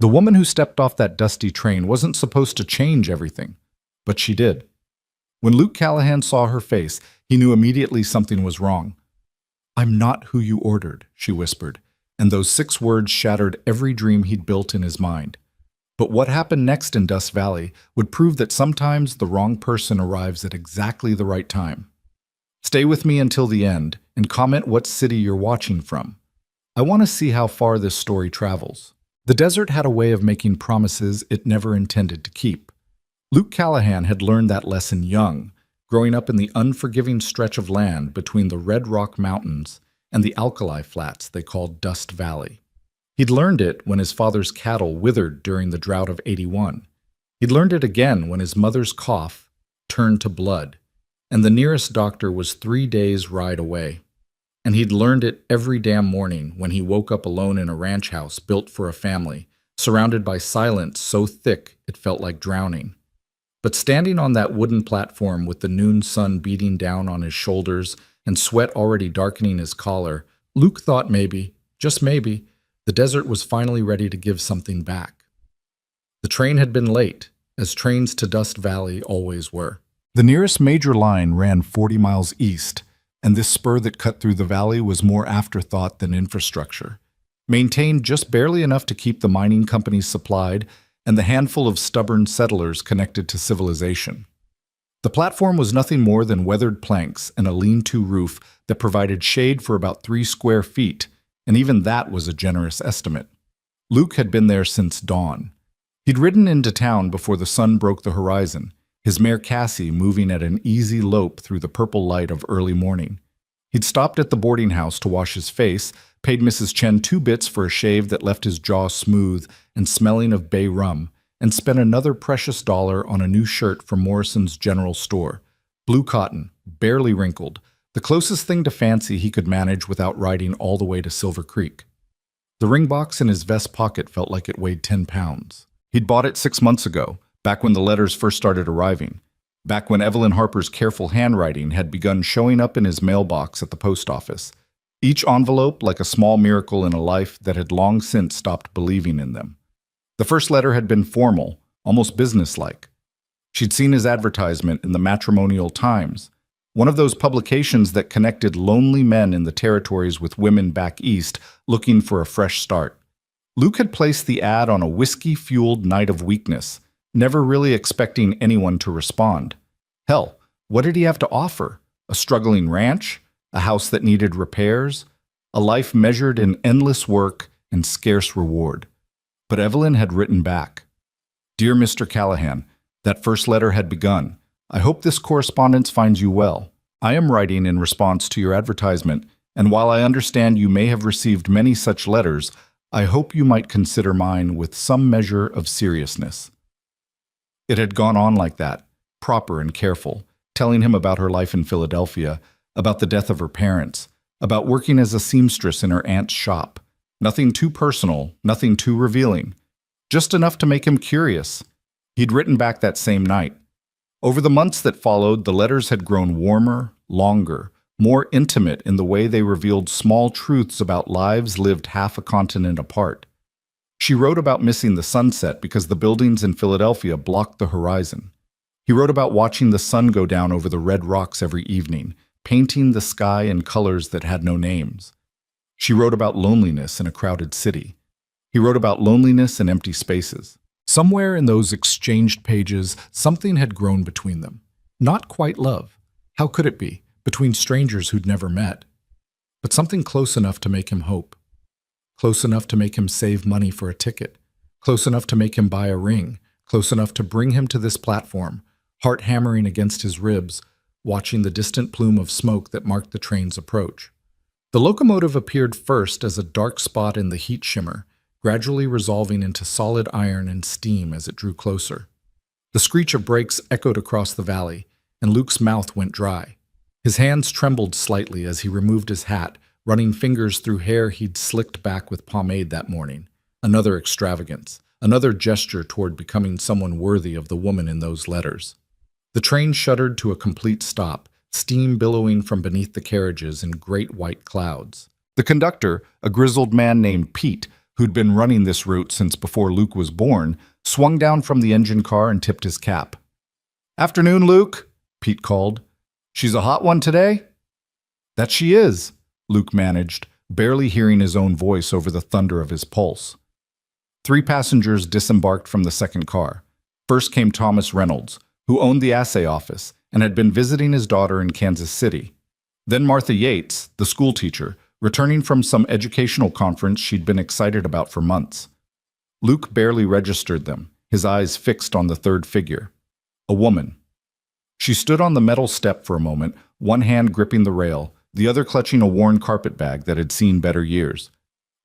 The woman who stepped off that dusty train wasn't supposed to change everything, but she did. When Luke Callahan saw her face, he knew immediately something was wrong. "I'm not who you ordered," she whispered, and those 6 words shattered every dream he'd built in his mind. But what happened next in Dust Valley would prove that sometimes the wrong person arrives at exactly the right time. Stay with me until the end and comment what city you're watching from. I want to see how far this story travels. The desert had a way of making promises it never intended to keep. Luke Callahan had learned that lesson young, growing up in the unforgiving stretch of land between the Red Rock Mountains and the alkali flats they called Dust Valley. He'd learned it when his father's cattle withered during the drought of '81. He'd learned it again when his mother's cough turned to blood, and the nearest doctor was 3 days' ride away. And he'd learned it every damn morning when he woke up alone in a ranch house built for a family, surrounded by silence so thick it felt like drowning. But standing on that wooden platform with the noon sun beating down on his shoulders and sweat already darkening his collar, Luke thought maybe, just maybe, the desert was finally ready to give something back. The train had been late, as trains to Dust Valley always were. The nearest major line ran 40 miles east, and this spur that cut through the valley was more afterthought than infrastructure, maintained just barely enough to keep the mining companies supplied and the handful of stubborn settlers connected to civilization. The platform was nothing more than weathered planks and a lean-to roof that provided shade for about 3 square feet, and even that was a generous estimate. Luke had been there since dawn. He'd ridden into town before the sun broke the horizon, his mare Cassie moving at an easy lope through the purple light of early morning. He'd stopped at the boarding house to wash his face, paid Mrs. Chen 2 bits for a shave that left his jaw smooth and smelling of bay rum, and spent another precious dollar on a new shirt from Morrison's General Store. Blue cotton, barely wrinkled, the closest thing to fancy he could manage without riding all the way to Silver Creek. The ring box in his vest pocket felt like it weighed 10 pounds. He'd bought it 6 months ago, back when the letters first started arriving, back when Evelyn Harper's careful handwriting had begun showing up in his mailbox at the post office, each envelope like a small miracle in a life that had long since stopped believing in them. The first letter had been formal, almost businesslike. She'd seen his advertisement in the Matrimonial Times, one of those publications that connected lonely men in the territories with women back east looking for a fresh start. Luke had placed the ad on a whiskey-fueled night of weakness, never really expecting anyone to respond. Hell, what did he have to offer? A struggling ranch? A house that needed repairs? A life measured in endless work and scarce reward? But Evelyn had written back. "Dear Mr. Callahan, that first letter had begun. I hope this correspondence finds you well. I am writing in response to your advertisement, and while I understand you may have received many such letters, I hope you might consider mine with some measure of seriousness." It had gone on like that, proper and careful, telling him about her life in Philadelphia, about the death of her parents, about working as a seamstress in her aunt's shop. Nothing too personal, nothing too revealing. Just enough to make him curious. He'd written back that same night. Over the months that followed, the letters had grown warmer, longer, more intimate in the way they revealed small truths about lives lived half a continent apart. She wrote about missing the sunset because the buildings in Philadelphia blocked the horizon. He wrote about watching the sun go down over the red rocks every evening, painting the sky in colors that had no names. She wrote about loneliness in a crowded city. He wrote about loneliness and empty spaces. Somewhere in those exchanged pages, something had grown between them. Not quite love. How could it be, between strangers who'd never met? But something close enough to make him hope. Close enough to make him save money for a ticket. Close enough to make him buy a ring. Close enough to bring him to this platform, heart hammering against his ribs, watching the distant plume of smoke that marked the train's approach. The locomotive appeared first as a dark spot in the heat shimmer, gradually resolving into solid iron and steam as it drew closer. The screech of brakes echoed across the valley, and Luke's mouth went dry. His hands trembled slightly as he removed his hat, running fingers through hair he'd slicked back with pomade that morning. Another extravagance, another gesture toward becoming someone worthy of the woman in those letters. The train shuddered to a complete stop, steam billowing from beneath the carriages in great white clouds. The conductor, a grizzled man named Pete, who'd been running this route since before Luke was born, swung down from the engine car and tipped his cap. "Afternoon, Luke," Pete called. "She's a hot one today?" "That she is," Luke managed, barely hearing his own voice over the thunder of his pulse. 3 passengers disembarked from the second car. First came Thomas Reynolds, who owned the assay office and had been visiting his daughter in Kansas City. Then Martha Yates, the schoolteacher, returning from some educational conference she'd been excited about for months. Luke barely registered them, his eyes fixed on the third figure. A woman. She stood on the metal step for a moment, one hand gripping the rail, the other clutching a worn carpet bag that had seen better years.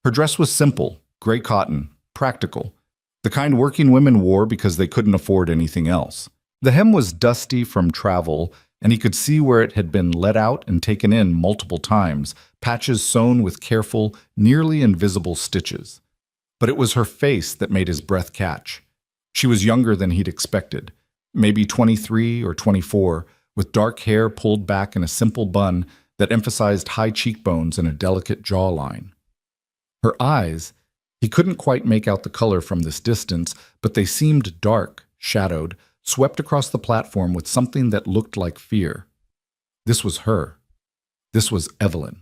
Her dress was simple, gray cotton, practical, the kind working women wore because they couldn't afford anything else. The hem was dusty from travel, and he could see where it had been let out and taken in multiple times, patches sewn with careful, nearly invisible stitches. But it was her face that made his breath catch. She was younger than he'd expected, maybe 23 or 24, with dark hair pulled back in a simple bun that emphasized high cheekbones and a delicate jawline. Her eyes, he couldn't quite make out the color from this distance, but they seemed dark, shadowed, swept across the platform with something that looked like fear. This was her. This was Evelyn.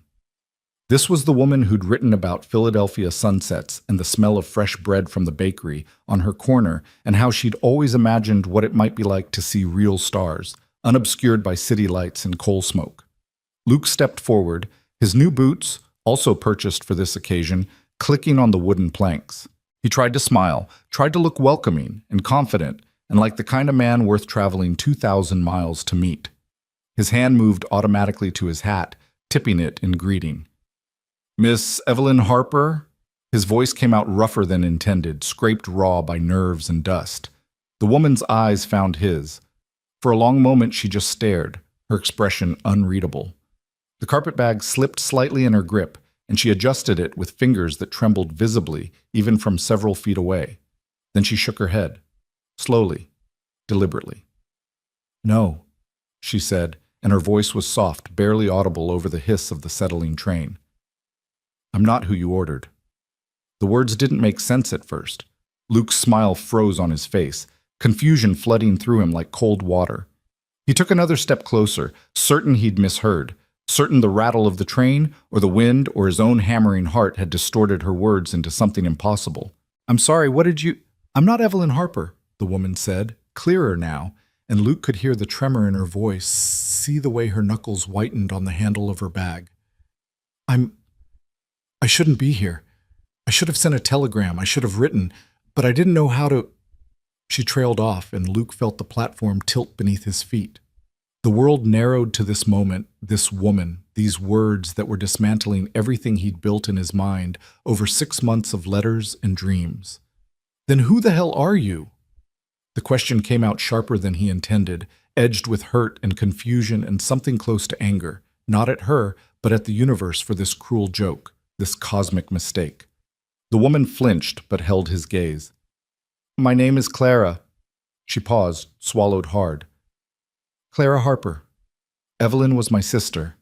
This was the woman who'd written about Philadelphia sunsets and the smell of fresh bread from the bakery on her corner, and how she'd always imagined what it might be like to see real stars, unobscured by city lights and coal smoke. Luke stepped forward, his new boots, also purchased for this occasion, clicking on the wooden planks. He tried to smile, tried to look welcoming and confident, and like the kind of man worth traveling 2,000 miles to meet. His hand moved automatically to his hat, tipping it in greeting. "Miss Evelyn Harper?" His voice came out rougher than intended, scraped raw by nerves and dust. The woman's eyes found his. For a long moment she just stared, her expression unreadable. The carpetbag slipped slightly in her grip, and she adjusted it with fingers that trembled visibly, even from several feet away. Then she shook her head. Slowly, deliberately. "No," she said, and her voice was soft, barely audible over the hiss of the settling train. "I'm not who you ordered." The words didn't make sense at first. Luke's smile froze on his face, confusion flooding through him like cold water. He took another step closer, certain he'd misheard, certain the rattle of the train, or the wind, or his own hammering heart had distorted her words into something impossible. "I'm sorry, what did you—" "I'm not Evelyn Harper," the woman said, clearer now, and Luke could hear the tremor in her voice, see the way her knuckles whitened on the handle of her bag. I shouldn't be here. I should have sent a telegram, I should have written, but I didn't know how to—" She trailed off, and Luke felt the platform tilt beneath his feet. The world narrowed to this moment, this woman, these words that were dismantling everything he'd built in his mind over 6 months of letters and dreams. "Then who the hell are you?" The question came out sharper than he intended, edged with hurt and confusion and something close to anger, not at her, but at the universe for this cruel joke, this cosmic mistake. The woman flinched but held his gaze. "My name is Clara." She paused, swallowed hard. "Clara Harper. Evelyn was my sister."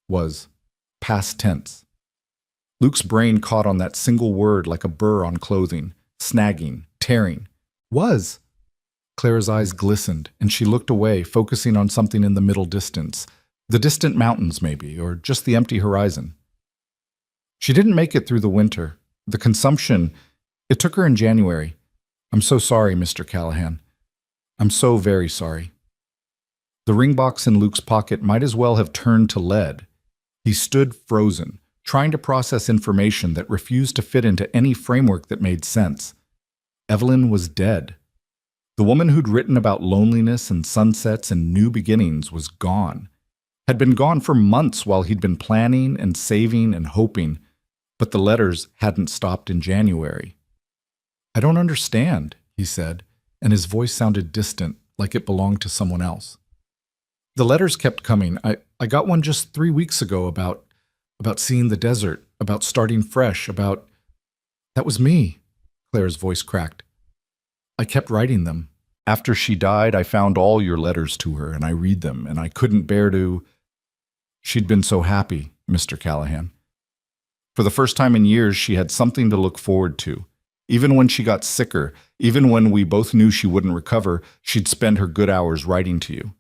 Was. Past tense. Luke's brain caught on that single word like a burr on clothing, snagging, tearing. Was. Clara's eyes glistened, and she looked away, focusing on something in the middle distance. The distant mountains, maybe, or just the empty horizon. She didn't make it through the winter. The consumption, it took her in January. "I'm so sorry, Mr. Callahan. I'm so very sorry." The ring box in Luke's pocket might as well have turned to lead. He stood frozen, trying to process information that refused to fit into any framework that made sense. Evelyn was dead. The woman who'd written about loneliness and sunsets and new beginnings was gone. Had been gone for months while he'd been planning and saving and hoping, but the letters hadn't stopped in January. "I don't understand," he said, and his voice sounded distant, like it belonged to someone else. "The letters kept coming. I got one just 3 weeks ago about seeing the desert, about starting fresh, about—" "That was me," Claire's voice cracked. "I kept writing them. After she died, I found all your letters to her, and I read them, and I couldn't bear to—" "She'd been so happy, Mr. Callahan." For the first time in years, she had something to look forward to. Even when she got sicker, even when we both knew she wouldn't recover, she'd spend her good hours writing to you.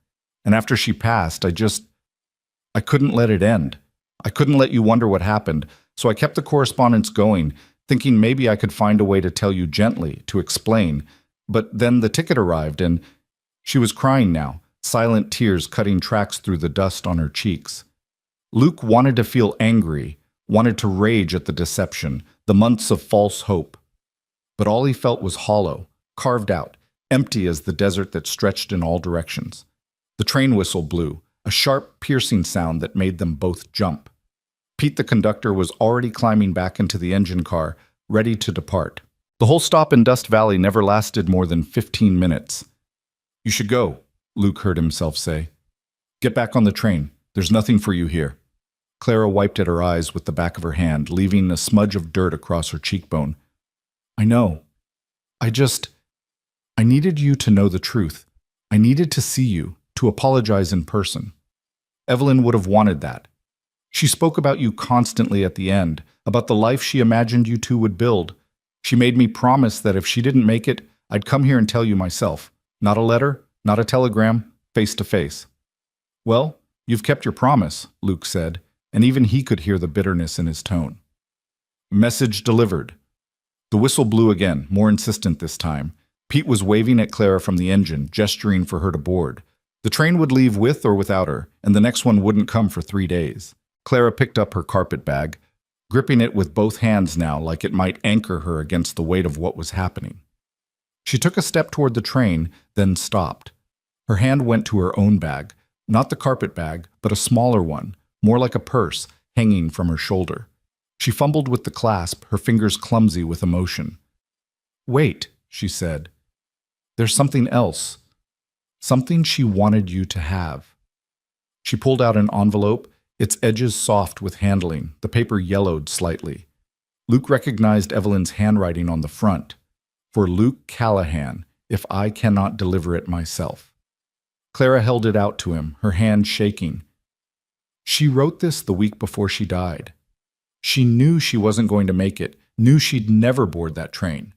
And after she passed, I couldn't let it end. I couldn't let you wonder what happened, so I kept the correspondence going, thinking maybe I could find a way to tell you gently, to explain. But then the ticket arrived, and she was crying now, silent tears cutting tracks through the dust on her cheeks. Luke wanted to feel angry, wanted to rage at the deception, the months of false hope. But all he felt was hollow, carved out, empty as the desert that stretched in all directions. The train whistle blew, a sharp, piercing sound that made them both jump. Pete, the conductor, was already climbing back into the engine car, ready to depart. The whole stop in Dust Valley never lasted more than 15 minutes. "You should go," Luke heard himself say. "Get back on the train. There's nothing for you here." Clara wiped at her eyes with the back of her hand, leaving a smudge of dirt across her cheekbone. "I know. I needed you to know the truth. I needed to see you, to apologize in person. Evelyn would have wanted that. She spoke about you constantly at the end, about the life she imagined you two would build. She made me promise that if she didn't make it, I'd come here and tell you myself. Not a letter, not a telegram, face to face." "Well, you've kept your promise," Luke said, and even he could hear the bitterness in his tone. Message delivered. The whistle blew again, more insistent this time. Pete was waving at Clara from the engine, gesturing for her to board. The train would leave with or without her, and the next one wouldn't come for 3 days. Clara picked up her carpet bag, gripping it with both hands now like it might anchor her against the weight of what was happening. She took a step toward the train, then stopped. Her hand went to her own bag, not the carpet bag, but a smaller one, more like a purse, hanging from her shoulder. She fumbled with the clasp, her fingers clumsy with emotion. "Wait," she said. "There's something else. Something she wanted you to have." She pulled out an envelope, its edges soft with handling, the paper yellowed slightly. Luke recognized Evelyn's handwriting on the front. "For Luke Callahan, if I cannot deliver it myself." Clara held it out to him, her hand shaking. She wrote this the week before she died. She knew she wasn't going to make it, knew she'd never board that train.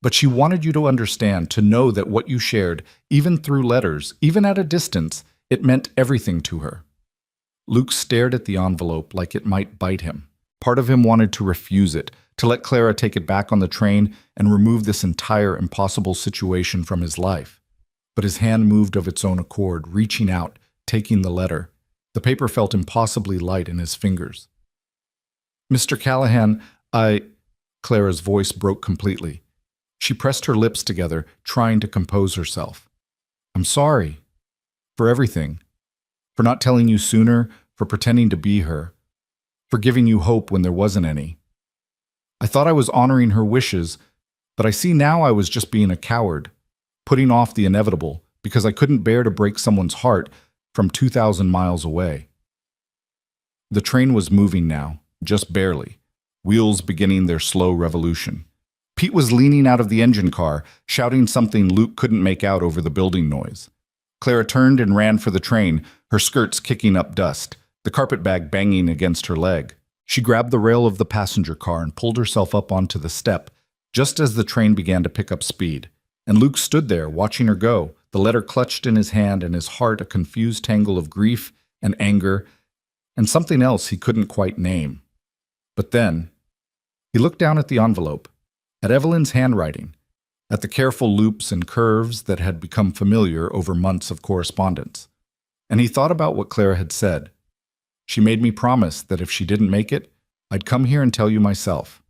But she wanted you to understand, to know that what you shared, even through letters, even at a distance, it meant everything to her. Luke stared at the envelope like it might bite him. Part of him wanted to refuse it, to let Clara take it back on the train and remove this entire impossible situation from his life. But his hand moved of its own accord, reaching out, taking the letter. The paper felt impossibly light in his fingers. "Mr. Callahan, Clara's voice broke completely. She pressed her lips together, trying to compose herself. "I'm sorry. For everything. For not telling you sooner, for pretending to be her. For giving you hope when there wasn't any. I thought I was honoring her wishes, but I see now I was just being a coward, putting off the inevitable, because I couldn't bear to break someone's heart from 2,000 miles away." The train was moving now, just barely, wheels beginning their slow revolution. Pete was leaning out of the engine car, shouting something Luke couldn't make out over the building noise. Clara turned and ran for the train, her skirts kicking up dust, the carpet bag banging against her leg. She grabbed the rail of the passenger car and pulled herself up onto the step, just as the train began to pick up speed. And Luke stood there, watching her go, the letter clutched in his hand and his heart a confused tangle of grief and anger and something else he couldn't quite name. But then, he looked down at the envelope, at Evelyn's handwriting, at the careful loops and curves that had become familiar over months of correspondence. And he thought about what Clara had said. She made me promise that if she didn't make it, I'd come here and tell you myself.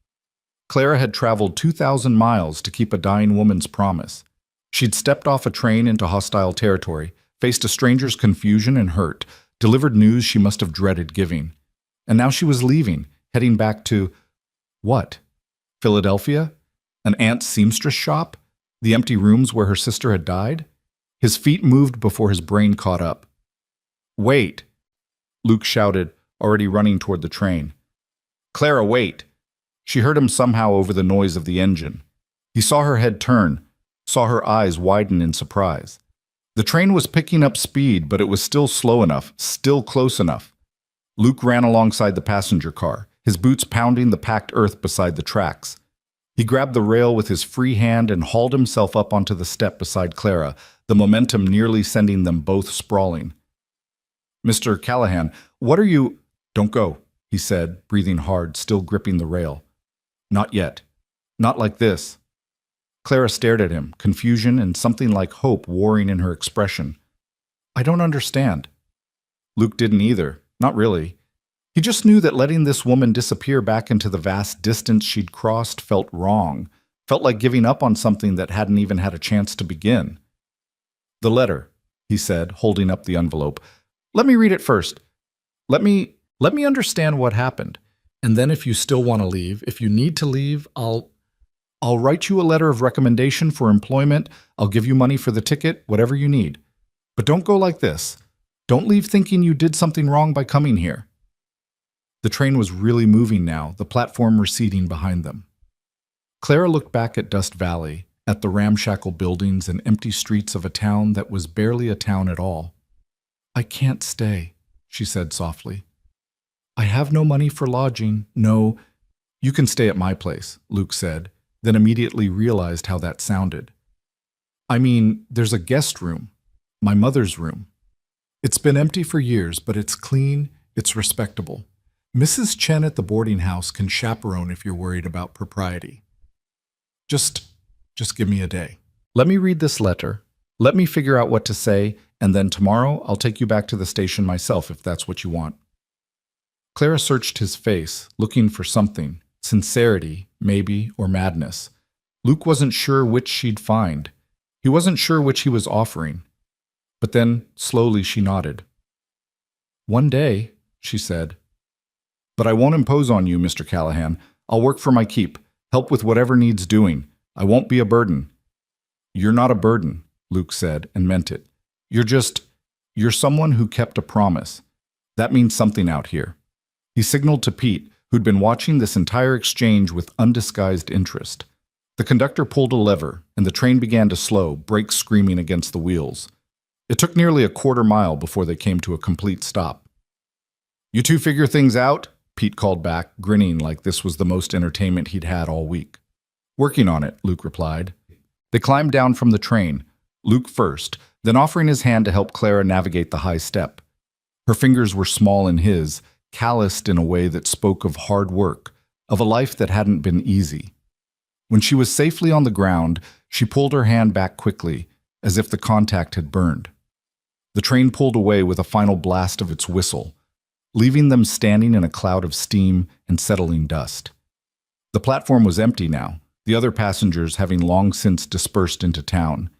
Clara had traveled 2,000 miles to keep a dying woman's promise. She'd stepped off a train into hostile territory, faced a stranger's confusion and hurt, delivered news she must have dreaded giving. And now she was leaving, heading back to, what? Philadelphia? An aunt's seamstress shop? The empty rooms where her sister had died? His feet moved before his brain caught up. "Wait!" Luke shouted, already running toward the train. "Clara, wait!" She heard him somehow over the noise of the engine. He saw her head turn, saw her eyes widen in surprise. The train was picking up speed, but it was still slow enough, still close enough. Luke ran alongside the passenger car, his boots pounding the packed earth beside the tracks. He grabbed the rail with his free hand and hauled himself up onto the step beside Clara, the momentum nearly sending them both sprawling. "Mr. Callahan, what are you—" "Don't go," he said, breathing hard, still gripping the rail. "Not yet. Not like this." Clara stared at him, confusion and something like hope warring in her expression. "I don't understand." Luke didn't either. Not really. He just knew that letting this woman disappear back into the vast distance she'd crossed felt wrong, felt like giving up on something that hadn't even had a chance to begin. "The letter," he said, holding up the envelope. "Let me read it first. Let me understand what happened. And then if you still want to leave, if you need to leave, I'll write you a letter of recommendation for employment. I'll give you money for the ticket, whatever you need. But don't go like this. Don't leave thinking you did something wrong by coming here." The train was really moving now, the platform receding behind them. Clara looked back at Dust Valley, at the ramshackle buildings and empty streets of a town that was barely a town at all. "I can't stay," she said softly. "I have no money for lodging, no—" "You can stay at my place," Luke said, then immediately realized how that sounded. "I mean, there's a guest room, my mother's room. It's been empty for years, but it's clean, it's respectable. Mrs. Chen at the boarding house can chaperone if you're worried about propriety. Just give me a day. Let me read this letter. Let me figure out what to say, and then tomorrow I'll take you back to the station myself if that's what you want." Clara searched his face, looking for something, sincerity, maybe, or madness. Luke wasn't sure which she'd find. He wasn't sure which he was offering. But then, slowly, she nodded. "One day," she said. "But I won't impose on you, Mr. Callahan. I'll work for my keep, help with whatever needs doing. I won't be a burden." "You're not a burden," Luke said, and meant it. You're someone who kept a promise. That means something out here." He signaled to Pete, who'd been watching this entire exchange with undisguised interest. The conductor pulled a lever, and the train began to slow, brakes screaming against the wheels. It took nearly a quarter mile before they came to a complete stop. "You two figure things out?" Pete called back, grinning like this was the most entertainment he'd had all week. "Working on it," Luke replied. They climbed down from the train, Luke first, then offering his hand to help Clara navigate the high step. Her fingers were small in his, calloused in a way that spoke of hard work, of a life that hadn't been easy. When she was safely on the ground, she pulled her hand back quickly, as if the contact had burned. The train pulled away with a final blast of its whistle, leaving them standing in a cloud of steam and settling dust. The platform was empty now, the other passengers having long since dispersed into town.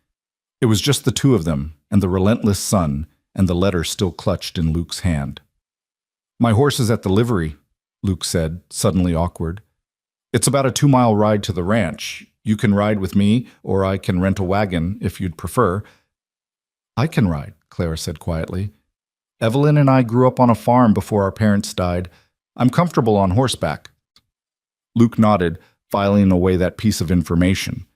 It was just the two of them, and the relentless sun, and the letter still clutched in Luke's hand. "My horse is at the livery," Luke said, suddenly awkward. "It's about a 2-mile ride to the ranch. You can ride with me, or I can rent a wagon, if you'd prefer." "I can ride," Clara said quietly. "Evelyn and I grew up on a farm before our parents died. I'm comfortable on horseback." Luke nodded, filing away that piece of information.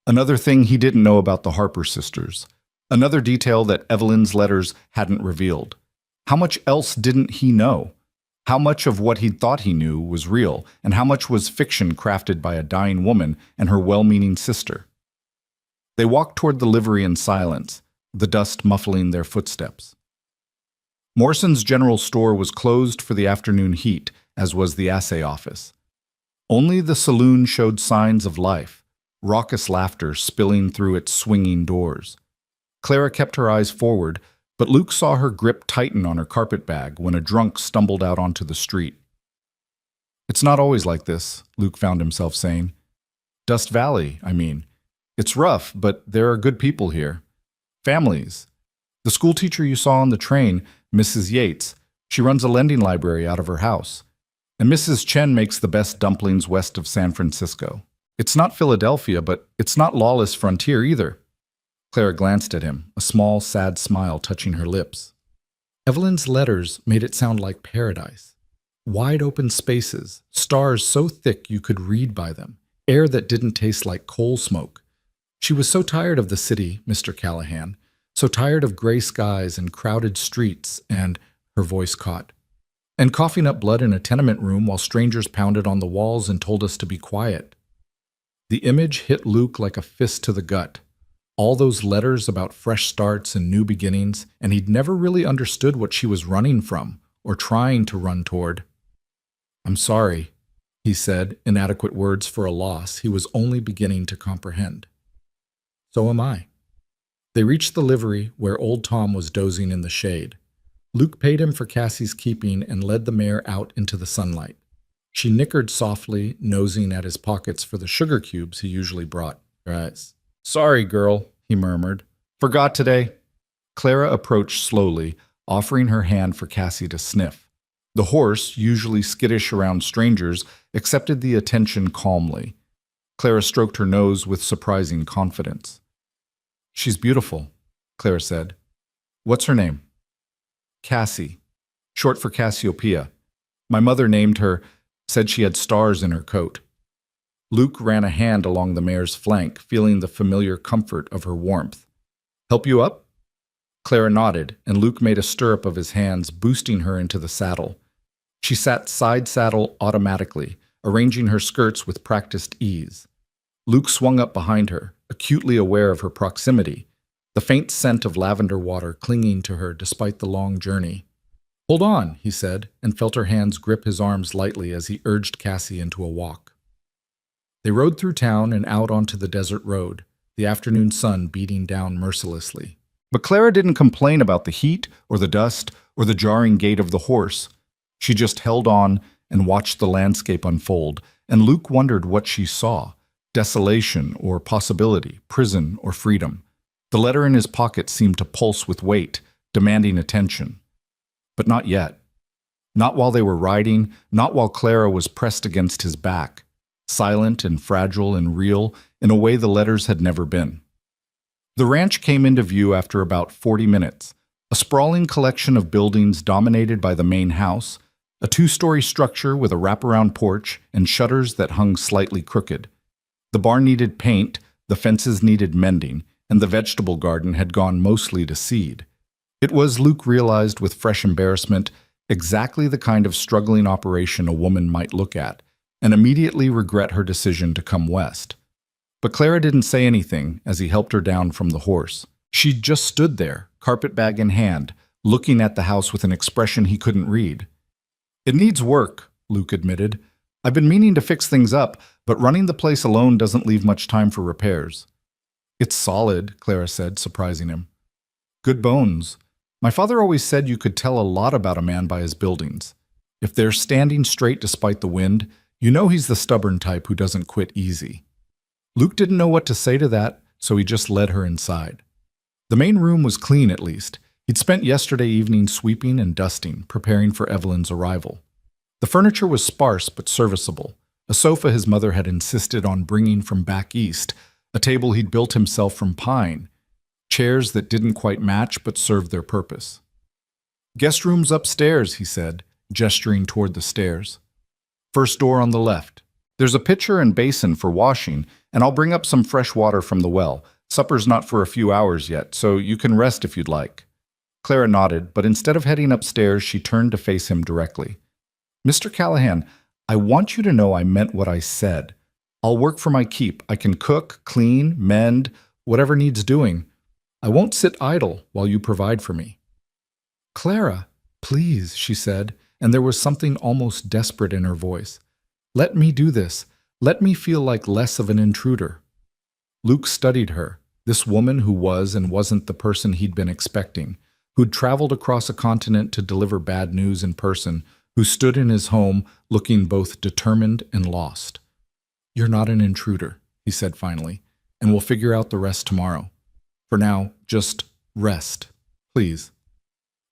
Another thing he didn't know about the Harper sisters. Another detail that Evelyn's letters hadn't revealed. How much else didn't he know? How much of what he'd thought he knew was real, and how much was fiction crafted by a dying woman and her well-meaning sister? They walked toward the livery in silence, the dust muffling their footsteps. Morrison's general store was closed for the afternoon heat, as was the assay office. Only the saloon showed signs of life, raucous laughter spilling through its swinging doors. Clara kept her eyes forward, but Luke saw her grip tighten on her carpet bag when a drunk stumbled out onto the street. "It's not always like this," Luke found himself saying. "Dust Valley, I mean. It's rough, but there are good people here. Families. The schoolteacher you saw on the train, Mrs. Yates, she runs a lending library out of her house. And Mrs. Chen makes the best dumplings west of San Francisco. It's not Philadelphia, but it's not lawless frontier either." Clara glanced at him, a small, sad smile touching her lips. Evelyn's letters made it sound like paradise. Wide open spaces, stars so thick you could read by them, air that didn't taste like coal smoke. She was so tired of the city, Mr. Callahan, so tired of gray skies and crowded streets, and her voice caught. And coughing up blood in a tenement room while strangers pounded on the walls and told us to be quiet. The image hit Luke like a fist to the gut. All those letters about fresh starts and new beginnings, and he'd never really understood what she was running from or trying to run toward. "I'm sorry," he said, inadequate words for a loss he was only beginning to comprehend. "So am I." They reached the livery where old Tom was dozing in the shade. Luke paid him for Cassie's keeping and led the mare out into the sunlight. She nickered softly, nosing at his pockets for the sugar cubes he usually brought. "Sorry, girl," he murmured. "Forgot today." Clara approached slowly, offering her hand for Cassie to sniff. The horse, usually skittish around strangers, accepted the attention calmly. Clara stroked her nose with surprising confidence. "She's beautiful," Clara said. "What's her name?" "Cassie, short for Cassiopeia. My mother named her, said she had stars in her coat." Luke ran a hand along the mare's flank, feeling the familiar comfort of her warmth. "Help you up?" Clara nodded, and Luke made a stirrup of his hands, boosting her into the saddle. She sat side saddle automatically, arranging her skirts with practiced ease. Luke swung up behind her, acutely aware of her proximity, the faint scent of lavender water clinging to her despite the long journey. "Hold on," he said, and felt her hands grip his arms lightly as he urged Cassie into a walk. They rode through town and out onto the desert road, the afternoon sun beating down mercilessly. But Clara didn't complain about the heat or the dust or the jarring gait of the horse. She just held on and watched the landscape unfold, and Luke wondered what she saw: desolation or possibility, prison or freedom. The letter in his pocket seemed to pulse with weight, demanding attention. But not yet. Not while they were riding, not while Clara was pressed against his back, silent and fragile and real in a way the letters had never been. The ranch came into view after about 40 minutes, a sprawling collection of buildings dominated by the main house, a two-story structure with a wraparound porch and shutters that hung slightly crooked. The barn needed paint, the fences needed mending, and the vegetable garden had gone mostly to seed. It was, Luke realized with fresh embarrassment, exactly the kind of struggling operation a woman might look at, and immediately regret her decision to come west. But Clara didn't say anything as he helped her down from the horse. She just stood there, carpetbag in hand, looking at the house with an expression he couldn't read. "It needs work," Luke admitted. "I've been meaning to fix things up, but running the place alone doesn't leave much time for repairs." "It's solid," Clara said, surprising him. "Good bones. My father always said you could tell a lot about a man by his buildings. If they're standing straight despite the wind, you know he's the stubborn type who doesn't quit easy." Luke didn't know what to say to that, so he just led her inside. The main room was clean, at least. He'd spent yesterday evening sweeping and dusting, preparing for Evelyn's arrival. The furniture was sparse but serviceable. A sofa his mother had insisted on bringing from back east, a table he'd built himself from pine, chairs that didn't quite match but served their purpose. "Guest room's upstairs," he said, gesturing toward the stairs. "First door on the left. There's a pitcher and basin for washing, and I'll bring up some fresh water from the well. Supper's not for a few hours yet, so you can rest if you'd like." Clara nodded, but instead of heading upstairs, she turned to face him directly. "Mr. Callahan, I want you to know I meant what I said. I'll work for my keep. I can cook, clean, mend, whatever needs doing. I won't sit idle while you provide for me." "Clara, please," she said, and there was something almost desperate in her voice. "Let me do this. Let me feel like less of an intruder." Luke studied her, this woman who was and wasn't the person he'd been expecting, who'd traveled across a continent to deliver bad news in person, who stood in his home looking both determined and lost. "You're not an intruder," he said finally, "and we'll figure out the rest tomorrow. For now, just rest, please."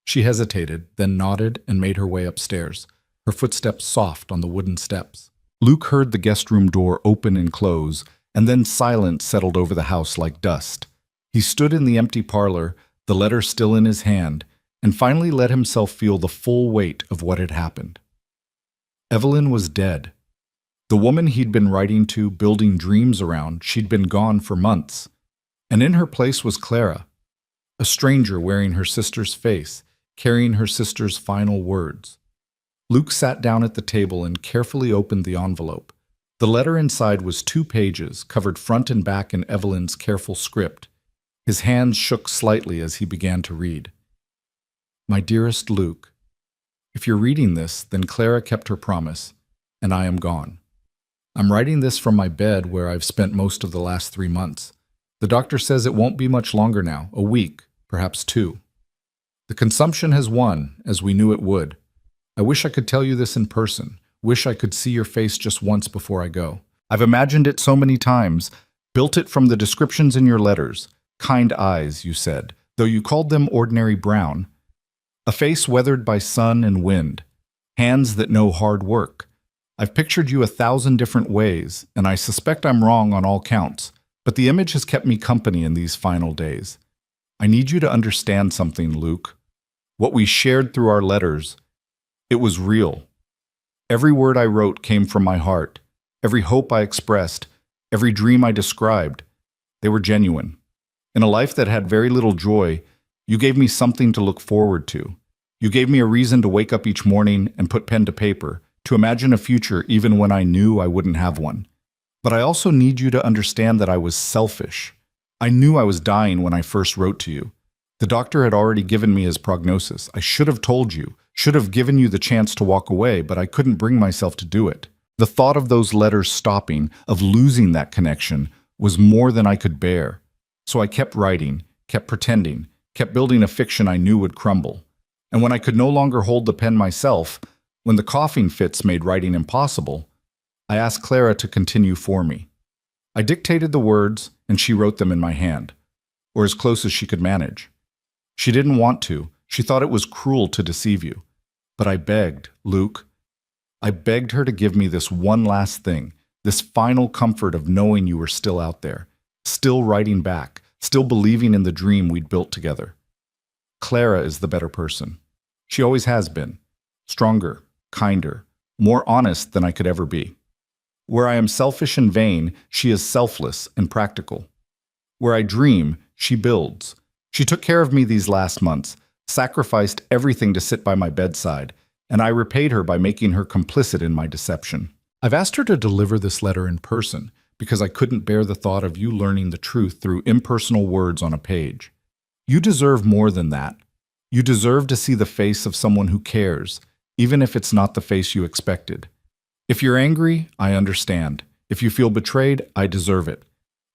She hesitated, then nodded and made her way upstairs, her footsteps soft on the wooden steps. Luke heard the guest room door open and close, and then silence settled over the house like dust. He stood in the empty parlor, the letter still in his hand, and finally let himself feel the full weight of what had happened. Evelyn was dead. The woman he'd been writing to, building dreams around, she'd been gone for months. And in her place was Clara, a stranger wearing her sister's face, carrying her sister's final words. Luke sat down at the table and carefully opened the envelope. The letter inside was 2 pages, covered front and back in Evelyn's careful script. His hands shook slightly as he began to read. My dearest Luke, if you're reading this, then Clara kept her promise, and I am gone. I'm writing this from my bed where I've spent most of the last 3 months. The doctor says it won't be much longer now, a week, perhaps 2. The consumption has won, as we knew it would. I wish I could tell you this in person. Wish I could see your face just once before I go. I've imagined it so many times, built it from the descriptions in your letters. Kind eyes, you said, though you called them ordinary brown. A face weathered by sun and wind. Hands that know hard work. I've pictured you 1,000 different ways, and I suspect I'm wrong on all counts, but the image has kept me company in these final days. I need you to understand something, Luke. What we shared through our letters, it was real. Every word I wrote came from my heart. Every hope I expressed, every dream I described, they were genuine. In a life that had very little joy, you gave me something to look forward to. You gave me a reason to wake up each morning and put pen to paper, to imagine a future even when I knew I wouldn't have one. But I also need you to understand that I was selfish. I knew I was dying when I first wrote to you. The doctor had already given me his prognosis. I should have told you, should have given you the chance to walk away, but I couldn't bring myself to do it. The thought of those letters stopping, of losing that connection, was more than I could bear. So I kept writing, kept pretending, kept building a fiction I knew would crumble. And when I could no longer hold the pen myself, when the coughing fits made writing impossible, I asked Clara to continue for me. I dictated the words, and she wrote them in my hand, or as close as she could manage. She didn't want to. She thought it was cruel to deceive you. But I begged, Luke. I begged her to give me this one last thing, this final comfort of knowing you were still out there, still writing back, still believing in the dream we'd built together. Clara is the better person. She always has been. Stronger, kinder, more honest than I could ever be. Where I am selfish and vain, she is selfless and practical. Where I dream, she builds. She took care of me these last months, sacrificed everything to sit by my bedside, and I repaid her by making her complicit in my deception. I've asked her to deliver this letter in person because I couldn't bear the thought of you learning the truth through impersonal words on a page. You deserve more than that. You deserve to see the face of someone who cares, even if it's not the face you expected. If you're angry, I understand. If you feel betrayed, I deserve it.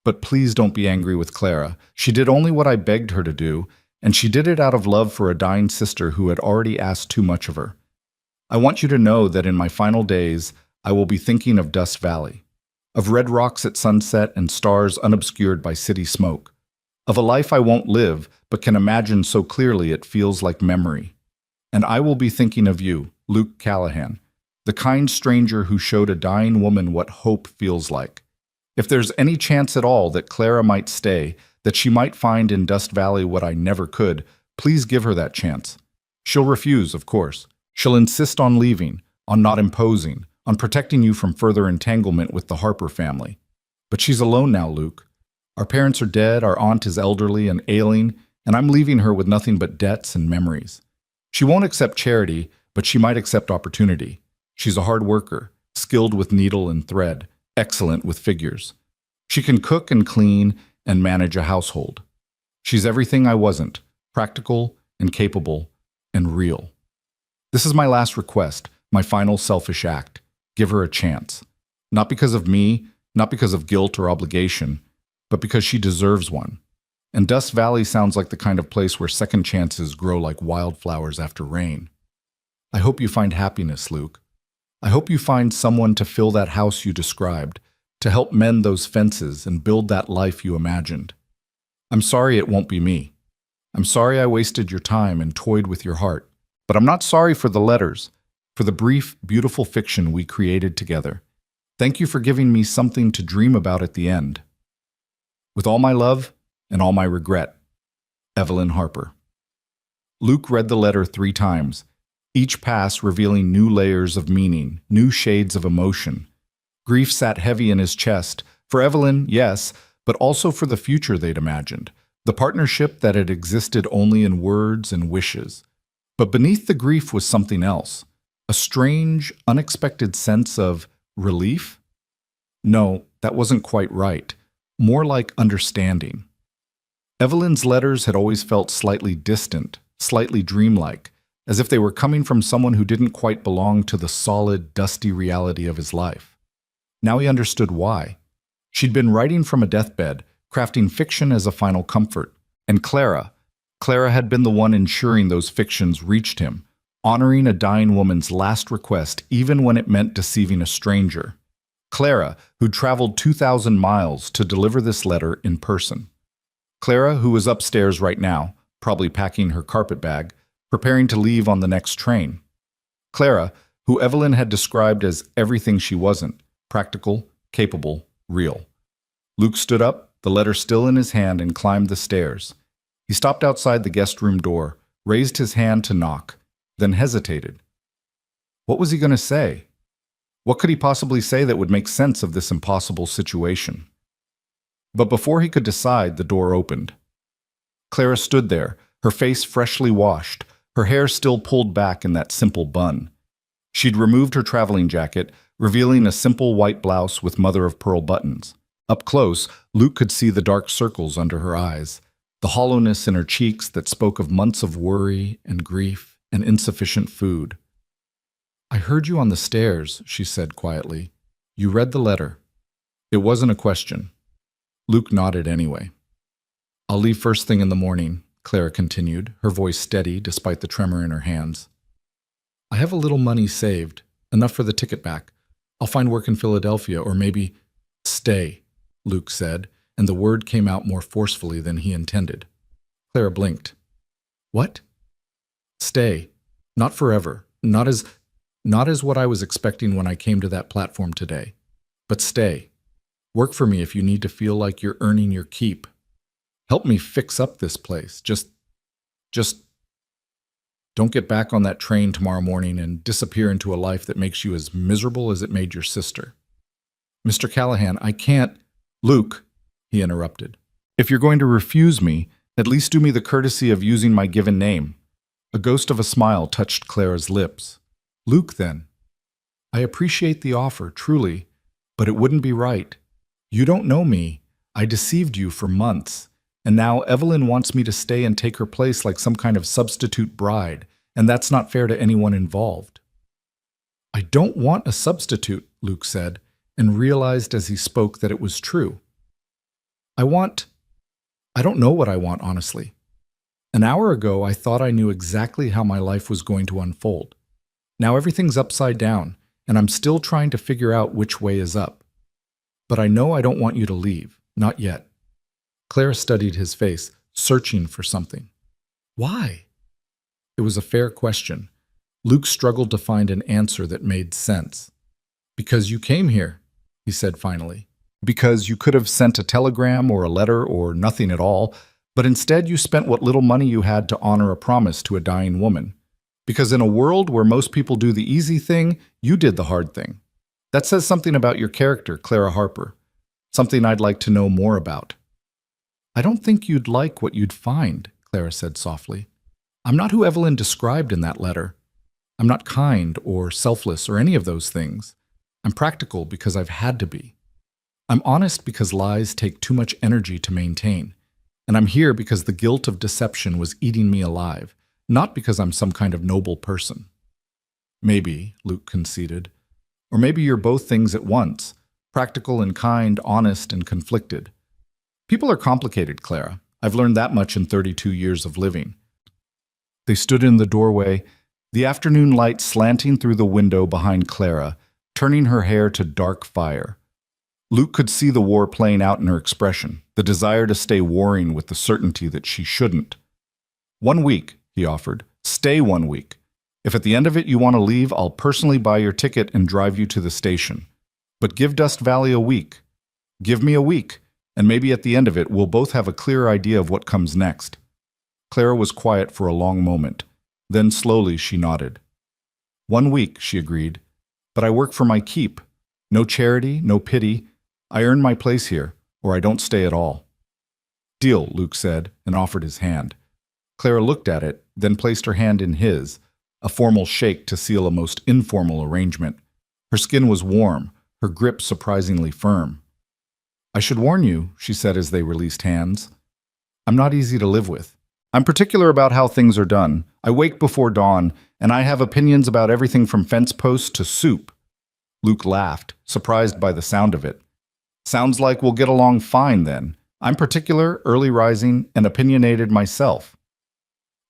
But please don't be angry with Clara. She did only what I begged her to do, and she did it out of love for a dying sister who had already asked too much of her. I want you to know that in my final days, I will be thinking of Dust Valley, of red rocks at sunset and stars unobscured by city smoke, of a life I won't live but can imagine so clearly it feels like memory. And I will be thinking of you, Luke Callahan, the kind stranger who showed a dying woman what hope feels like. If there's any chance at all that Clara might stay, that she might find in Dust Valley what I never could, please give her that chance. She'll refuse, of course. She'll insist on leaving, on not imposing, on protecting you from further entanglement with the Harper family. But she's alone now, Luke. Our parents are dead, our aunt is elderly and ailing, and I'm leaving her with nothing but debts and memories. She won't accept charity, but she might accept opportunity. She's a hard worker, skilled with needle and thread, excellent with figures. She can cook and clean and manage a household. She's everything I wasn't, practical and capable and real. This is my last request, my final selfish act. Give her a chance. Not because of me, not because of guilt or obligation, but because she deserves one. And Dust Valley sounds like the kind of place where second chances grow like wildflowers after rain. I hope you find happiness, Luke. I hope you find someone to fill that house you described, to help mend those fences and build that life you imagined. I'm sorry it won't be me. I'm sorry I wasted your time and toyed with your heart. But I'm not sorry for the letters, for the brief, beautiful fiction we created together. Thank you for giving me something to dream about at the end. With all my love and all my regret, Evelyn Harper. Luke read the letter 3 times, each pass revealing new layers of meaning, new shades of emotion. Grief sat heavy in his chest, for Evelyn, yes, but also for the future they'd imagined, the partnership that had existed only in words and wishes. But beneath the grief was something else, A strange, unexpected sense of relief? No, that wasn't quite right. More like understanding. Evelyn's letters had always felt slightly distant, slightly dreamlike, as if they were coming from someone who didn't quite belong to the solid, dusty reality of his life. Now he understood why. She'd been writing from a deathbed, crafting fiction as a final comfort. And Clara had been the one ensuring those fictions reached him, honoring a dying woman's last request even when it meant deceiving a stranger. Clara, who'd traveled 2,000 miles to deliver this letter in person. Clara, who was upstairs right now, probably packing her carpet bag, preparing to leave on the next train. Clara, who Evelyn had described as everything she wasn't, practical, capable, real. Luke stood up, the letter still in his hand, and climbed the stairs. He stopped outside the guest room door, raised his hand to knock, then hesitated. What was he going to say? What could he possibly say that would make sense of this impossible situation? But before he could decide, the door opened. Clara stood there, her face freshly washed, her hair still pulled back in that simple bun. She'd removed her traveling jacket, revealing a simple white blouse with mother-of-pearl buttons. Up close, Luke could see the dark circles under her eyes, the hollowness in her cheeks that spoke of months of worry and grief and insufficient food. "I heard you on the stairs," she said quietly. "You read the letter." It wasn't a question. Luke nodded anyway. "I'll leave first thing in the morning," Clara continued, her voice steady despite the tremor in her hands. "I have a little money saved, enough for the ticket back. I'll find work in Philadelphia, or maybe—" "Stay," Luke said, and the word came out more forcefully than he intended. Clara blinked. "What?" "Stay. Not forever. Not as what I was expecting when I came to that platform today. But stay. Work for me if you need to feel like you're earning your keep. Help me fix up this place. Just don't get back on that train tomorrow morning and disappear into a life that makes you as miserable as it made your sister." "Mr. Callahan, I can't—" "Luke," he interrupted. "If you're going to refuse me, at least do me the courtesy of using my given name." A ghost of a smile touched Clara's lips. "Luke, then. I appreciate the offer, truly, but it wouldn't be right. You don't know me. I deceived you for months. And now Evelyn wants me to stay and take her place like some kind of substitute bride, and that's not fair to anyone involved." "I don't want a substitute," Luke said, and realized as he spoke that it was true. I don't know what I want, honestly. An hour ago, I thought I knew exactly how my life was going to unfold. Now everything's upside down, and I'm still trying to figure out which way is up. But I know I don't want you to leave, not yet." Clara studied his face, searching for something. "Why?" It was a fair question. Luke struggled to find an answer that made sense. "Because you came here," he said finally. "Because you could have sent a telegram or a letter or nothing at all, but instead you spent what little money you had to honor a promise to a dying woman. Because in a world where most people do the easy thing, you did the hard thing. That says something about your character, Clara Harper. Something I'd like to know more about." "I don't think you'd like what you'd find," Clara said softly. "I'm not who Evelyn described in that letter. I'm not kind or selfless or any of those things. I'm practical because I've had to be. I'm honest because lies take too much energy to maintain. And I'm here because the guilt of deception was eating me alive, not because I'm some kind of noble person." "Maybe," Luke conceded. "Or maybe you're both things at once, practical and kind, honest and conflicted. People are complicated, Clara. I've learned that much in 32 years of living." They stood in the doorway, the afternoon light slanting through the window behind Clara, turning her hair to dark fire. Luke could see the war playing out in her expression, the desire to stay warring with the certainty that she shouldn't. "1 week," he offered. "Stay 1 week. If at the end of it you want to leave, I'll personally buy your ticket and drive you to the station. But give Dust Valley a week. Give me a week, and maybe at the end of it we'll both have a clear idea of what comes next." Clara was quiet for a long moment. Then slowly she nodded. 1 week, she agreed. "But I work for my keep. No charity, no pity. I earn my place here, or I don't stay at all." "Deal," Luke said, and offered his hand. Clara looked at it, then placed her hand in his, a formal shake to seal a most informal arrangement. Her skin was warm, her grip surprisingly firm. "I should warn you," she said as they released hands. "I'm not easy to live with. I'm particular about how things are done. I wake before dawn, and I have opinions about everything from fence posts to soup." Luke laughed, surprised by the sound of it. "Sounds like we'll get along fine then. I'm particular, early rising, and opinionated myself."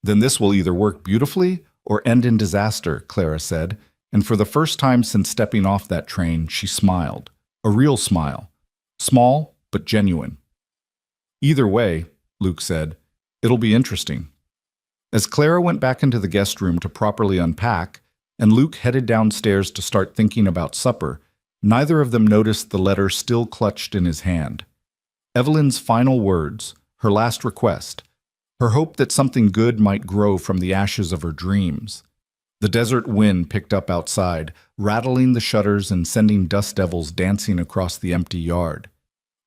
"Then this will either work beautifully or end in disaster," Clara said, and for the first time since stepping off that train, she smiled. A real smile. Small, but genuine. "Either way," Luke said, "it'll be interesting." As Clara went back into the guest room to properly unpack, and Luke headed downstairs to start thinking about supper, neither of them noticed the letter still clutched in his hand. Evelyn's final words, her last request, her hope that something good might grow from the ashes of her dreams. The desert wind picked up outside, rattling the shutters and sending dust devils dancing across the empty yard.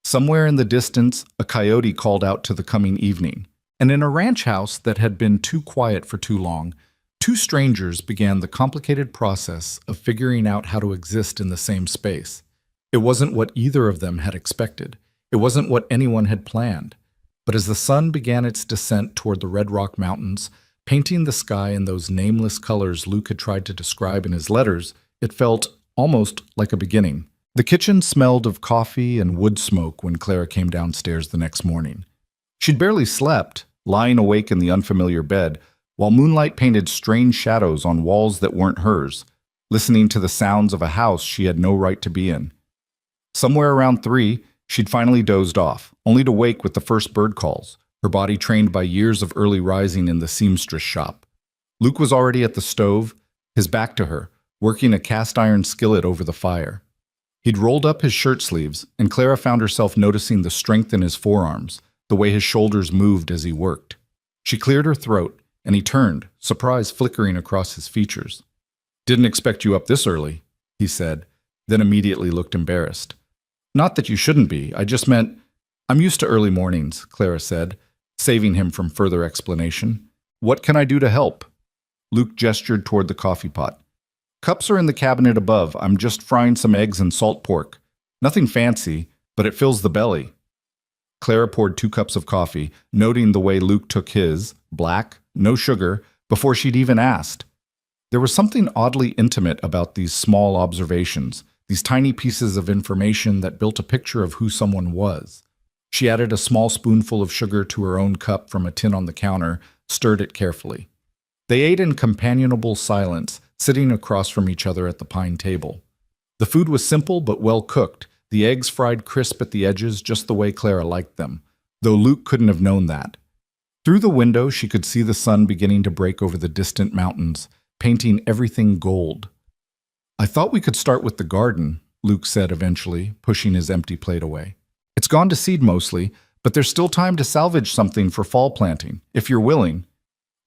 Somewhere in the distance, a coyote called out to the coming evening, and in a ranch house that had been too quiet for too long, two strangers began the complicated process of figuring out how to exist in the same space. It wasn't what either of them had expected. It wasn't what anyone had planned. But as the sun began its descent toward the Red Rock Mountains, painting the sky in those nameless colors Luke had tried to describe in his letters, it felt almost like a beginning. The kitchen smelled of coffee and wood smoke when Clara came downstairs the next morning. She'd barely slept, lying awake in the unfamiliar bed, while moonlight painted strange shadows on walls that weren't hers, listening to the sounds of a house she had no right to be in. Somewhere around 3, she'd finally dozed off, only to wake with the first bird calls, her body trained by years of early rising in the seamstress shop. Luke was already at the stove, his back to her, working a cast-iron skillet over the fire. He'd rolled up his shirt sleeves, and Clara found herself noticing the strength in his forearms, the way his shoulders moved as he worked. She cleared her throat, and he turned, surprise flickering across his features. "Didn't expect you up this early," he said, then immediately looked embarrassed. "Not that you shouldn't be, I just meant—" "I'm used to early mornings," Clara said, saving him from further explanation. "What can I do to help?" Luke gestured toward the coffee pot. "Cups are in the cabinet above. I'm just frying some eggs and salt pork. Nothing fancy, but it fills the belly." Clara poured 2 cups of coffee, noting the way Luke took his, black, no sugar, before she'd even asked. There was something oddly intimate about these small observations, these tiny pieces of information that built a picture of who someone was. She added a small spoonful of sugar to her own cup from a tin on the counter, stirred it carefully. They ate in companionable silence, sitting across from each other at the pine table. The food was simple but well cooked, the eggs fried crisp at the edges just the way Clara liked them, though Luke couldn't have known that. Through the window, she could see the sun beginning to break over the distant mountains, painting everything gold. "I thought we could start with the garden," Luke said eventually, pushing his empty plate away. "It's gone to seed mostly, but there's still time to salvage something for fall planting, if you're willing."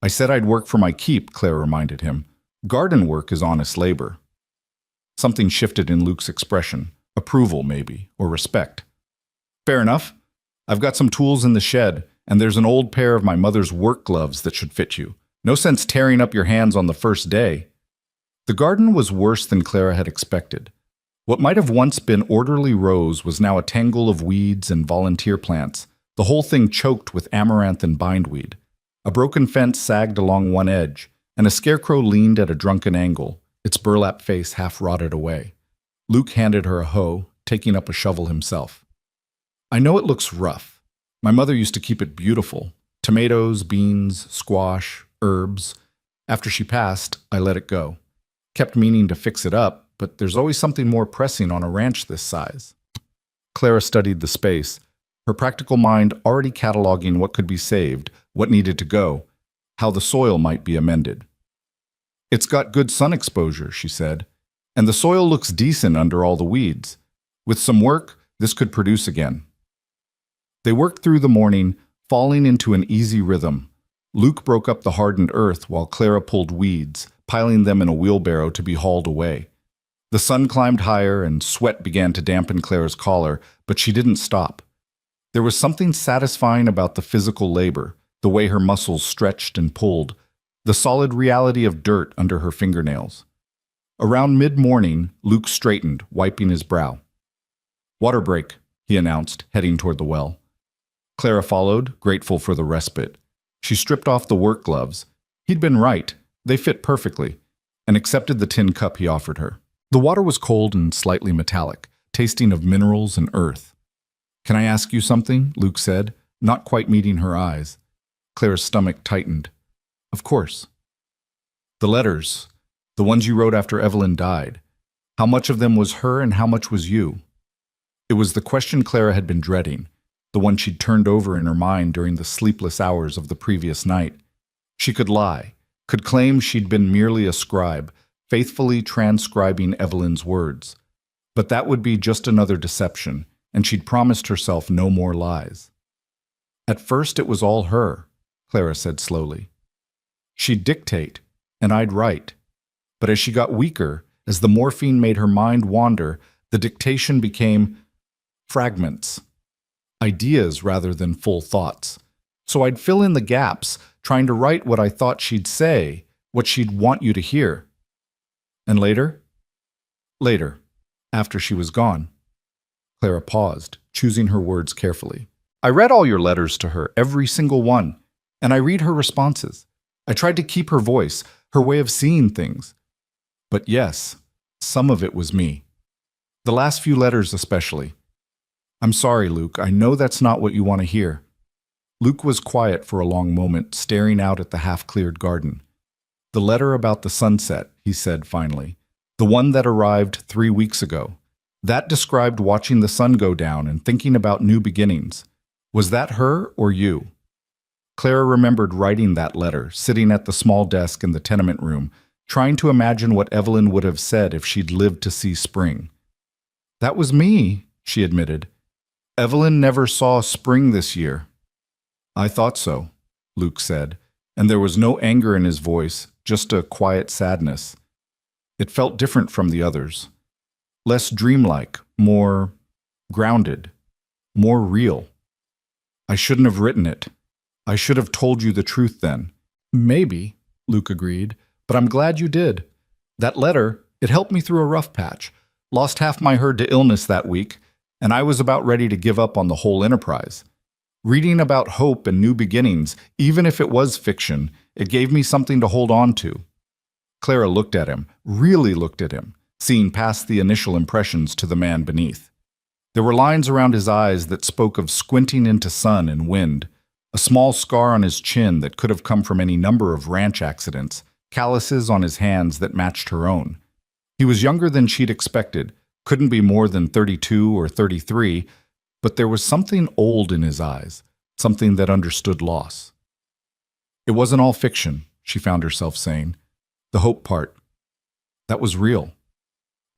"I said I'd work for my keep," Claire reminded him. "Garden work is honest labor." Something shifted in Luke's expression. Approval, maybe, or respect. "Fair enough. I've got some tools in the shed, and there's an old pair of my mother's work gloves that should fit you. No sense tearing up your hands on the first day." The garden was worse than Clara had expected. What might have once been orderly rows was now a tangle of weeds and volunteer plants, the whole thing choked with amaranth and bindweed. A broken fence sagged along one edge, and a scarecrow leaned at a drunken angle, its burlap face half rotted away. Luke handed her a hoe, taking up a shovel himself. "I know it looks rough. My mother used to keep it beautiful. Tomatoes, beans, squash, herbs. After she passed, I let it go. Kept meaning to fix it up, but there's always something more pressing on a ranch this size." Clara studied the space, her practical mind already cataloging what could be saved, what needed to go, how the soil might be amended. "It's got good sun exposure," she said, "and the soil looks decent under all the weeds. With some work, this could produce again." They worked through the morning, falling into an easy rhythm. Luke broke up the hardened earth while Clara pulled weeds, piling them in a wheelbarrow to be hauled away. The sun climbed higher and sweat began to dampen Clara's collar, but she didn't stop. There was something satisfying about the physical labor, the way her muscles stretched and pulled, the solid reality of dirt under her fingernails. Around mid-morning, Luke straightened, wiping his brow. "Water break," he announced, heading toward the well. Clara followed, grateful for the respite. She stripped off the work gloves. He'd been right. They fit perfectly, and accepted the tin cup he offered her. The water was cold and slightly metallic, tasting of minerals and earth. "Can I ask you something?" Luke said, not quite meeting her eyes. Clara's stomach tightened. "Of course." "The letters, the ones you wrote after Evelyn died. How much of them was her and how much was you?" It was the question Clara had been dreading, the one she'd turned over in her mind during the sleepless hours of the previous night. She could lie, could claim she'd been merely a scribe, faithfully transcribing Evelyn's words. But that would be just another deception, and she'd promised herself no more lies. "At first it was all her," Clara said slowly. "She'd dictate, and I'd write. But as she got weaker, as the morphine made her mind wander, the dictation became fragments. Ideas rather than full thoughts. So I'd fill in the gaps, trying to write what I thought she'd say, what she'd want you to hear. And later? Later, after she was gone." Clara paused, choosing her words carefully. "I read all your letters to her, every single one, and I read her responses. I tried to keep her voice, her way of seeing things. But yes, some of it was me. The last few letters especially. I'm sorry, Luke, I know that's not what you want to hear." Luke was quiet for a long moment, staring out at the half-cleared garden. "The letter about the sunset," he said finally. "The one that arrived 3 weeks ago. That described watching the sun go down and thinking about new beginnings. Was that her or you?" Clara remembered writing that letter, sitting at the small desk in the tenement room, trying to imagine what Evelyn would have said if she'd lived to see spring. "That was me," she admitted. "Evelyn never saw spring this year." "I thought so," Luke said, and there was no anger in his voice, just a quiet sadness. It felt different from the others. Less dreamlike, more grounded, more real. "I shouldn't have written it. I should have told you the truth then." "Maybe," Luke agreed, "but I'm glad you did. That letter, it helped me through a rough patch. Lost half my herd to illness that week, and I was about ready to give up on the whole enterprise. Reading about hope and new beginnings, even if it was fiction, it gave me something to hold on to." Clara looked at him, really looked at him, seeing past the initial impressions to the man beneath. There were lines around his eyes that spoke of squinting into sun and wind, a small scar on his chin that could have come from any number of ranch accidents, calluses on his hands that matched her own. He was younger than she'd expected, couldn't be more than 32 or 33, but there was something old in his eyes, something that understood loss. It wasn't all fiction, she found herself saying. The hope part. That was real.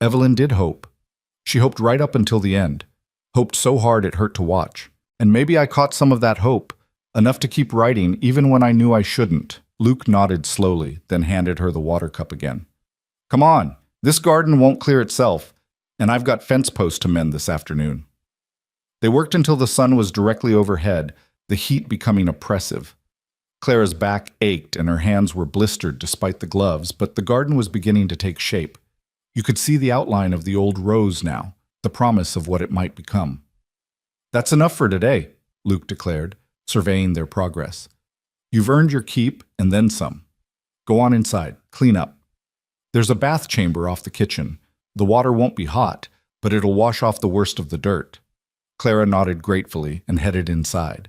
Evelyn did hope. She hoped right up until the end, hoped so hard it hurt to watch. And maybe I caught some of that hope, enough to keep writing even when I knew I shouldn't. Luke nodded slowly, then handed her the water cup again. "Come on, this garden won't clear itself, and I've got fence posts to mend this afternoon." They worked until the sun was directly overhead, the heat becoming oppressive. Clara's back ached and her hands were blistered despite the gloves, but the garden was beginning to take shape. You could see the outline of the old rose now, the promise of what it might become. "That's enough for today," Luke declared, surveying their progress. "You've earned your keep and then some. Go on inside, clean up. There's a bath chamber off the kitchen. The water won't be hot, but it'll wash off the worst of the dirt." Clara nodded gratefully and headed inside.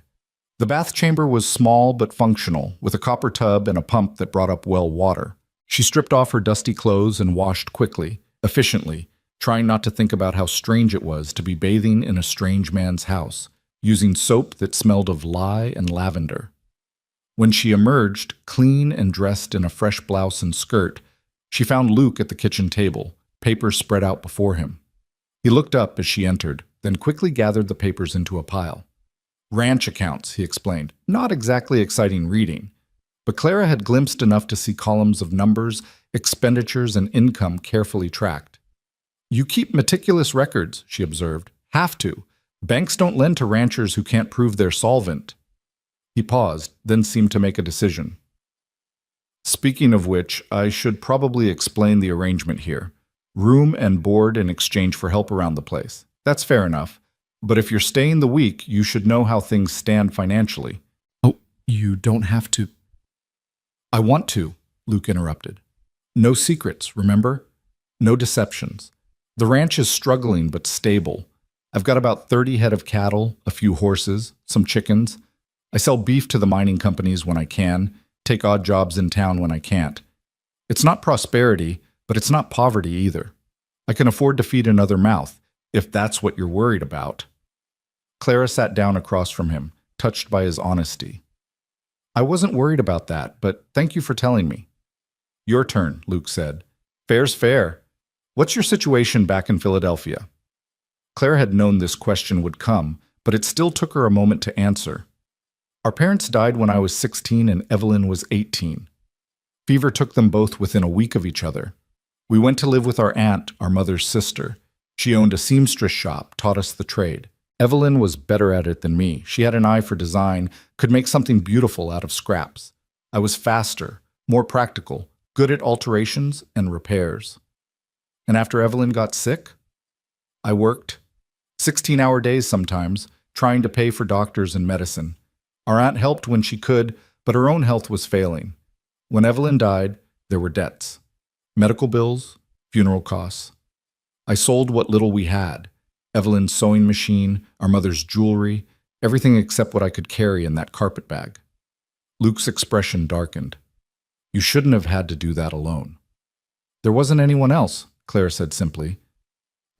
The bath chamber was small but functional, with a copper tub and a pump that brought up well water. She stripped off her dusty clothes and washed quickly, efficiently, trying not to think about how strange it was to be bathing in a strange man's house, using soap that smelled of lye and lavender. When she emerged, clean and dressed in a fresh blouse and skirt, she found Luke at the kitchen table, papers spread out before him. He looked up as she entered, then quickly gathered the papers into a pile. "Ranch accounts," he explained. Not exactly exciting reading, but Clara had glimpsed enough to see columns of numbers, expenditures, and income carefully tracked. "You keep meticulous records," she observed. "Have to. Banks don't lend to ranchers who can't prove they're solvent." He paused, then seemed to make a decision. Speaking of which, I should probably explain the arrangement here. Room and board in exchange for help around the place. That's fair enough. But if you're staying the week, you should know how things stand financially. Oh, you don't have to. I want to, Luke interrupted. No secrets, remember? No deceptions. The ranch is struggling but stable. I've got about 30 head of cattle, a few horses, some chickens. I sell beef to the mining companies when I can, take odd jobs in town when I can't. It's not prosperity, but it's not poverty either. I can afford to feed another mouth, if that's what you're worried about. Clara sat down across from him, touched by his honesty. I wasn't worried about that, but thank you for telling me. Your turn, Luke said. Fair's fair. What's your situation back in Philadelphia? Claire had known this question would come, but it still took her a moment to answer. Our parents died when I was 16 and Evelyn was 18. Fever took them both within a week of each other. We went to live with our aunt, our mother's sister. She owned a seamstress shop, taught us the trade. Evelyn was better at it than me. She had an eye for design, could make something beautiful out of scraps. I was faster, more practical, good at alterations and repairs. And after Evelyn got sick, I worked 16-hour days sometimes, trying to pay for doctors and medicine. Our aunt helped when she could, but her own health was failing. When Evelyn died, there were debts. Medical bills, funeral costs. I sold what little we had. Evelyn's sewing machine, our mother's jewelry, everything except what I could carry in that carpet bag. Luke's expression darkened. You shouldn't have had to do that alone. There wasn't anyone else, Claire said simply.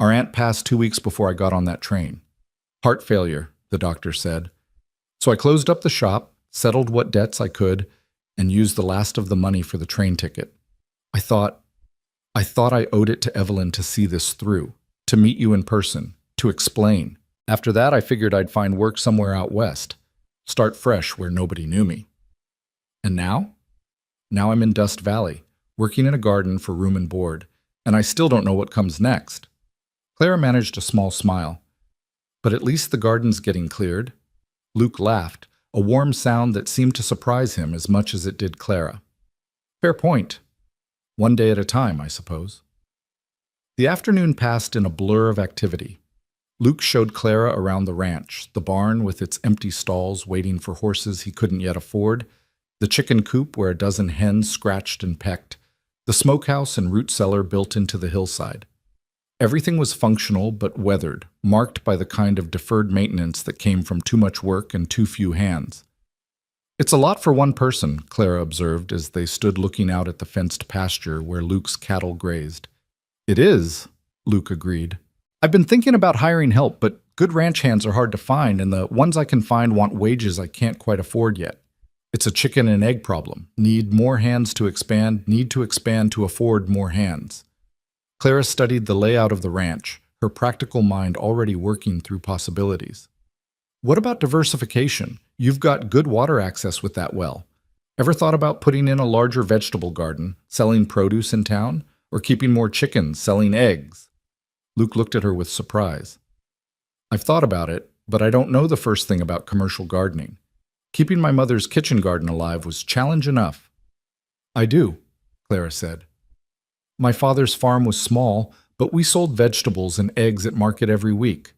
Our aunt passed 2 weeks before I got on that train. Heart failure, the doctor said. So I closed up the shop, settled what debts I could, and used the last of the money for the train ticket. I thought I owed it to Evelyn to see this through, to meet you in person, to explain. After that, I figured I'd find work somewhere out west, start fresh where nobody knew me. And now? Now I'm in Dust Valley, working in a garden for room and board, and I still don't know what comes next. Clara managed a small smile. But at least the garden's getting cleared. Luke laughed, a warm sound that seemed to surprise him as much as it did Clara. Fair point. One day at a time, I suppose. The afternoon passed in a blur of activity. Luke showed Clara around the ranch, the barn with its empty stalls waiting for horses he couldn't yet afford, the chicken coop where a dozen hens scratched and pecked, the smokehouse and root cellar built into the hillside. Everything was functional but weathered, marked by the kind of deferred maintenance that came from too much work and too few hands. It's a lot for one person, Clara observed as they stood looking out at the fenced pasture where Luke's cattle grazed. It is, Luke agreed. I've been thinking about hiring help, but good ranch hands are hard to find, and the ones I can find want wages I can't quite afford yet. It's a chicken and egg problem. Need more hands to expand, need to expand to afford more hands. Clara studied the layout of the ranch, her practical mind already working through possibilities. What about diversification? You've got good water access with that well. Ever thought about putting in a larger vegetable garden, selling produce in town, or keeping more chickens, selling eggs? Luke looked at her with surprise. I've thought about it, but I don't know the first thing about commercial gardening. Keeping my mother's kitchen garden alive was challenge enough. I do, Clara said. My father's farm was small, but we sold vegetables and eggs at market every week.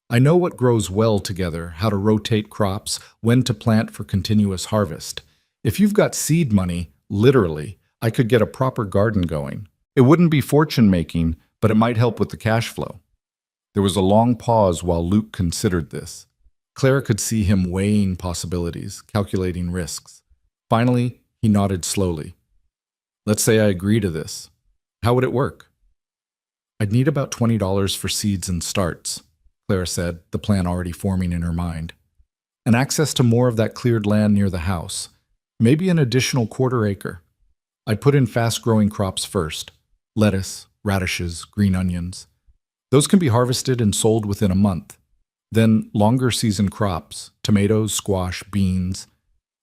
I know what grows well together, how to rotate crops, when to plant for continuous harvest. If you've got seed money, literally, I could get a proper garden going. It wouldn't be fortune-making, but it might help with the cash flow. There was a long pause while Luke considered this. Clara could see him weighing possibilities, calculating risks. Finally, he nodded slowly. Let's say I agree to this. How would it work? I'd need about $20 for seeds and starts, Clara said, the plan already forming in her mind. And access to more of that cleared land near the house. Maybe an additional quarter acre. I'd put in fast-growing crops first. Lettuce, radishes, green onions. Those can be harvested and sold within a month. Then longer season crops, tomatoes, squash, beans.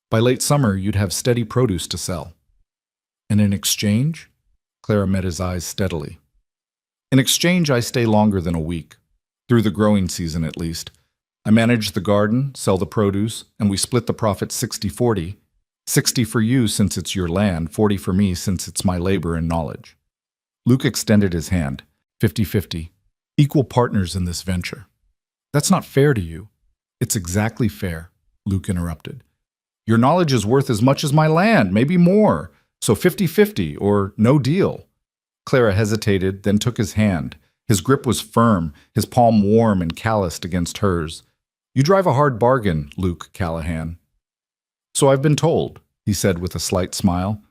By late summer, you'd have steady produce to sell. And in exchange? Clara met his eyes steadily. In exchange, I stay longer than a week. Through the growing season, at least. I manage the garden, sell the produce, and we split the profit 60-40. 60 for you since it's your land, 40 for me since it's my labor and knowledge. Luke extended his hand. 50-50. Equal partners in this venture. That's not fair to you. It's exactly fair, Luke interrupted. Your knowledge is worth as much as my land, maybe more. So 50-50 or no deal. Clara hesitated, then took his hand. His grip was firm, his palm warm and calloused against hers. You drive a hard bargain, Luke Callahan. So I've been told, he said with a slight smile.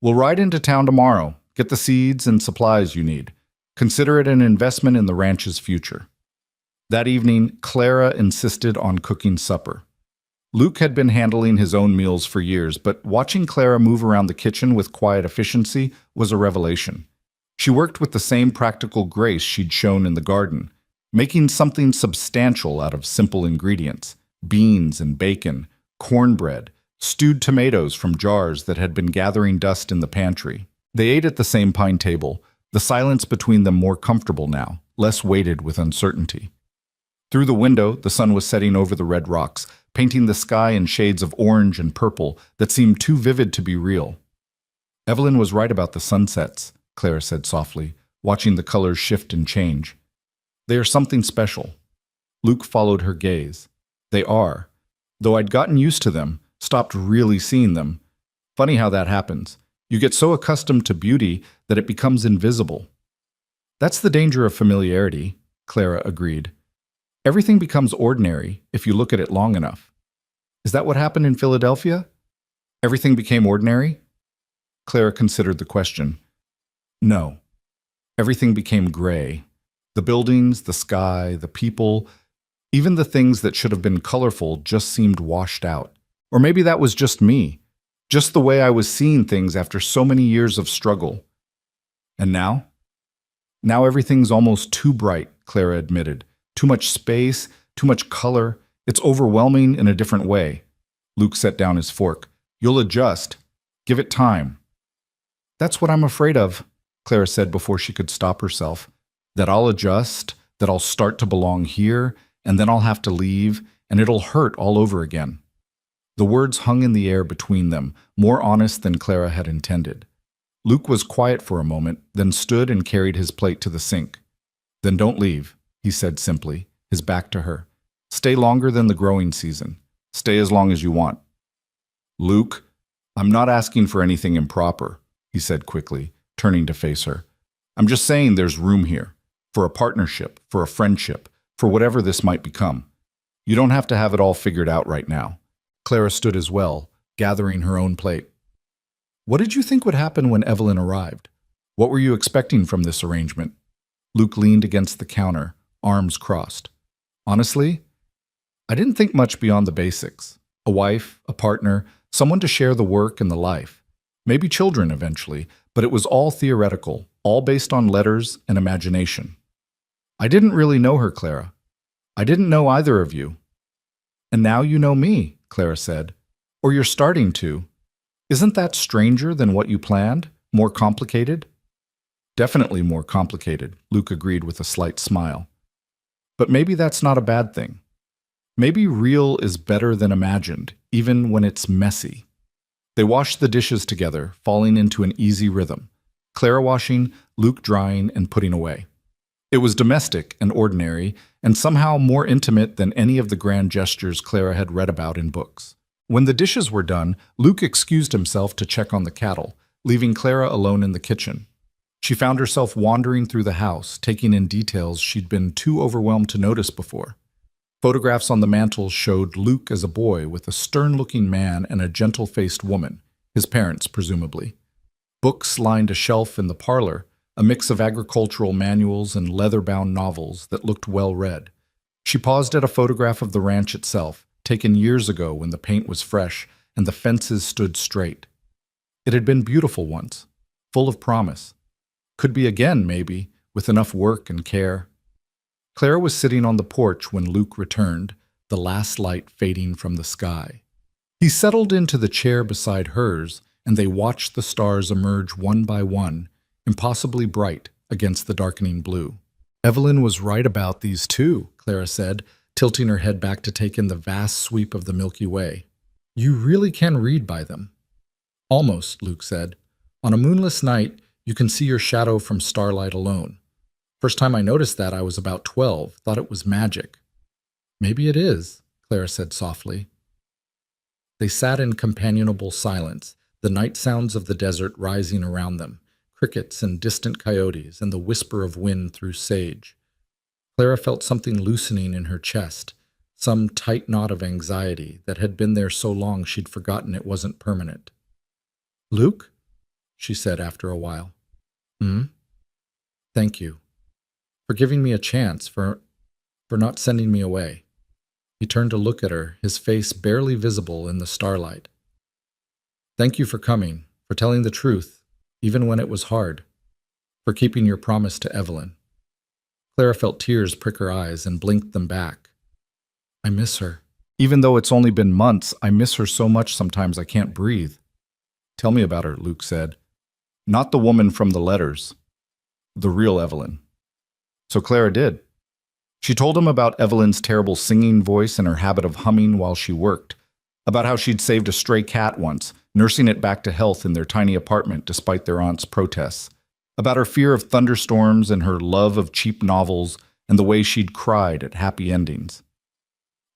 We'll ride into town tomorrow, get the seeds and supplies you need. Consider it an investment in the ranch's future. That evening, Clara insisted on cooking supper. Luke had been handling his own meals for years, but watching Clara move around the kitchen with quiet efficiency was a revelation. She worked with the same practical grace she'd shown in the garden, making something substantial out of simple ingredients: beans and bacon, cornbread, stewed tomatoes from jars that had been gathering dust in the pantry. They ate at the same pine table, the silence between them more comfortable now, less weighted with uncertainty. Through the window, the sun was setting over the red rocks, painting the sky in shades of orange and purple that seemed too vivid to be real. Evelyn was right about the sunsets, Clara said softly, watching the colors shift and change. They are something special. Luke followed her gaze. They are. Though I'd gotten used to them, stopped really seeing them. Funny how that happens. You get so accustomed to beauty that it becomes invisible. That's the danger of familiarity, Clara agreed. Everything becomes ordinary if you look at it long enough. Is that what happened in Philadelphia? Everything became ordinary? Clara considered the question. No. Everything became gray. The buildings, the sky, the people, even the things that should have been colorful just seemed washed out. Or maybe that was just me, just the way I was seeing things after so many years of struggle. And now? Now everything's almost too bright, Clara admitted. Too much space, too much color. It's overwhelming in a different way. Luke set down his fork. You'll adjust. Give it time. That's what I'm afraid of, Clara said before she could stop herself. That I'll adjust, that I'll start to belong here, and then I'll have to leave, and it'll hurt all over again. The words hung in the air between them, more honest than Clara had intended. Luke was quiet for a moment, then stood and carried his plate to the sink. Then don't leave, he said simply, his back to her. Stay longer than the growing season. Stay as long as you want. Luke, I'm not asking for anything improper, he said quickly, turning to face her. I'm just saying there's room here, for a partnership, for a friendship, for whatever this might become. You don't have to have it all figured out right now. Clara stood as well, gathering her own plate. What did you think would happen when Evelyn arrived? What were you expecting from this arrangement? Luke leaned against the counter, arms crossed. Honestly, I didn't think much beyond the basics. A wife, a partner, someone to share the work and the life. Maybe children eventually, but it was all theoretical, all based on letters and imagination. I didn't really know her, Clara. I didn't know either of you. And now you know me, Clara said. Or you're starting to. Isn't that stranger than what you planned? More complicated? Definitely more complicated, Luke agreed with a slight smile. But maybe that's not a bad thing. Maybe real is better than imagined, even when it's messy. They washed the dishes together, falling into an easy rhythm. Clara washing, Luke drying and putting away. It was domestic and ordinary, and somehow more intimate than any of the grand gestures Clara had read about in books. When the dishes were done, Luke excused himself to check on the cattle, leaving Clara alone in the kitchen. She found herself wandering through the house, taking in details she'd been too overwhelmed to notice before. Photographs on the mantel showed Luke as a boy with a stern-looking man and a gentle-faced woman, his parents presumably. Books lined a shelf in the parlor, a mix of agricultural manuals and leather-bound novels that looked well-read. She paused at a photograph of the ranch itself, taken years ago when the paint was fresh and the fences stood straight. It had been beautiful once, full of promise. Could be again, maybe, with enough work and care. Clara was sitting on the porch when Luke returned, the last light fading from the sky. He settled into the chair beside hers, and they watched the stars emerge one by one, impossibly bright against the darkening blue. Evelyn was right about these too, Clara said, tilting her head back to take in the vast sweep of the Milky Way. You really can read by them. Almost, Luke said. On a moonless night, you can see your shadow from starlight alone. First time I noticed that, I was about 12, thought it was magic. Maybe it is, Clara said softly. They sat in companionable silence, the night sounds of the desert rising around them, crickets and distant coyotes and the whisper of wind through sage. Clara felt something loosening in her chest, some tight knot of anxiety that had been there so long she'd forgotten it wasn't permanent. Luke? She said after a while. Thank you. For giving me a chance, for not sending me away. He turned to look at her, his face barely visible in the starlight. Thank you for coming, for telling the truth, even when it was hard, for keeping your promise to Evelyn. Clara felt tears prick her eyes and blinked them back. I miss her. Even though it's only been months, I miss her so much sometimes I can't breathe. Tell me about her, Luke said. Not the woman from the letters. The real Evelyn. So Clara did. She told him about Evelyn's terrible singing voice and her habit of humming while she worked, about how she'd saved a stray cat once, nursing it back to health in their tiny apartment despite their aunt's protests, about her fear of thunderstorms and her love of cheap novels and the way she'd cried at happy endings.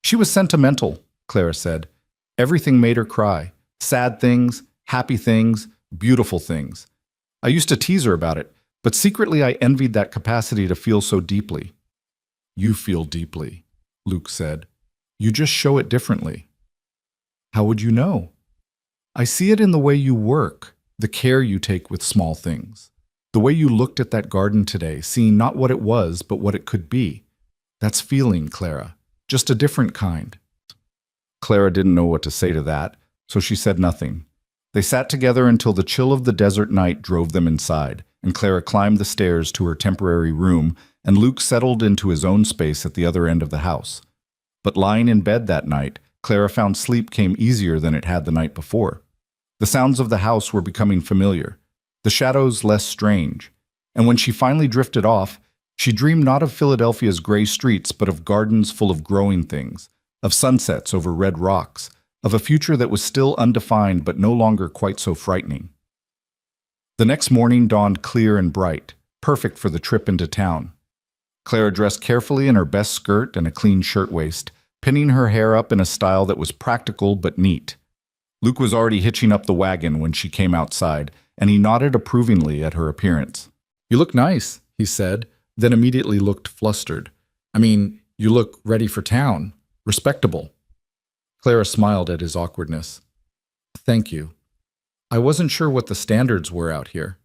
She was sentimental, Clara said. Everything made her cry. Sad things, happy things, beautiful things. I used to tease her about it, but secretly I envied that capacity to feel so deeply. You feel deeply, Luke said. You just show it differently. How would you know? I see it in the way you work, the care you take with small things. The way you looked at that garden today, seeing not what it was, but what it could be. That's feeling, Clara. Just a different kind. Clara didn't know what to say to that, so she said nothing. They sat together until the chill of the desert night drove them inside, and Clara climbed the stairs to her temporary room, and Luke settled into his own space at the other end of the house. But lying in bed that night, Clara found sleep came easier than it had the night before. The sounds of the house were becoming familiar, the shadows less strange, and when she finally drifted off, she dreamed not of Philadelphia's gray streets but of gardens full of growing things, of sunsets over red rocks, of a future that was still undefined but no longer quite so frightening. The next morning dawned clear and bright, perfect for the trip into town. Clara dressed carefully in her best skirt and a clean shirtwaist, pinning her hair up in a style that was practical but neat. Luke was already hitching up the wagon when she came outside, and he nodded approvingly at her appearance. You look nice, he said, then immediately looked flustered. I mean, you look ready for town. Respectable. Clara smiled at his awkwardness. Thank you. I wasn't sure what the standards were out here.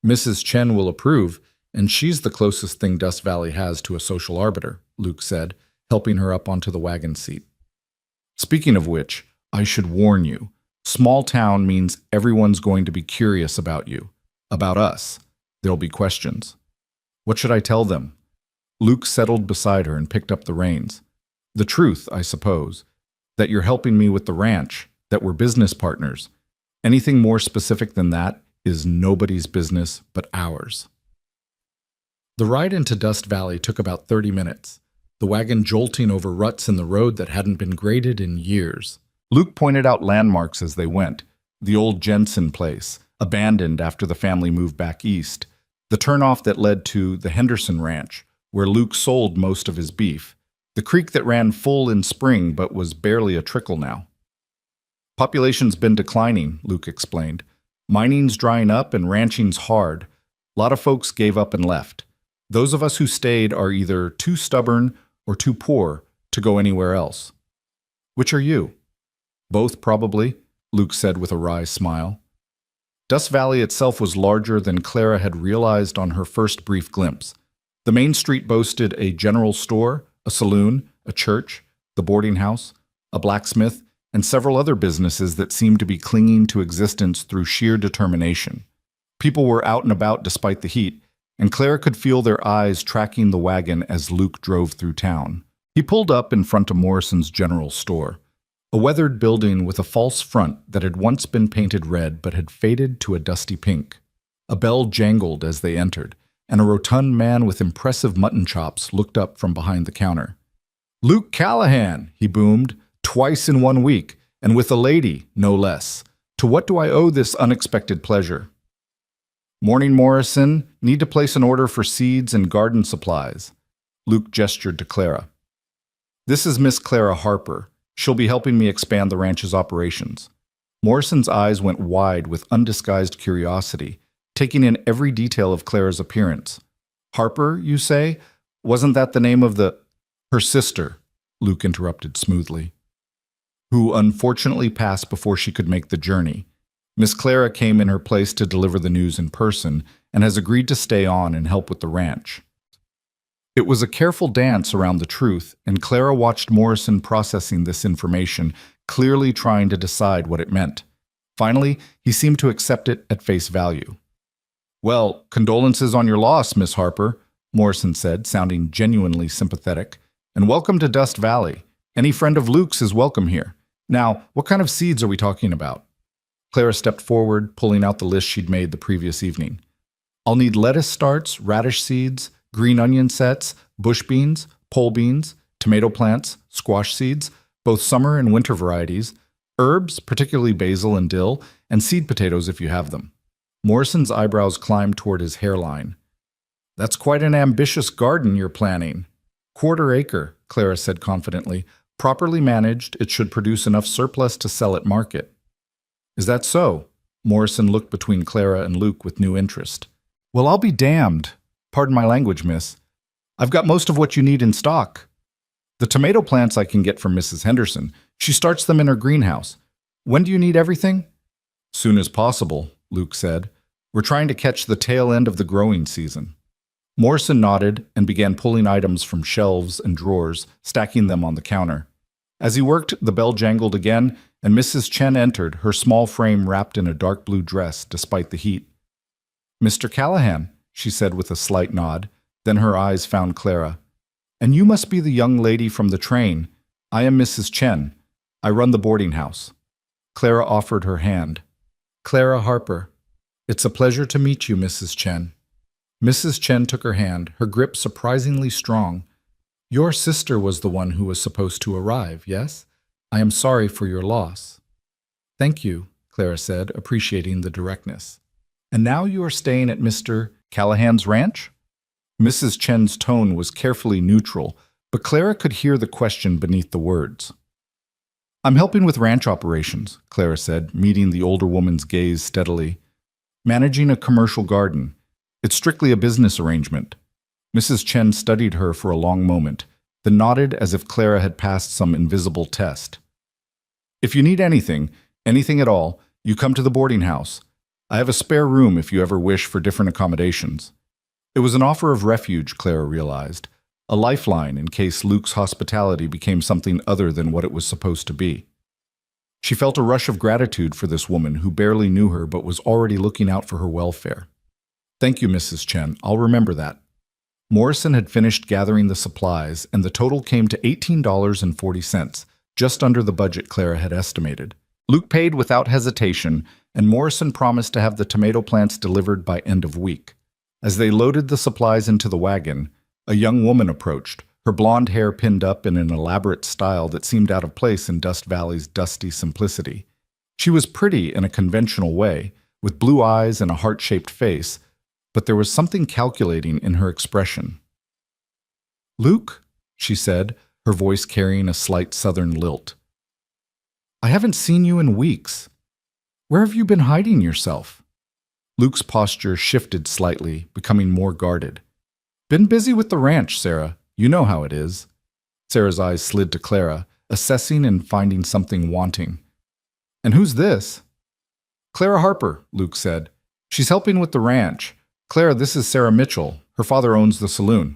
Mrs. Chen will approve, and she's the closest thing Dust Valley has to a social arbiter, Luke said, helping her up onto the wagon seat. Speaking of which, I should warn you, small town means everyone's going to be curious about you, about us. There'll be questions. What should I tell them? Luke settled beside her and picked up the reins. The truth, I suppose, that you're helping me with the ranch, that we're business partners. Anything more specific than that is nobody's business but ours. The ride into Dust Valley took about 30 minutes, the wagon jolting over ruts in the road that hadn't been graded in years. Luke pointed out landmarks as they went, the old Jensen place, abandoned after the family moved back east, the turnoff that led to the Henderson Ranch, where Luke sold most of his beef, the creek that ran full in spring but was barely a trickle now. Population's been declining, Luke explained. Mining's drying up and ranching's hard. A lot of folks gave up and left. Those of us who stayed are either too stubborn or too poor to go anywhere else. Which are you? Both, probably, Luke said with a wry smile. Dust Valley itself was larger than Clara had realized on her first brief glimpse. The main street boasted a general store, a saloon, a church, the boarding house, a blacksmith, and several other businesses that seemed to be clinging to existence through sheer determination. People were out and about despite the heat, and Clara could feel their eyes tracking the wagon as Luke drove through town. He pulled up in front of Morrison's General Store, a weathered building with a false front that had once been painted red but had faded to a dusty pink. A bell jangled as they entered, and a rotund man with impressive mutton chops looked up from behind the counter. "Luke Callahan," he boomed, "twice in 1 week. and with a lady, no less. To what do I owe this unexpected pleasure? Morning, Morrison. Need to place an order for seeds and garden supplies. Luke gestured to Clara. This is Miss Clara Harper. She'll be helping me expand the ranch's operations. Morrison's eyes went wide with undisguised curiosity, taking in every detail of Clara's appearance. Harper, you say? Wasn't that the name of her sister? Luke interrupted smoothly. Who unfortunately passed before she could make the journey. Miss Clara came in her place to deliver the news in person and has agreed to stay on and help with the ranch. It was a careful dance around the truth, and Clara watched Morrison processing this information, clearly trying to decide what it meant. Finally, he seemed to accept it at face value. Well, condolences on your loss, Miss Harper, Morrison said, sounding genuinely sympathetic. And welcome to Dust Valley. Any friend of Luke's is welcome here. Now, what kind of seeds are we talking about? Clara stepped forward, pulling out the list she'd made the previous evening. I'll need lettuce starts, radish seeds, green onion sets, bush beans, pole beans, tomato plants, squash seeds, both summer and winter varieties, herbs, particularly basil and dill, and seed potatoes if you have them. Morrison's eyebrows climbed toward his hairline. That's quite an ambitious garden you're planning. 1/4 acre, Clara said confidently. Properly managed, it should produce enough surplus to sell at market. Is that so? Morrison looked between Clara and Luke with new interest. Well, I'll be damned. Pardon my language, miss. I've got most of what you need in stock. The tomato plants I can get from Mrs. Henderson. She starts them in her greenhouse. When do you need everything? Soon as possible, Luke said. We're trying to catch the tail end of the growing season. Morrison nodded and began pulling items from shelves and drawers, stacking them on the counter. As he worked, the bell jangled again, and Mrs. Chen entered, her small frame wrapped in a dark blue dress despite the heat. Mr. Callahan, she said with a slight nod. Then her eyes found Clara. And you must be the young lady from the train. I am Mrs. Chen. I run the boarding house. Clara offered her hand. Clara Harper. It's a pleasure to meet you, Mrs. Chen. Mrs. Chen took her hand, her grip surprisingly strong. Your sister was the one who was supposed to arrive, yes? I am sorry for your loss. Thank you, Clara said, appreciating the directness. And now you are staying at Mr. Callahan's ranch? Mrs. Chen's tone was carefully neutral, but Clara could hear the question beneath the words. I'm helping with ranch operations, Clara said, meeting the older woman's gaze steadily. Managing a commercial garden. It's strictly a business arrangement. Mrs. Chen studied her for a long moment, then nodded as if Clara had passed some invisible test. If you need anything at all, you come to the boarding house. I have a spare room if you ever wish for different accommodations. It was an offer of refuge, Clara realized, a lifeline in case Luke's hospitality became something other than what it was supposed to be. She felt a rush of gratitude for this woman who barely knew her but was already looking out for her welfare. Thank you, Mrs. Chen. I'll remember that. Morrison had finished gathering the supplies, and the total came to $18.40, just under the budget Clara had estimated. Luke paid without hesitation, and Morrison promised to have the tomato plants delivered by end of week. As they loaded the supplies into the wagon, a young woman approached, her blonde hair pinned up in an elaborate style that seemed out of place in Dust Valley's dusty simplicity. She was pretty in a conventional way, with blue eyes and a heart-shaped face, but there was something calculating in her expression. Luke, she said, her voice carrying a slight southern lilt. I haven't seen you in weeks. Where have you been hiding yourself? Luke's posture shifted slightly, becoming more guarded. Been busy with the ranch, Sarah. You know how it is. Sarah's eyes slid to Clara, assessing and finding something wanting. And who's this? Clara Harper, Luke said. She's helping with the ranch. Clara, this is Sarah Mitchell. Her father owns the saloon.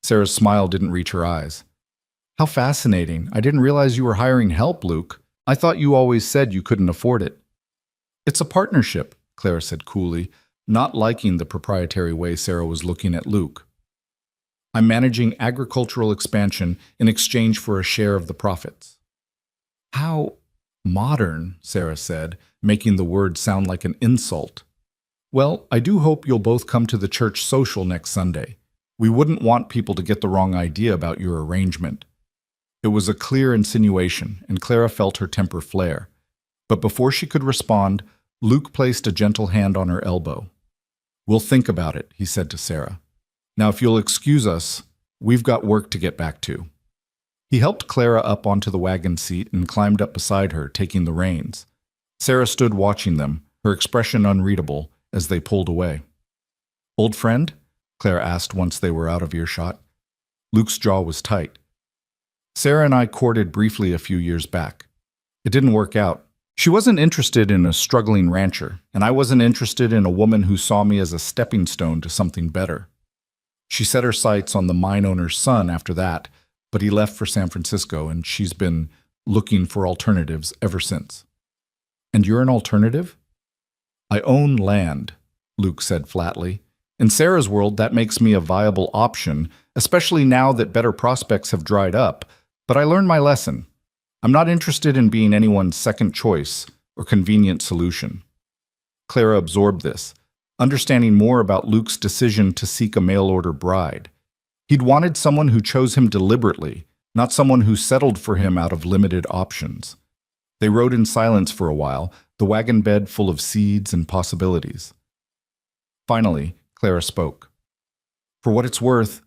Sarah's smile didn't reach her eyes. How fascinating. I didn't realize you were hiring help, Luke. I thought you always said you couldn't afford it. It's a partnership, Clara said coolly, not liking the proprietary way Sarah was looking at Luke. I'm managing agricultural expansion in exchange for a share of the profits. How modern, Sarah said, making the word sound like an insult. Well, I do hope you'll both come to the church social next Sunday. We wouldn't want people to get the wrong idea about your arrangement. It was a clear insinuation, and Clara felt her temper flare. But before she could respond, Luke placed a gentle hand on her elbow. "We'll think about it," he said to Sarah. "Now, if you'll excuse us, we've got work to get back to." He helped Clara up onto the wagon seat and climbed up beside her, taking the reins. Sarah stood watching them, her expression unreadable, as they pulled away. "Old friend?" Clara asked once they were out of earshot. Luke's jaw was tight. "Sarah and I courted briefly a few years back. It didn't work out. She wasn't interested in a struggling rancher, and I wasn't interested in a woman who saw me as a stepping stone to something better. She set her sights on the mine owner's son after that, but he left for San Francisco, and she's been looking for alternatives ever since." "And you're an alternative?" "I own land," Luke said flatly. "In Sarah's world, that makes me a viable option, especially now that better prospects have dried up. But I learned my lesson. I'm not interested in being anyone's second choice or convenient solution." Clara absorbed this, understanding more about Luke's decision to seek a mail-order bride. He'd wanted someone who chose him deliberately, not someone who settled for him out of limited options. They rode in silence for a while, the wagon bed full of seeds and possibilities. Finally, Clara spoke. "For what it's worth,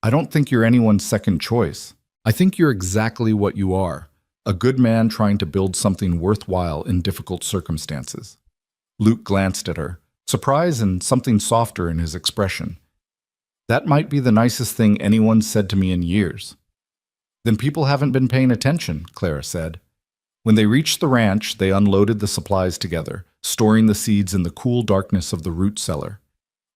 I don't think you're anyone's second choice. I think you're exactly what you are, a good man trying to build something worthwhile in difficult circumstances." Luke glanced at her, surprise and something softer in his expression. "That might be the nicest thing anyone's said to me in years." "Then people haven't been paying attention," Clara said. When they reached the ranch, they unloaded the supplies together, storing the seeds in the cool darkness of the root cellar.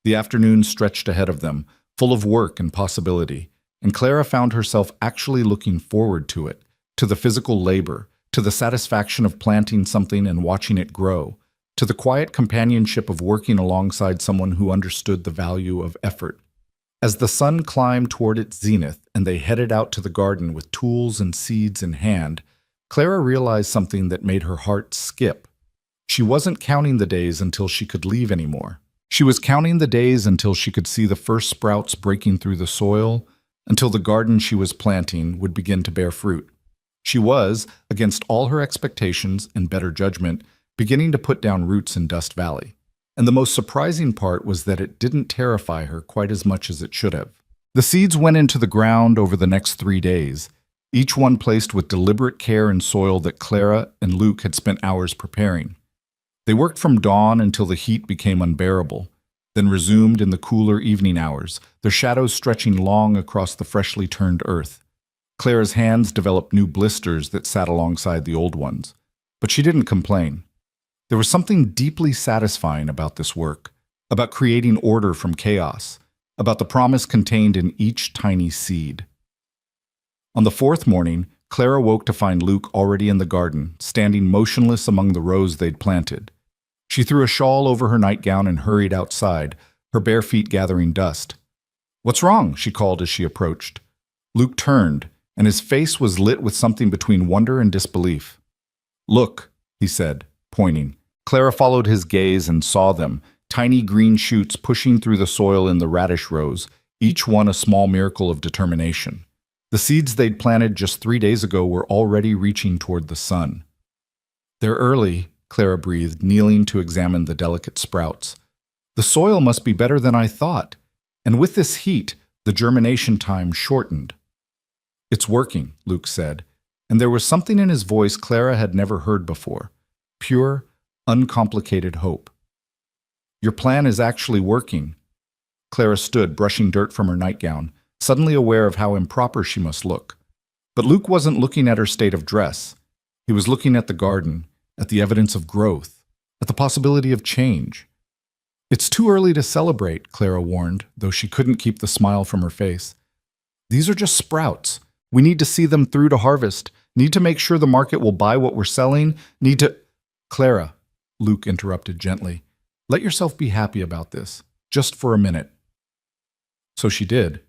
The afternoon stretched ahead of them, full of work and possibility, and Clara found herself actually looking forward to it, to the physical labor, to the satisfaction of planting something and watching it grow, to the quiet companionship of working alongside someone who understood the value of effort. As the sun climbed toward its zenith and they headed out to the garden with tools and seeds in hand, Clara realized something that made her heart skip. She wasn't counting the days until she could leave anymore. She was counting the days until she could see the first sprouts breaking through the soil, until the garden she was planting would begin to bear fruit. She was, against all her expectations and better judgment, beginning to put down roots in Dust Valley. And the most surprising part was that it didn't terrify her quite as much as it should have. The seeds went into the ground over the next 3 days, each one placed with deliberate care in soil that Clara and Luke had spent hours preparing. They worked from dawn until the heat became unbearable, then resumed in the cooler evening hours, their shadows stretching long across the freshly turned earth. Clara's hands developed new blisters that sat alongside the old ones, but she didn't complain. There was something deeply satisfying about this work, about creating order from chaos, about the promise contained in each tiny seed. On the 4th morning, Clara woke to find Luke already in the garden, standing motionless among the rows they'd planted. She threw a shawl over her nightgown and hurried outside, her bare feet gathering dust. "What's wrong?" she called as she approached. Luke turned, and his face was lit with something between wonder and disbelief. "Look," he said, pointing. Clara followed his gaze and saw them, tiny green shoots pushing through the soil in the radish rows, each one a small miracle of determination. The seeds they'd planted just 3 days ago were already reaching toward the sun. "They're early," Clara breathed, kneeling to examine the delicate sprouts. "The soil must be better than I thought, and with this heat, the germination time shortened." "It's working," Luke said, and there was something in his voice Clara had never heard before. Pure, uncomplicated hope. "Your plan is actually working." Clara stood, brushing dirt from her nightgown, suddenly aware of how improper she must look. But Luke wasn't looking at her state of dress. He was looking at the garden, at the evidence of growth, at the possibility of change. "It's too early to celebrate," Clara warned, though she couldn't keep the smile from her face. "These are just sprouts. We need to see them through to harvest, need to make sure the market will buy what we're selling, need to—" "Clara," Luke interrupted gently, "let yourself be happy about this, just for a minute." So she did.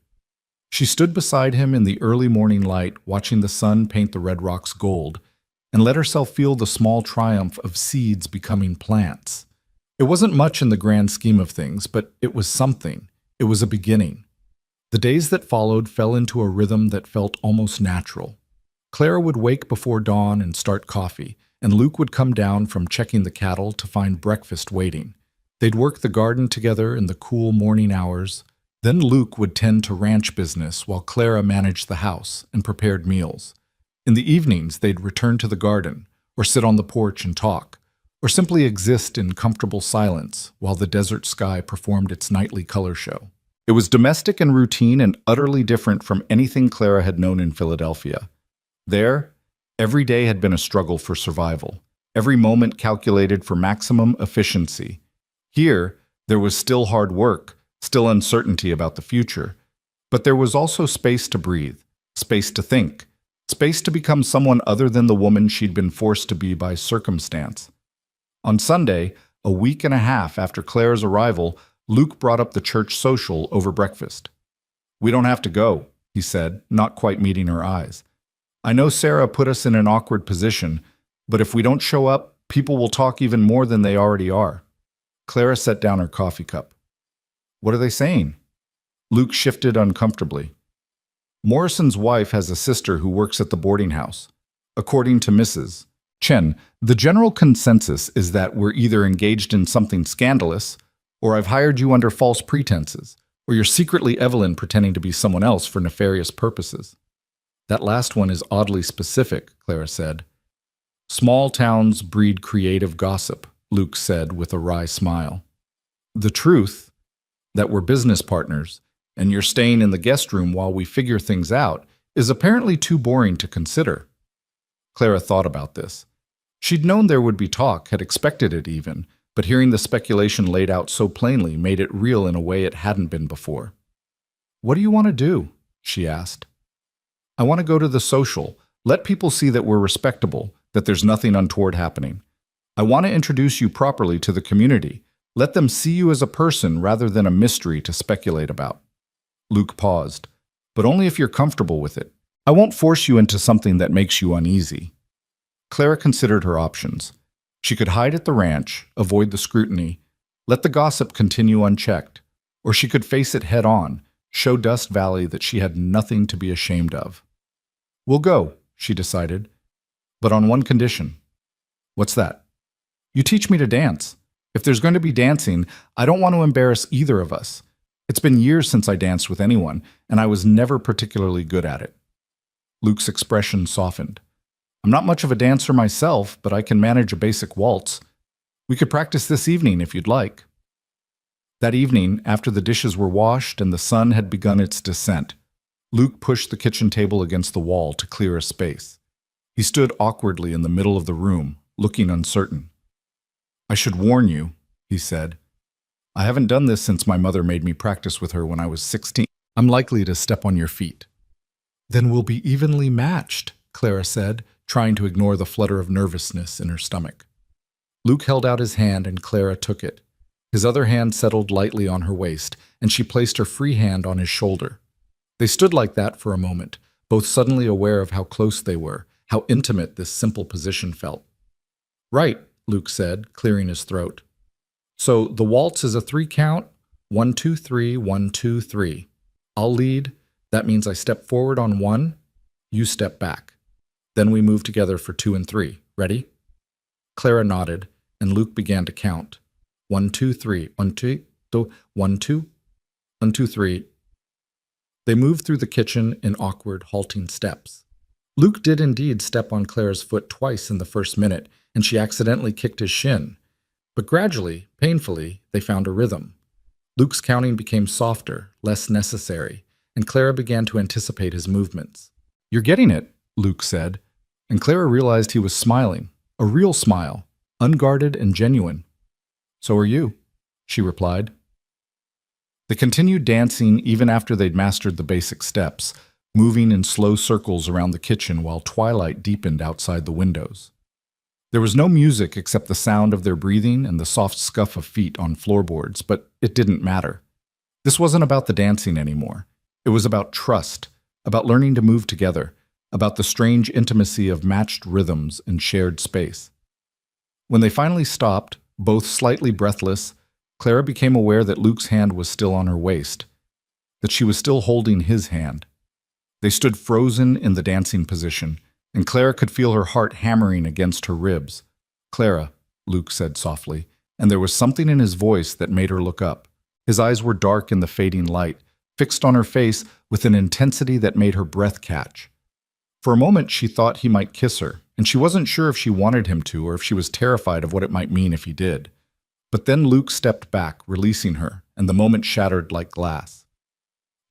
She stood beside him in the early morning light, watching the sun paint the red rocks gold, and let herself feel the small triumph of seeds becoming plants. It wasn't much in the grand scheme of things, but it was something. It was a beginning. The days that followed fell into a rhythm that felt almost natural. Clara would wake before dawn and start coffee, and Luke would come down from checking the cattle to find breakfast waiting. They'd work the garden together in the cool morning hours. Then Luke would tend to ranch business while Clara managed the house and prepared meals. In the evenings, they'd return to the garden, or sit on the porch and talk, or simply exist in comfortable silence while the desert sky performed its nightly color show. It was domestic and routine and utterly different from anything Clara had known in Philadelphia. There, every day had been a struggle for survival, every moment calculated for maximum efficiency. Here, there was still hard work, still uncertainty about the future, but there was also space to breathe, space to think, space to become someone other than the woman she'd been forced to be by circumstance. On Sunday, a week and a half after Claire's arrival, Luke brought up the church social over breakfast. "We don't have to go," he said, not quite meeting her eyes. "I know Sarah put us in an awkward position, but if we don't show up, people will talk even more than they already are." Clara set down her coffee cup. "What are they saying?" Luke shifted uncomfortably. "Morrison's wife has a sister who works at the boarding house. According to Mrs. Chen, the general consensus is that we're either engaged in something scandalous, or I've hired you under false pretenses, or you're secretly Evelyn pretending to be someone else for nefarious purposes." "That last one is oddly specific," Clara said. "Small towns breed creative gossip," Luke said with a wry smile. "The truth, that we're business partners, and you're staying in the guest room while we figure things out, is apparently too boring to consider." Clara thought about this. She'd known there would be talk, had expected it even, but hearing the speculation laid out so plainly made it real in a way it hadn't been before. "What do you want to do?" she asked. "I want to go to the social, let people see that we're respectable, that there's nothing untoward happening. I want to introduce you properly to the community, let them see you as a person rather than a mystery to speculate about." Luke paused. "But only if you're comfortable with it. I won't force you into something that makes you uneasy." Clara considered her options. She could hide at the ranch, avoid the scrutiny, let the gossip continue unchecked, or she could face it head on, show Dust Valley that she had nothing to be ashamed of. "We'll go," she decided, "but on one condition." "What's that?" "You teach me to dance. If there's going to be dancing, I don't want to embarrass either of us. It's been years since I danced with anyone, and I was never particularly good at it." Luke's expression softened. "I'm not much of a dancer myself, but I can manage a basic waltz. We could practice this evening if you'd like." That evening, after the dishes were washed and the sun had begun its descent, Luke pushed the kitchen table against the wall to clear a space. He stood awkwardly in the middle of the room, looking uncertain. "I should warn you," he said. "I haven't done this since my mother made me practice with her when I was 16. I'm likely to step on your feet." "Then we'll be evenly matched," Clara said, trying to ignore the flutter of nervousness in her stomach. Luke held out his hand and Clara took it. His other hand settled lightly on her waist, and she placed her free hand on his shoulder. They stood like that for a moment, both suddenly aware of how close they were, how intimate this simple position felt. "Right," Luke said, clearing his throat. "So the waltz is a 3 count, 1, 2, 3, 1, 2, 3. I'll lead. That means I step forward on 1, you step back. Then we move together for 2 and 3. Ready?" Clara nodded, and Luke began to count. 1, 2, 3. 1, 2, 1, 2, 1, 2, 3. They moved through the kitchen in awkward, halting steps. Luke did indeed step on Clara's foot twice in the first minute, and she accidentally kicked his shin. But gradually, painfully, they found a rhythm. Luke's counting became softer, less necessary, and Clara began to anticipate his movements. "You're getting it," Luke said, and Clara realized he was smiling, a real smile, unguarded and genuine. "So are you," she replied. They continued dancing even after they'd mastered the basic steps, moving in slow circles around the kitchen while twilight deepened outside the windows. There was no music except the sound of their breathing and the soft scuff of feet on floorboards, but it didn't matter. This wasn't about the dancing anymore. It was about trust, about learning to move together, about the strange intimacy of matched rhythms and shared space. When they finally stopped, both slightly breathless, Clara became aware that Luke's hand was still on her waist, that she was still holding his hand. They stood frozen in the dancing position, and Clara could feel her heart hammering against her ribs. "Clara," Luke said softly, and there was something in his voice that made her look up. His eyes were dark in the fading light, fixed on her face with an intensity that made her breath catch. For a moment she thought he might kiss her, and she wasn't sure if she wanted him to or if she was terrified of what it might mean if he did. But then Luke stepped back, releasing her, and the moment shattered like glass.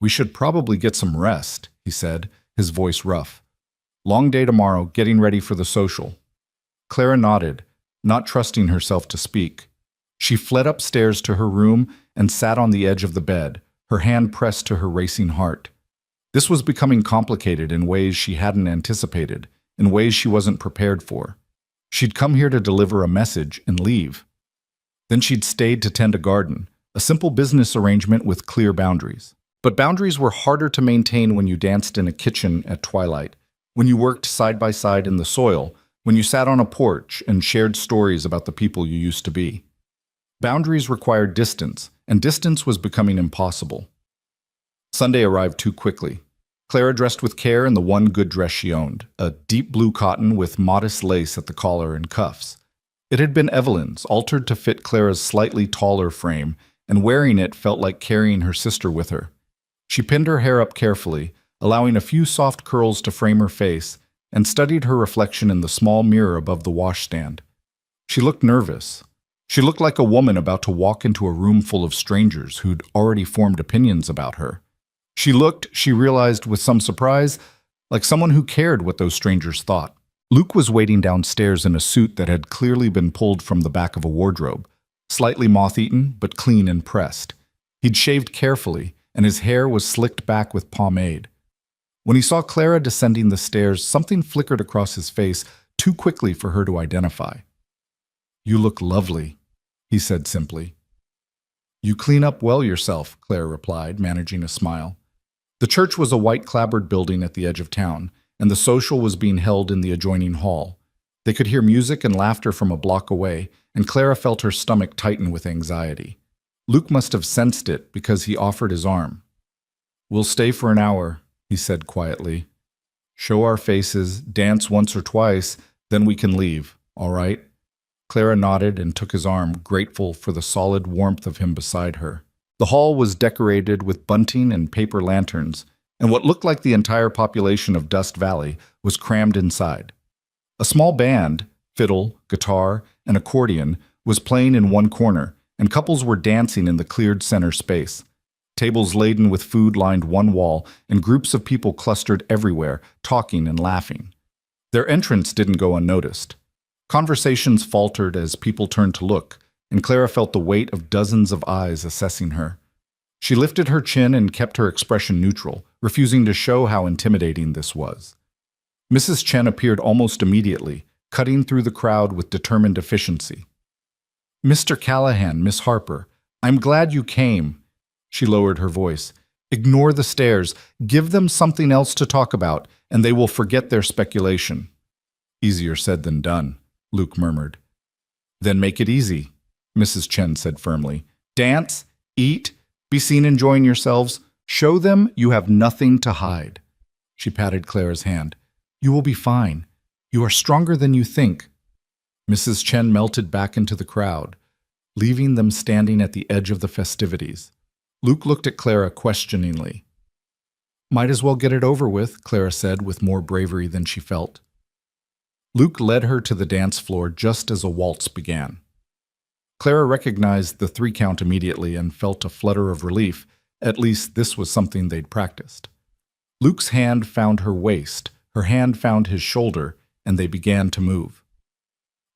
"We should probably get some rest," he said, his voice rough. "Long day tomorrow, getting ready for the social." Clara nodded, not trusting herself to speak. She fled upstairs to her room and sat on the edge of the bed, her hand pressed to her racing heart. This was becoming complicated in ways she hadn't anticipated, in ways she wasn't prepared for. She'd come here to deliver a message and leave. Then she'd stayed to tend a garden, a simple business arrangement with clear boundaries. But boundaries were harder to maintain when you danced in a kitchen at twilight, when you worked side by side in the soil, when you sat on a porch and shared stories about the people you used to be. Boundaries required distance, and distance was becoming impossible. Sunday arrived too quickly. Clara dressed with care in the one good dress she owned, a deep blue cotton with modest lace at the collar and cuffs. It had been Evelyn's, altered to fit Clara's slightly taller frame, and wearing it felt like carrying her sister with her. She pinned her hair up carefully, allowing a few soft curls to frame her face, and studied her reflection in the small mirror above the washstand. She looked nervous. She looked like a woman about to walk into a room full of strangers who'd already formed opinions about her. She looked, she realized with some surprise, like someone who cared what those strangers thought. Luke was waiting downstairs in a suit that had clearly been pulled from the back of a wardrobe, slightly moth-eaten but clean and pressed. He'd shaved carefully, and his hair was slicked back with pomade. When he saw Clara descending the stairs, something flickered across his face too quickly for her to identify. "You look lovely," he said simply. "You clean up well yourself," Clara replied, managing a smile. The church was a white clapboard building at the edge of town, and the social was being held in the adjoining hall. They could hear music and laughter from a block away, and Clara felt her stomach tighten with anxiety. Luke must have sensed it because he offered his arm. "We'll stay for an hour," he said quietly. "Show our faces, dance once or twice, then we can leave, all right?" Clara nodded and took his arm, grateful for the solid warmth of him beside her. The hall was decorated with bunting and paper lanterns, and what looked like the entire population of Dust Valley was crammed inside. A small band, fiddle, guitar, and accordion, was playing in one corner, and couples were dancing in the cleared center space. Tables laden with food lined one wall, and groups of people clustered everywhere, talking and laughing. Their entrance didn't go unnoticed. Conversations faltered as people turned to look, and Clara felt the weight of dozens of eyes assessing her. She lifted her chin and kept her expression neutral, refusing to show how intimidating this was. Mrs. Chen appeared almost immediately, cutting through the crowd with determined efficiency. "Mr. Callahan, Miss Harper, I'm glad you came." She lowered her voice. "Ignore the stares. Give them something else to talk about, and they will forget their speculation." "Easier said than done," Luke murmured. "Then make it easy," Mrs. Chen said firmly. "Dance, eat, be seen enjoying yourselves. Show them you have nothing to hide." She patted Clara's hand. "You will be fine. You are stronger than you think." Mrs. Chen melted back into the crowd, leaving them standing at the edge of the festivities. Luke looked at Clara questioningly. "Might as well get it over with," Clara said with more bravery than she felt. Luke led her to the dance floor just as a waltz began. Clara recognized the 3 count immediately and felt a flutter of relief. At least this was something they'd practiced. Luke's hand found her waist, her hand found his shoulder, and they began to move.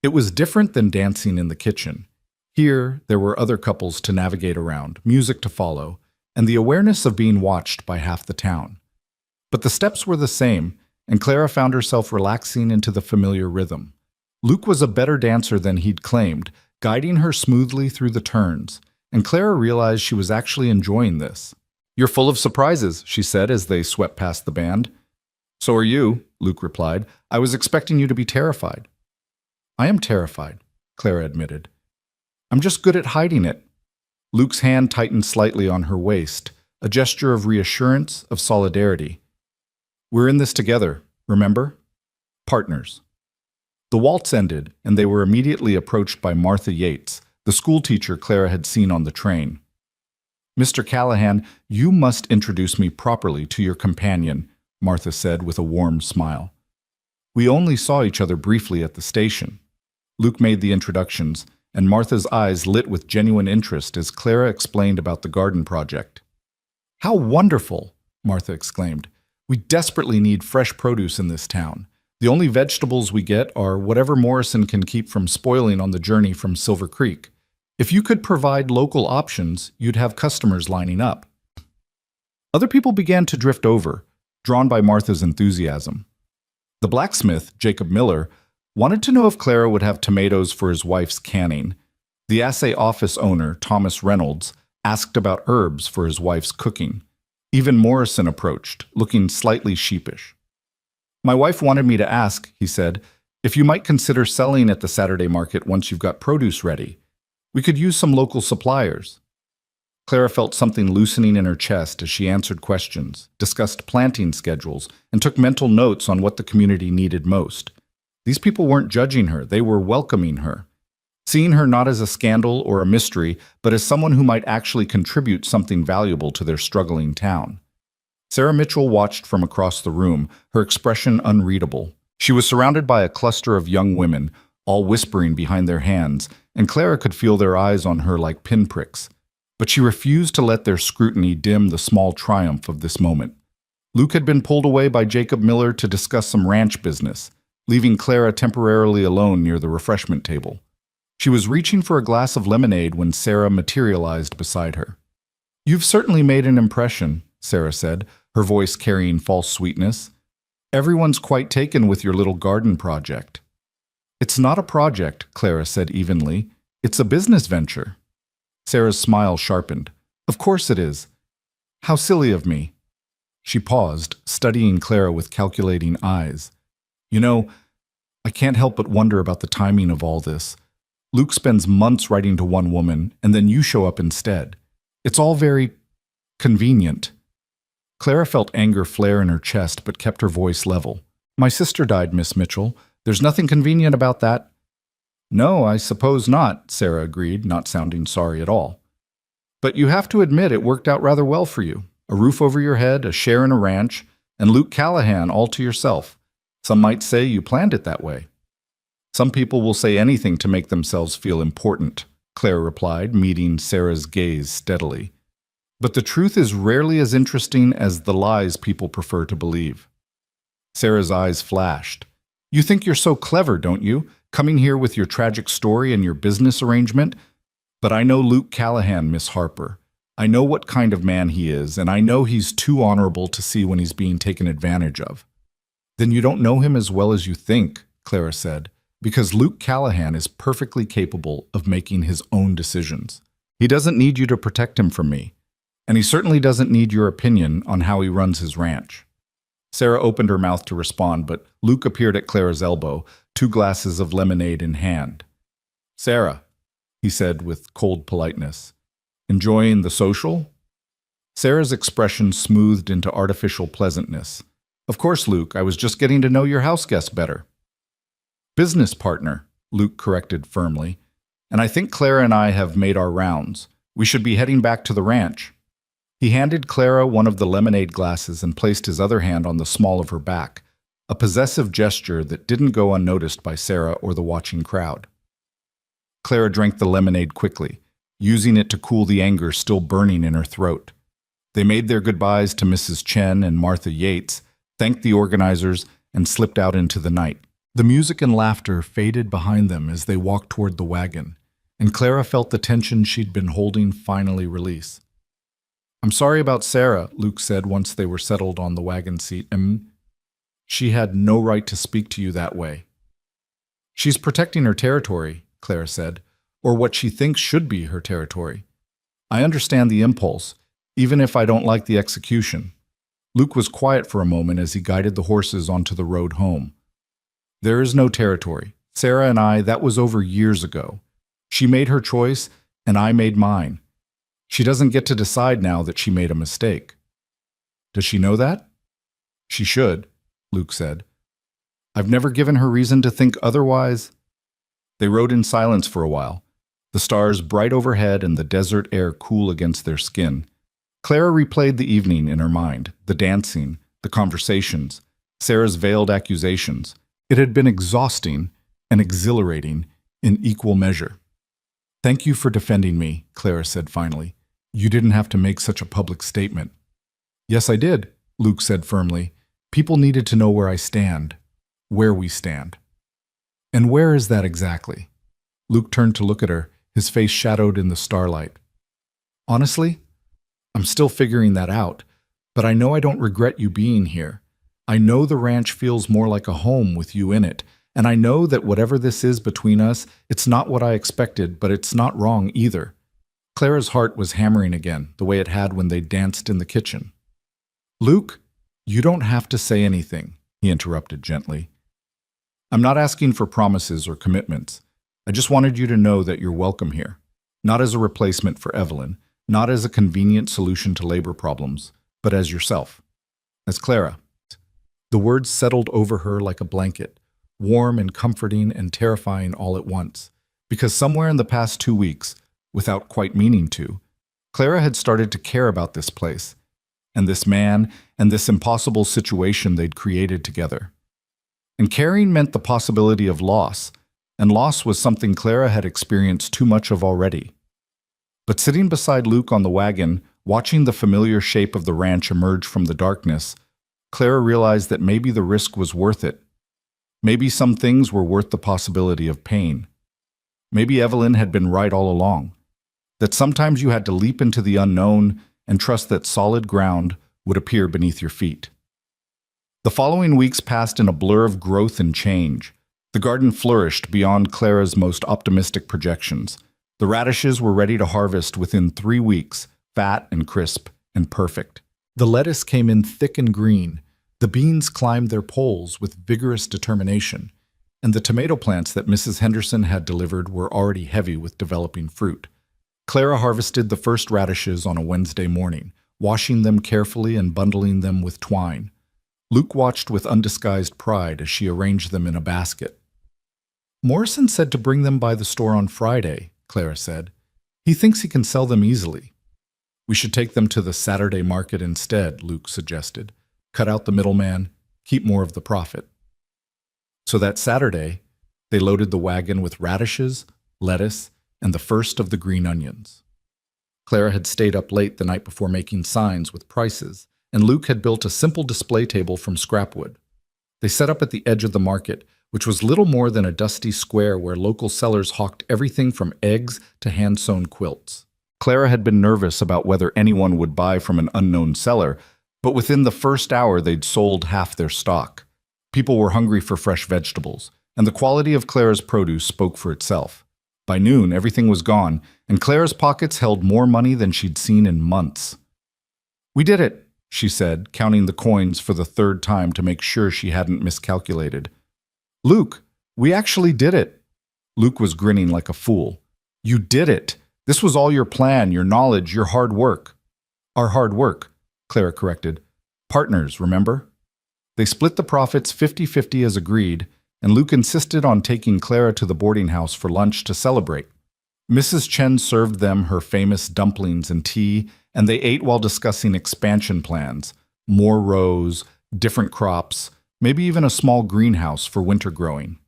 It was different than dancing in the kitchen. Here, there were other couples to navigate around, music to follow, and the awareness of being watched by half the town. But the steps were the same, and Clara found herself relaxing into the familiar rhythm. Luke was a better dancer than he'd claimed, guiding her smoothly through the turns, and Clara realized she was actually enjoying this. "You're full of surprises," she said as they swept past the band. "So are you," Luke replied. "I was expecting you to be terrified." "I am terrified," Clara admitted. "I'm just good at hiding it." Luke's hand tightened slightly on her waist, a gesture of reassurance, of solidarity. "We're in this together, remember?" Partners. The waltz ended, and they were immediately approached by Martha Yates, the schoolteacher Clara had seen on the train. "Mr. Callahan, you must introduce me properly to your companion," Martha said with a warm smile. "We only saw each other briefly at the station." Luke made the introductions, and Martha's eyes lit with genuine interest as Clara explained about the garden project. "How wonderful!" Martha exclaimed. "We desperately need fresh produce in this town. The only vegetables we get are whatever Morrison can keep from spoiling on the journey from Silver Creek. If you could provide local options, you'd have customers lining up." Other people began to drift over, drawn by Martha's enthusiasm. The blacksmith, Jacob Miller, wanted to know if Clara would have tomatoes for his wife's canning. The assay office owner, Thomas Reynolds, asked about herbs for his wife's cooking. Even Morrison approached, looking slightly sheepish. "My wife wanted me to ask," he said, "if you might consider selling at the Saturday market once you've got produce ready. We could use some local suppliers." Clara felt something loosening in her chest as she answered questions, discussed planting schedules, and took mental notes on what the community needed most. These people weren't judging her, they were welcoming her, seeing her not as a scandal or a mystery, but as someone who might actually contribute something valuable to their struggling town. Sarah Mitchell watched from across the room, her expression unreadable. She was surrounded by a cluster of young women, all whispering behind their hands, and Clara could feel their eyes on her like pinpricks. But she refused to let their scrutiny dim the small triumph of this moment. Luke had been pulled away by Jacob Miller to discuss some ranch business, leaving Clara temporarily alone near the refreshment table. She was reaching for a glass of lemonade when Sarah materialized beside her. "You've certainly made an impression," Sarah said, her voice carrying false sweetness. "Everyone's quite taken with your little garden project." "It's not a project," Clara said evenly. "It's a business venture." Sarah's smile sharpened. "Of course it is. How silly of me." She paused, studying Clara with calculating eyes. "You know, I can't help but wonder about the timing of all this. Luke spends months writing to one woman, and then you show up instead. It's all very convenient." Clara felt anger flare in her chest but kept her voice level. "My sister died, Miss Mitchell. There's nothing convenient about that." "No, I suppose not," Sarah agreed, not sounding sorry at all. "But you have to admit it worked out rather well for you. A roof over your head, a share in a ranch, and Luke Callahan all to yourself. Some might say you planned it that way." "Some people will say anything to make themselves feel important," Clara replied, meeting Sarah's gaze steadily. "But the truth is rarely as interesting as the lies people prefer to believe." Sarah's eyes flashed. "You think you're so clever, don't you, coming here with your tragic story and your business arrangement? But I know Luke Callahan, Miss Harper. I know what kind of man he is, and I know he's too honorable to see when he's being taken advantage of." "Then you don't know him as well as you think," Clara said, "because Luke Callahan is perfectly capable of making his own decisions. He doesn't need you to protect him from me. And he certainly doesn't need your opinion on how he runs his ranch." Sarah opened her mouth to respond, but Luke appeared at Clara's elbow, 2 glasses of lemonade in hand. "Sarah," he said with cold politeness, "enjoying the social?" Sarah's expression smoothed into artificial pleasantness. "Of course, Luke, I was just getting to know your house guests better." "Business partner," Luke corrected firmly. "And I think Clara and I have made our rounds. We should be heading back to the ranch." He handed Clara one of the lemonade glasses and placed his other hand on the small of her back, a possessive gesture that didn't go unnoticed by Sarah or the watching crowd. Clara drank the lemonade quickly, using it to cool the anger still burning in her throat. They made their goodbyes to Mrs. Chen and Martha Yates, thanked the organizers, and slipped out into the night. The music and laughter faded behind them as they walked toward the wagon, and Clara felt the tension she'd been holding finally release. "I'm sorry about Sarah," Luke said once they were settled on the wagon seat. "She had no right to speak to you that way." "She's protecting her territory," Clara said, "or what she thinks should be her territory. I understand the impulse, even if I don't like the execution." Luke was quiet for a moment as he guided the horses onto the road home. "There is no territory. Sarah and I, that was over years ago. She made her choice, and I made mine. She doesn't get to decide now that she made a mistake." "Does she know that?" "She should," Luke said. I've never given her reason to think otherwise. They rode in silence for a while, the stars bright overhead and the desert air cool against their skin. Clara replayed the evening in her mind, the dancing, the conversations, Sarah's veiled accusations. It had been exhausting and exhilarating in equal measure. "Thank you for defending me," Clara said finally. "You didn't have to make such a public statement." "Yes, I did," Luke said firmly. "People needed to know where I stand, where we stand." "And where is that exactly?" Luke turned to look at her, his face shadowed in the starlight. "Honestly, I'm still figuring that out, but I know I don't regret you being here. I know the ranch feels more like a home with you in it, and I know that whatever this is between us, it's not what I expected, but it's not wrong either." Clara's heart was hammering again, the way it had when they danced in the kitchen. "Luke, you don't have to say anything," he interrupted gently. "I'm not asking for promises or commitments. I just wanted you to know that you're welcome here, not as a replacement for Evelyn, not as a convenient solution to labor problems, but as yourself, as Clara." The words settled over her like a blanket, warm and comforting and terrifying all at once, because somewhere in the past 2 weeks, without quite meaning to, Clara had started to care about this place, and this man, and this impossible situation they'd created together. And caring meant the possibility of loss, and loss was something Clara had experienced too much of already. But sitting beside Luke on the wagon, watching the familiar shape of the ranch emerge from the darkness, Clara realized that maybe the risk was worth it. Maybe some things were worth the possibility of pain. Maybe Evelyn had been right all along, that sometimes you had to leap into the unknown and trust that solid ground would appear beneath your feet. The following weeks passed in a blur of growth and change. The garden flourished beyond Clara's most optimistic projections. The radishes were ready to harvest within 3 weeks, fat and crisp and perfect. The lettuce came in thick and green, the beans climbed their poles with vigorous determination, and the tomato plants that Mrs. Henderson had delivered were already heavy with developing fruit. Clara harvested the first radishes on a Wednesday morning, washing them carefully and bundling them with twine. Luke watched with undisguised pride as she arranged them in a basket. "Morrison said to bring them by the store on Friday," Clara said. "He thinks he can sell them easily." "We should take them to the Saturday market instead," Luke suggested. "Cut out the middleman, keep more of the profit." So that Saturday, they loaded the wagon with radishes, lettuce, and the first of the green onions. Clara had stayed up late the night before making signs with prices, and Luke had built a simple display table from scrapwood. They set up at the edge of the market, which was little more than a dusty square where local sellers hawked everything from eggs to hand-sewn quilts. Clara had been nervous about whether anyone would buy from an unknown seller, but within the first hour they'd sold half their stock. People were hungry for fresh vegetables, and the quality of Clara's produce spoke for itself. By noon, everything was gone, and Clara's pockets held more money than she'd seen in months. "We did it," she said, counting the coins for the 3rd time to make sure she hadn't miscalculated. "Luke, we actually did it." Luke was grinning like a fool. "You did it. This was all your plan, your knowledge, your hard work." "Our hard work," Clara corrected. "Partners, remember?" They split the profits 50-50 as agreed, and Luke insisted on taking Clara to the boarding house for lunch to celebrate. Mrs. Chen served them her famous dumplings and tea, and they ate while discussing expansion plans, more rows, different crops, maybe even a small greenhouse for winter growing.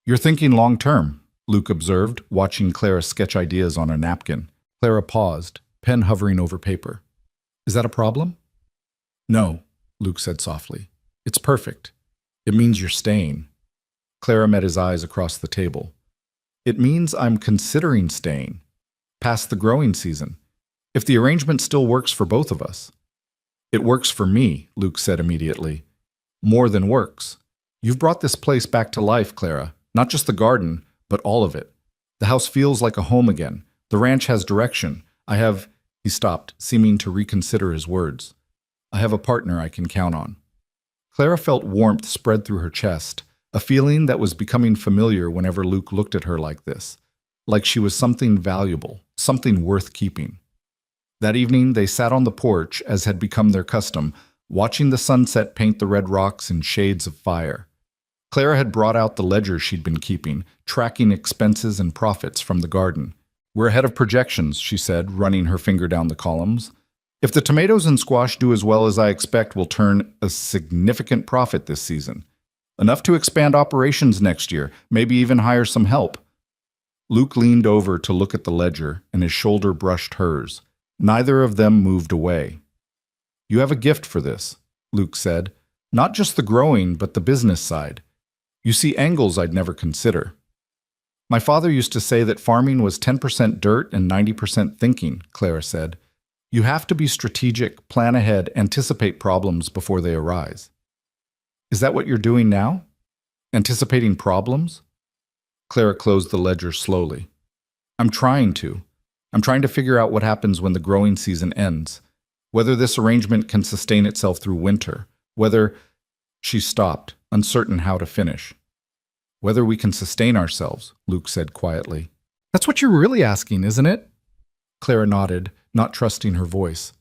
"You're thinking long-term," Luke observed, watching Clara sketch ideas on a napkin. Clara paused, pen hovering over paper. "Is that a problem?" "No," Luke said softly. "It's perfect. It means you're staying." Clara met his eyes across the table. "It means I'm considering staying, past the growing season, if the arrangement still works for both of us." "It works for me," Luke said immediately. "More than works. You've brought this place back to life, Clara. Not just the garden, but all of it. The house feels like a home again. The ranch has direction. He stopped, seeming to reconsider his words. "I have a partner I can count on." Clara felt warmth spread through her chest, a feeling that was becoming familiar whenever Luke looked at her like this, like she was something valuable, something worth keeping. That evening, they sat on the porch, as had become their custom, watching the sunset paint the red rocks in shades of fire. Clara had brought out the ledger she'd been keeping, tracking expenses and profits from the garden. "We're ahead of projections," she said, running her finger down the columns. "If the tomatoes and squash do as well as I expect, we'll turn a significant profit this season. Enough to expand operations next year, maybe even hire some help." Luke leaned over to look at the ledger, and his shoulder brushed hers. Neither of them moved away. "You have a gift for this," Luke said. "Not just the growing, but the business side. You see angles I'd never consider. My father used to say that farming was 10% dirt and 90% thinking," Clara said. "You have to be strategic, plan ahead, anticipate problems before they arise." "Is that what you're doing now? Anticipating problems?" Clara closed the ledger slowly. I'm trying to figure out what happens when the growing season ends. Whether this arrangement can sustain itself through winter. Whether—" She stopped, uncertain how to finish. "Whether we can sustain ourselves," Luke said quietly. "That's what you're really asking, isn't it?" Clara nodded, not trusting her voice.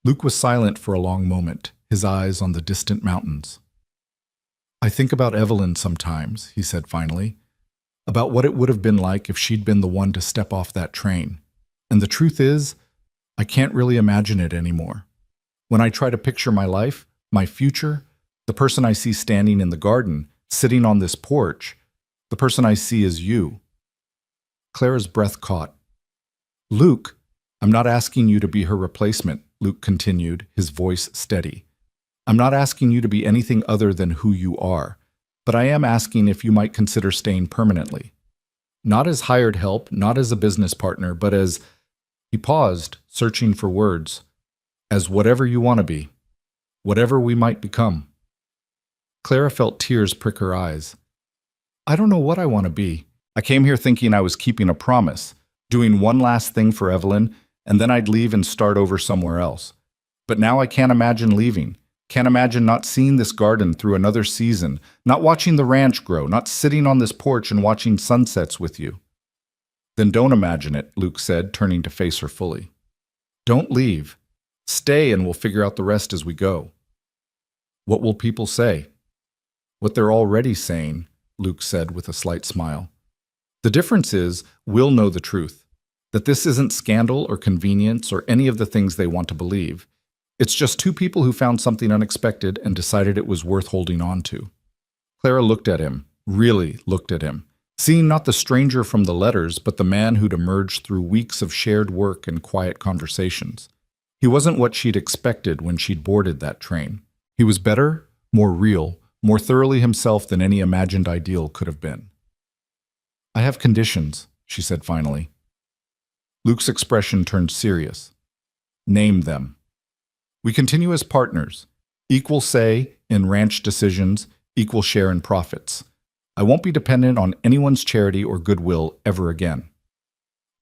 Luke was silent for a long moment, his eyes on the distant mountains. "I think about Evelyn sometimes," he said finally. "About what it would have been like if she'd been the one to step off that train. And the truth is, I can't really imagine it anymore. When I try to picture my life, my future, the person I see standing in the garden, sitting on this porch, the person I see is you." Clara's breath caught. "Luke, I'm not asking you to be her replacement," Luke continued, his voice steady. "I'm not asking you to be anything other than who you are, but I am asking if you might consider staying permanently. Not as hired help, not as a business partner, but as—" He paused, searching for words. "As whatever you want to be. Whatever we might become." Clara felt tears prick her eyes. "I don't know what I want to be. I came here thinking I was keeping a promise, doing one last thing for Evelyn, and then I'd leave and start over somewhere else. But now I can't imagine leaving. Can't imagine not seeing this garden through another season, not watching the ranch grow, not sitting on this porch and watching sunsets with you." "Then don't imagine it," Luke said, turning to face her fully. "Don't leave. Stay and we'll figure out the rest as we go." "What will people say?" "What they're already saying," Luke said with a slight smile. "The difference is, we'll know the truth. That this isn't scandal or convenience or any of the things they want to believe. It's just two people who found something unexpected and decided it was worth holding on to." Clara looked at him, really looked at him, seeing not the stranger from the letters, but the man who'd emerged through weeks of shared work and quiet conversations. He wasn't what she'd expected when she'd boarded that train. He was better, more real, more thoroughly himself than any imagined ideal could have been. "I have conditions," she said finally. Luke's expression turned serious. "Name them." "We continue as partners. Equal say in ranch decisions, equal share in profits. I won't be dependent on anyone's charity or goodwill ever again."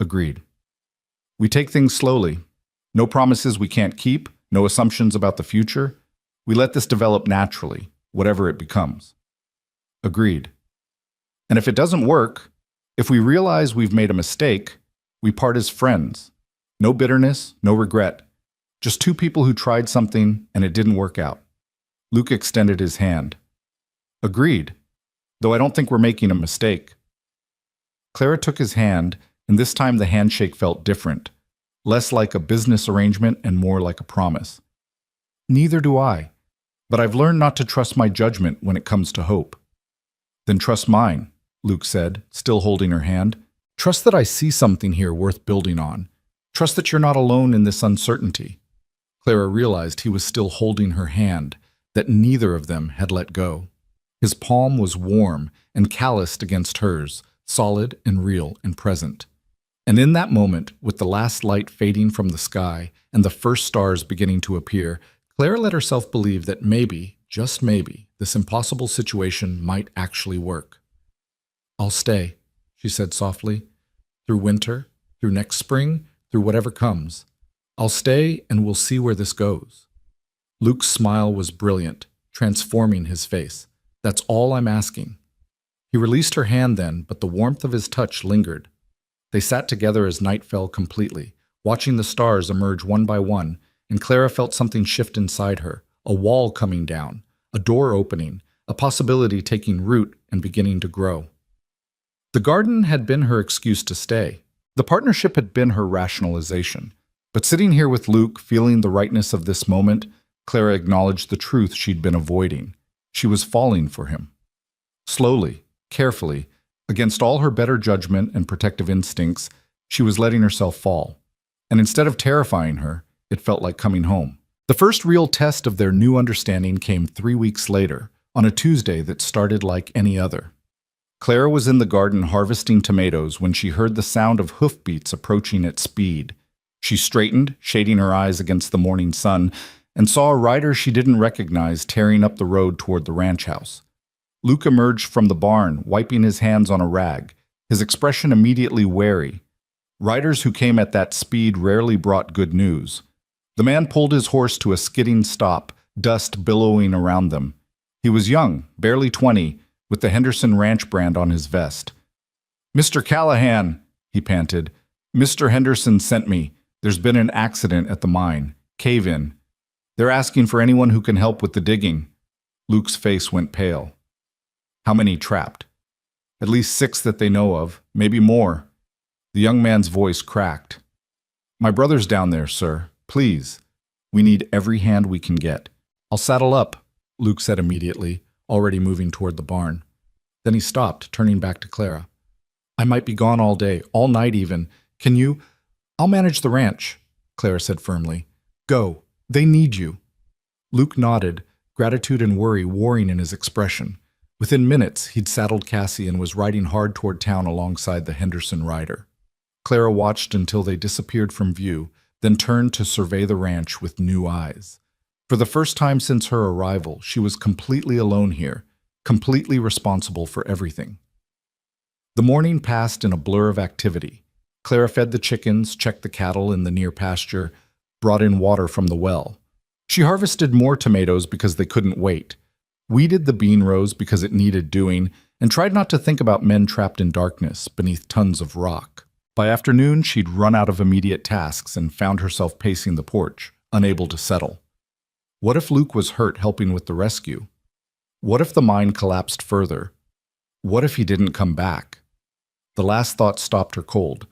"Agreed." "We take things slowly. No promises we can't keep, no assumptions about the future. We let this develop naturally, whatever it becomes." "Agreed." "And if it doesn't work, if we realize we've made a mistake, we part as friends. No bitterness, no regret. Just two people who tried something and it didn't work out." Luke extended his hand. "Agreed. Though I don't think we're making a mistake." Clara took his hand, and this time the handshake felt different, less like a business arrangement and more like a promise. "Neither do I, but I've learned not to trust my judgment when it comes to hope." "Then trust mine," Luke said, still holding her hand. "Trust that I see something here worth building on. Trust that you're not alone in this uncertainty." Clara realized he was still holding her hand, that neither of them had let go. His palm was warm and calloused against hers, solid and real and present. And in that moment, with the last light fading from the sky and the first stars beginning to appear, Clara let herself believe that maybe, just maybe, this impossible situation might actually work. "I'll stay," she said softly, "through winter, through next spring, through whatever comes. I'll stay and we'll see where this goes." Luke's smile was brilliant, transforming his face. "That's all I'm asking." He released her hand then, but the warmth of his touch lingered. They sat together as night fell completely, watching the stars emerge one by one, and Clara felt something shift inside her, a wall coming down, a door opening, a possibility taking root and beginning to grow. The garden had been her excuse to stay. The partnership had been her rationalization. But sitting here with Luke, feeling the rightness of this moment, Clara acknowledged the truth she'd been avoiding. She was falling for him. Slowly, carefully, against all her better judgment and protective instincts, she was letting herself fall. And instead of terrifying her, it felt like coming home. The first real test of their new understanding came 3 weeks later, on a Tuesday that started like any other. Clara was in the garden harvesting tomatoes when she heard the sound of hoofbeats approaching at speed. She straightened, shading her eyes against the morning sun, and saw a rider she didn't recognize tearing up the road toward the ranch house. Luke emerged from the barn, wiping his hands on a rag, his expression immediately wary. Riders who came at that speed rarely brought good news. The man pulled his horse to a skidding stop, dust billowing around them. He was young, barely 20, with the Henderson Ranch brand on his vest. "Mr. Callahan," he panted. "Mr. Henderson sent me. There's been an accident at the mine. Cave-in. They're asking for anyone who can help with the digging." Luke's face went pale. "How many trapped?" "At least 6 that they know of, maybe more." The young man's voice cracked. "My brother's down there, sir. Please. We need every hand we can get." "I'll saddle up," Luke said immediately, already moving toward the barn. Then he stopped, turning back to Clara. "I might be gone all day, all night even. Can you—" "I'll manage the ranch," Clara said firmly. "Go. They need you." Luke nodded, gratitude and worry warring in his expression. Within minutes, he'd saddled Cassie and was riding hard toward town alongside the Henderson rider. Clara watched until they disappeared from view, then turned to survey the ranch with new eyes. For the first time since her arrival, she was completely alone here, completely responsible for everything. The morning passed in a blur of activity. Clara fed the chickens, checked the cattle in the near pasture, brought in water from the well. She harvested more tomatoes because they couldn't wait, weeded the bean rows because it needed doing, and tried not to think about men trapped in darkness beneath tons of rock. By afternoon, she'd run out of immediate tasks and found herself pacing the porch, unable to settle. What if Luke was hurt helping with the rescue? What if the mine collapsed further? What if he didn't come back? The last thought stopped her cold.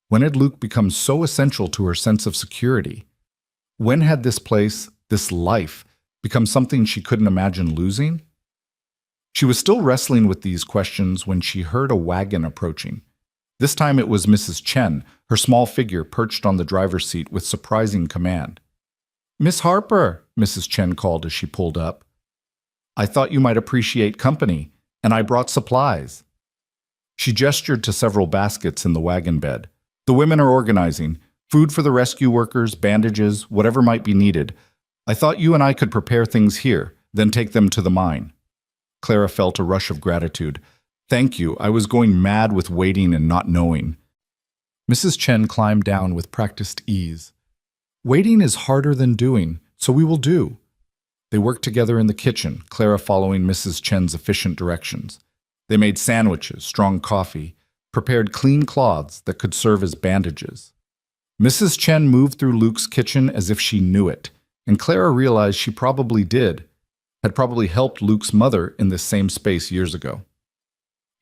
When had Luke become so essential to her sense of security? When had this place, this life, become something she couldn't imagine losing? She was still wrestling with these questions when she heard a wagon approaching. This time it was Mrs. Chen, her small figure perched on the driver's seat with surprising command. "Miss Harper," Mrs. Chen called as she pulled up. "I thought you might appreciate company, and I brought supplies." She gestured to several baskets in the wagon bed. "The women are organizing. Food for the rescue workers, bandages, whatever might be needed. I thought you and I could prepare things here, then take them to the mine." Clara felt a rush of gratitude. "Thank you. I was going mad with waiting and not knowing." Mrs. Chen climbed down with practiced ease. "Waiting is harder than doing, so we will do." They worked together in the kitchen, Clara following Mrs. Chen's efficient directions. They made sandwiches, strong coffee, prepared clean cloths that could serve as bandages. Mrs. Chen moved through Luke's kitchen as if she knew it, and Clara realized she probably did, had probably helped Luke's mother in this same space years ago.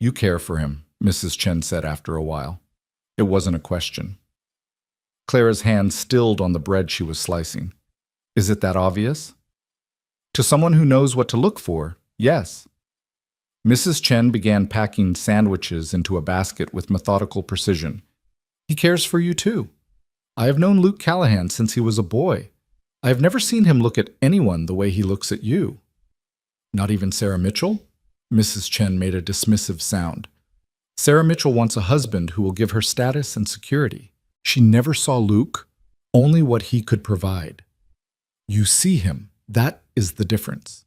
"You care for him," Mrs. Chen said after a while. It wasn't a question. Clara's hand stilled on the bread she was slicing. Is it that obvious? To someone who knows what to look for, yes. Mrs. Chen began packing sandwiches into a basket with methodical precision. "He cares for you too. I have known Luke Callahan since he was a boy. I have never seen him look at anyone the way he looks at you." "Not even Sarah Mitchell?" Mrs. Chen made a dismissive sound. "Sarah Mitchell wants a husband who will give her status and security. She never saw Luke, only what he could provide. You see him. That is the difference."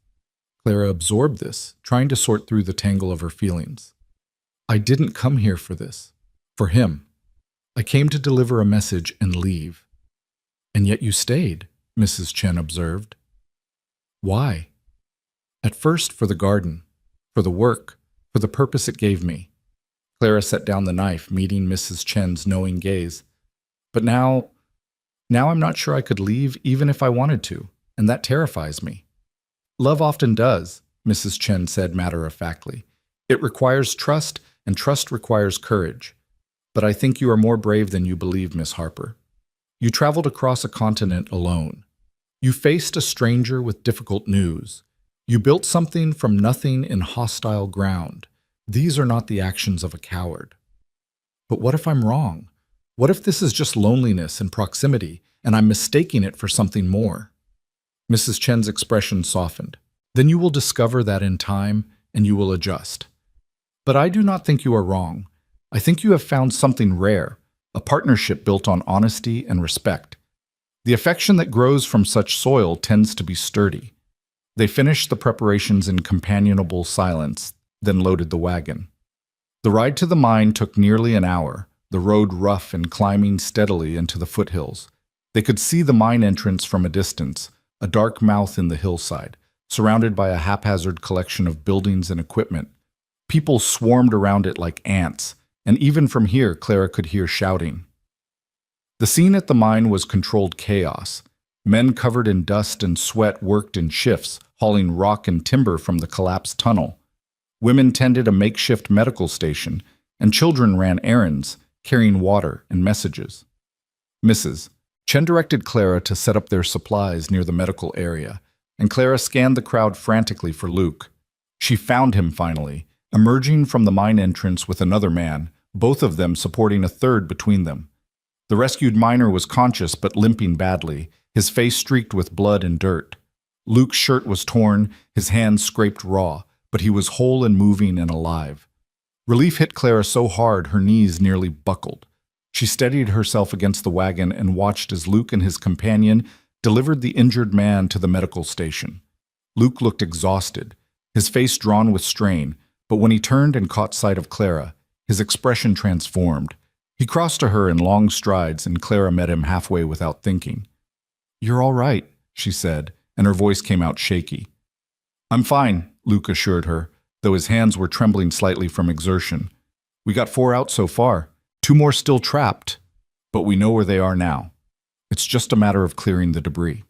Clara absorbed this, trying to sort through the tangle of her feelings. "I didn't come here for this. For him. I came to deliver a message and leave." "And yet you stayed," Mrs. Chen observed. "Why?" "At first for the garden, for the work, for the purpose it gave me." Clara set down the knife, meeting Mrs. Chen's knowing gaze. "But now I'm not sure I could leave even if I wanted to, and that terrifies me." "Love often does," Mrs. Chen said matter-of-factly. "It requires trust, and trust requires courage. But I think you are more brave than you believe, Miss Harper. You traveled across a continent alone. You faced a stranger with difficult news. You built something from nothing in hostile ground. These are not the actions of a coward." "But what if I'm wrong? What if this is just loneliness and proximity, and I'm mistaking it for something more?" Mrs. Chen's expression softened. "Then you will discover that in time, and you will adjust. But I do not think you are wrong. I think you have found something rare, a partnership built on honesty and respect. The affection that grows from such soil tends to be sturdy." They finished the preparations in companionable silence, then loaded the wagon. The ride to the mine took nearly an hour, the road rough and climbing steadily into the foothills. They could see the mine entrance from a distance, a dark mouth in the hillside, surrounded by a haphazard collection of buildings and equipment. People swarmed around it like ants, and even from here Clara could hear shouting. The scene at the mine was controlled chaos. Men covered in dust and sweat worked in shifts, hauling rock and timber from the collapsed tunnel. Women tended a makeshift medical station, and children ran errands, carrying water and messages. Mrs. Chen directed Clara to set up their supplies near the medical area, and Clara scanned the crowd frantically for Luke. She found him finally, emerging from the mine entrance with another man, both of them supporting a third between them. The rescued miner was conscious but limping badly, his face streaked with blood and dirt. Luke's shirt was torn, his hands scraped raw, but he was whole and moving and alive. Relief hit Clara so hard her knees nearly buckled. She steadied herself against the wagon and watched as Luke and his companion delivered the injured man to the medical station. Luke looked exhausted, his face drawn with strain, but when he turned and caught sight of Clara, his expression transformed. He crossed to her in long strides, and Clara met him halfway without thinking. "You're all right," she said, and her voice came out shaky. "I'm fine," Luke assured her, though his hands were trembling slightly from exertion. "We got 4 out so far, 2 more still trapped, but we know where they are now. It's just a matter of clearing the debris."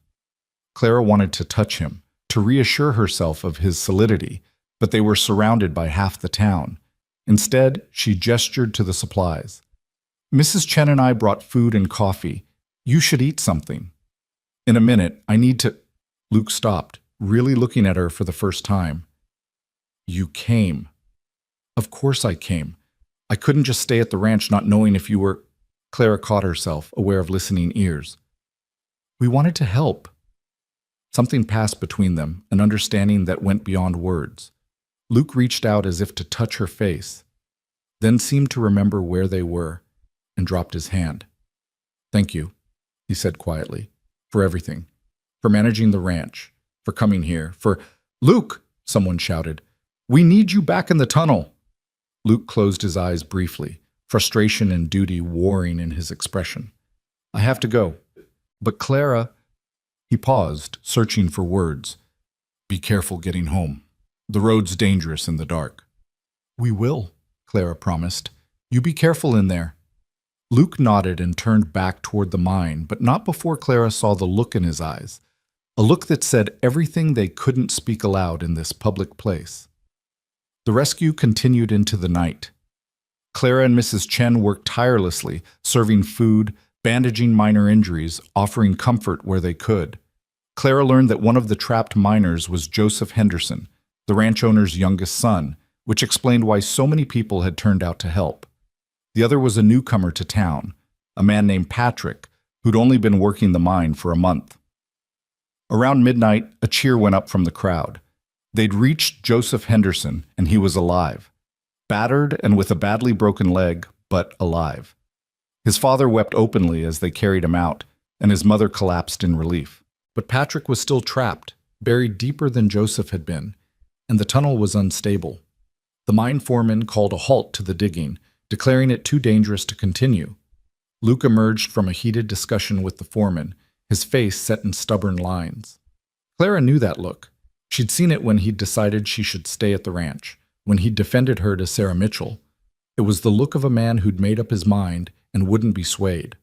Clara wanted to touch him, to reassure herself of his solidity, but they were surrounded by half the town. Instead, she gestured to the supplies. "Mrs. Chen and I brought food and coffee. You should eat something." "In a minute, I need to—" Luke stopped, really looking at her for the first time. "You came." "Of course I came. I couldn't just stay at the ranch not knowing if you were—" Clara caught herself, aware of listening ears. "We wanted to help." Something passed between them, an understanding that went beyond words. Luke reached out as if to touch her face, then seemed to remember where they were, and dropped his hand. "Thank you," he said quietly, "for everything. For managing the ranch. For coming here. For—" "Luke!" someone shouted. "We need you back in the tunnel!" Luke closed his eyes briefly, frustration and duty warring in his expression. "I have to go. But Clara—" He paused, searching for words. "Be careful getting home. The road's dangerous in the dark." "We will," Clara promised. "You be careful in there." Luke nodded and turned back toward the mine, but not before Clara saw the look in his eyes, a look that said everything they couldn't speak aloud in this public place. The rescue continued into the night. Clara and Mrs. Chen worked tirelessly, serving food, bandaging minor injuries, offering comfort where they could. Clara learned that one of the trapped miners was Joseph Henderson, the ranch owner's youngest son, which explained why so many people had turned out to help. The other was a newcomer to town, a man named Patrick, who'd only been working the mine for a month. Around midnight, a cheer went up from the crowd. They'd reached Joseph Henderson, and he was alive. Battered and with a badly broken leg, but alive. His father wept openly as they carried him out, and his mother collapsed in relief. But Patrick was still trapped, buried deeper than Joseph had been, and the tunnel was unstable. The mine foreman called a halt to the digging, declaring it too dangerous to continue. Luke emerged from a heated discussion with the foreman, his face set in stubborn lines. Clara knew that look. She'd seen it when he'd decided she should stay at the ranch, when he'd defended her to Sarah Mitchell. It was the look of a man who'd made up his mind and wouldn't be swayed.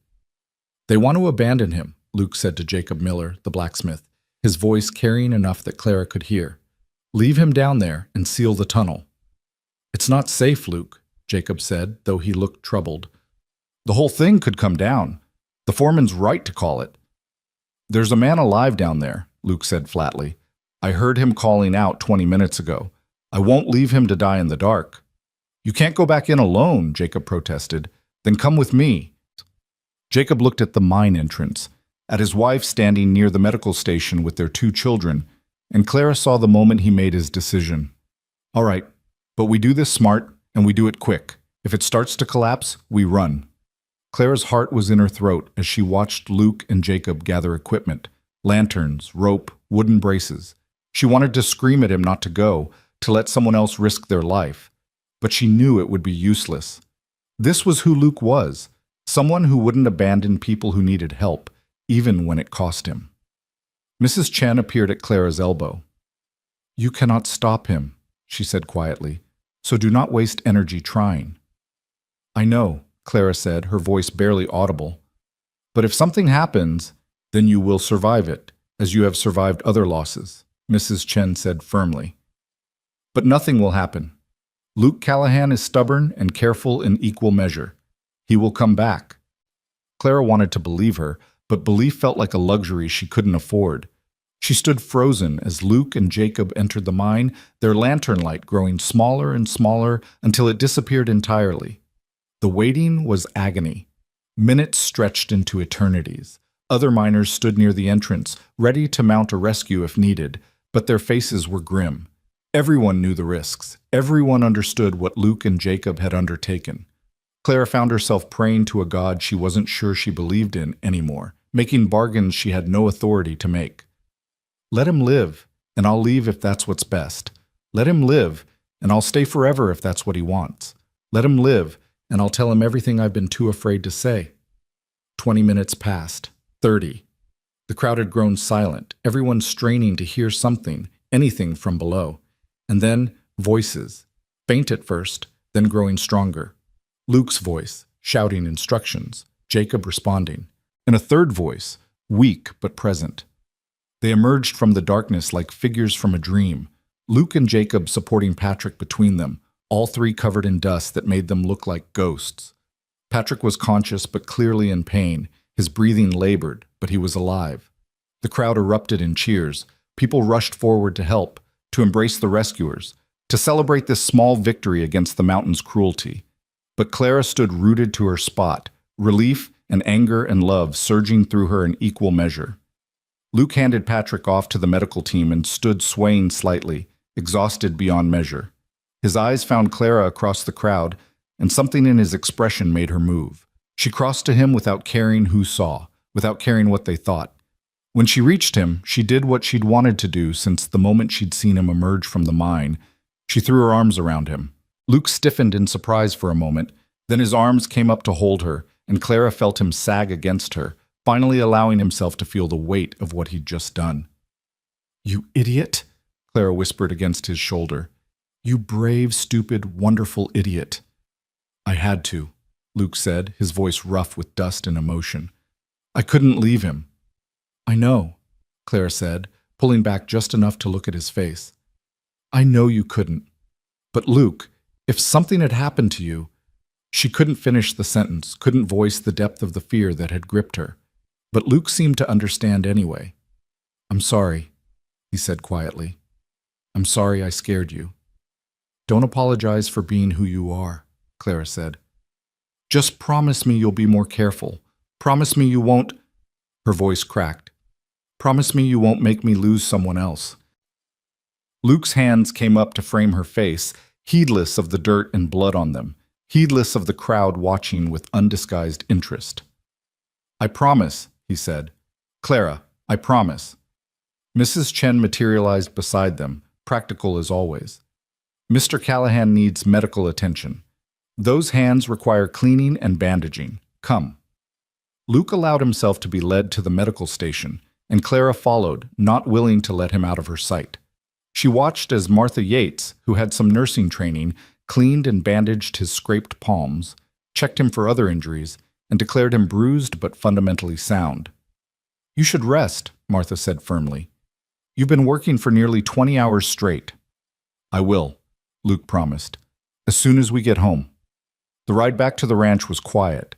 "They want to abandon him," Luke said to Jacob Miller, the blacksmith, his voice carrying enough that Clara could hear. Leave him down there and seal the tunnel. It's not safe, Luke, Jacob said, though he looked troubled. The whole thing could come down. The foreman's right to call it. There's a man alive down there, Luke said flatly. I heard him calling out 20 minutes ago. I won't leave him to die in the dark. You can't go back in alone, Jacob protested. Then come with me. Jacob looked at the mine entrance, at his wife standing near the medical station with their 2 children, and Clara saw the moment he made his decision. All right, but we do this smart, and we do it quick. If it starts to collapse, we run. Clara's heart was in her throat as she watched Luke and Jacob gather equipment, lanterns, rope, wooden braces. She wanted to scream at him not to go, to let someone else risk their life. But she knew it would be useless. This was who Luke was, someone who wouldn't abandon people who needed help, even when it cost him. Mrs. Chen appeared at Clara's elbow. You cannot stop him, she said quietly, so do not waste energy trying. I know, Clara said, her voice barely audible. But if something happens, then you will survive it, as you have survived other losses, Mrs. Chen said firmly. But nothing will happen. Luke Callahan is stubborn and careful in equal measure. He will come back. Clara wanted to believe her, but belief felt like a luxury she couldn't afford. She stood frozen as Luke and Jacob entered the mine, their lantern light growing smaller and smaller until it disappeared entirely. The waiting was agony. Minutes stretched into eternities. Other miners stood near the entrance, ready to mount a rescue if needed, but their faces were grim. Everyone knew the risks. Everyone understood what Luke and Jacob had undertaken. Clara found herself praying to a God she wasn't sure she believed in anymore, making bargains she had no authority to make. Let him live, and I'll leave if that's what's best. Let him live, and I'll stay forever if that's what he wants. Let him live, and I'll tell him everything I've been too afraid to say. 20 minutes passed. 30. The crowd had grown silent, everyone straining to hear something, anything from below. And then, voices. Faint at first, then growing stronger. Luke's voice, shouting instructions. Jacob responding. And a third voice, weak but present. They emerged from the darkness like figures from a dream. Luke and Jacob supporting Patrick between them, all 3 covered in dust that made them look like ghosts. Patrick was conscious but clearly in pain. His breathing labored, but he was alive. The crowd erupted in cheers. People rushed forward to help, to embrace the rescuers, to celebrate this small victory against the mountain's cruelty. But Clara stood rooted to her spot, relief and anger and love surging through her in equal measure. Luke handed Patrick off to the medical team and stood swaying slightly, exhausted beyond measure. His eyes found Clara across the crowd, and something in his expression made her move. She crossed to him without caring who saw, without caring what they thought. When she reached him, she did what she'd wanted to do since the moment she'd seen him emerge from the mine. She threw her arms around him. Luke stiffened in surprise for a moment, then his arms came up to hold her, and Clara felt him sag against her, finally allowing himself to feel the weight of what he'd just done. You idiot, Clara whispered against his shoulder. You brave, stupid, wonderful idiot. I had to, Luke said, his voice rough with dust and emotion. I couldn't leave him. I know, Clara said, pulling back just enough to look at his face. I know you couldn't. But Luke, if something had happened to you... She couldn't finish the sentence, couldn't voice the depth of the fear that had gripped her. But Luke seemed to understand anyway. I'm sorry, he said quietly. I'm sorry I scared you. Don't apologize for being who you are, Clara said. Just promise me you'll be more careful. Promise me you won't... Her voice cracked. Promise me you won't make me lose someone else. Luke's hands came up to frame her face, heedless of the dirt and blood on them, heedless of the crowd watching with undisguised interest. I promise, he said. Clara, I promise. Mrs. Chen materialized beside them, practical as always. Mr. Callahan needs medical attention. Those hands require cleaning and bandaging. Come. Luke allowed himself to be led to the medical station, and Clara followed, not willing to let him out of her sight. She watched as Martha Yates, who had some nursing training, cleaned and bandaged his scraped palms, checked him for other injuries, and declared him bruised but fundamentally sound. You should rest, Martha said firmly. You've been working for nearly 20 hours straight. I will, Luke promised, as soon as we get home. The ride back to the ranch was quiet.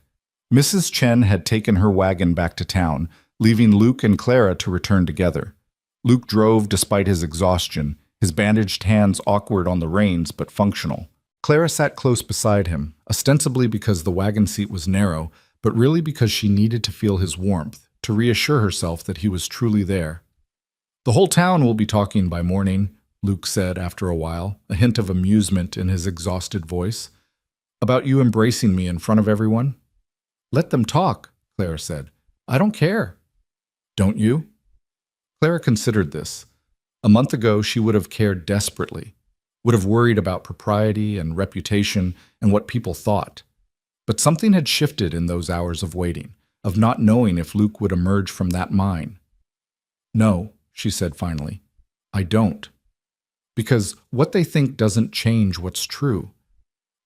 Mrs. Chen had taken her wagon back to town, leaving Luke and Clara to return together. Luke drove despite his exhaustion, his bandaged hands awkward on the reins but functional. Clara sat close beside him, ostensibly because the wagon seat was narrow, but really because she needed to feel his warmth, to reassure herself that he was truly there. The whole town will be talking by morning, Luke said after a while, a hint of amusement in his exhausted voice. About you embracing me in front of everyone? Let them talk, Clara said. I don't care. Don't you? Clara considered this. A month ago, she would have cared desperately, would have worried about propriety and reputation and what people thought. But something had shifted in those hours of waiting, of not knowing if Luke would emerge from that mine. No, she said finally, I don't. Because what they think doesn't change what's true.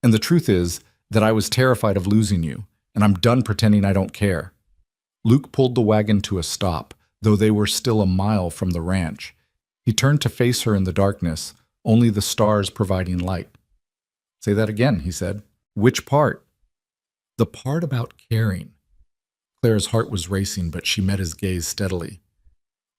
And the truth is that I was terrified of losing you, and I'm done pretending I don't care. Luke pulled the wagon to a stop, though they were still a mile from the ranch. He turned to face her in the darkness, only the stars providing light. Say that again, he said. Which part? The part about caring. Clara's heart was racing, but she met his gaze steadily.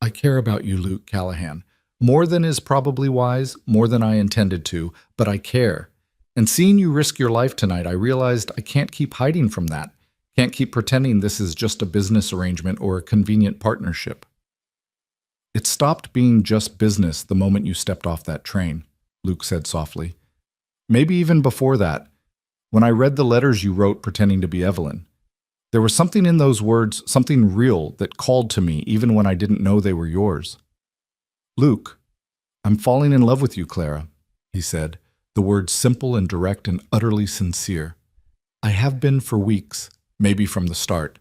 I care about you, Luke Callahan. More than is probably wise, more than I intended to, but I care. And seeing you risk your life tonight, I realized I can't keep hiding from that. Can't keep pretending this is just a business arrangement or a convenient partnership. It stopped being just business the moment you stepped off that train, Luke said softly. Maybe even before that, when I read the letters you wrote pretending to be Evelyn. There was something in those words, something real, that called to me even when I didn't know they were yours. Luke, I'm falling in love with you, Clara, he said, the words simple and direct and utterly sincere. I have been for weeks, maybe from the start,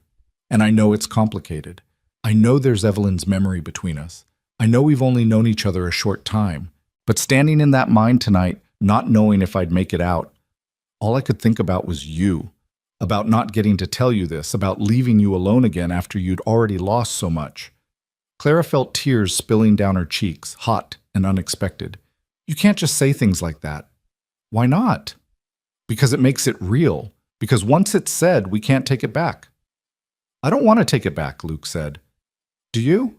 and I know it's complicated. I know there's Evelyn's memory between us. I know we've only known each other a short time, but standing in that mine tonight, not knowing if I'd make it out, all I could think about was you, about not getting to tell you this, about leaving you alone again after you'd already lost so much. Clara felt tears spilling down her cheeks, hot and unexpected. You can't just say things like that. Why not? Because it makes it real. Because once it's said, we can't take it back. I don't want to take it back, Luke said. Do you?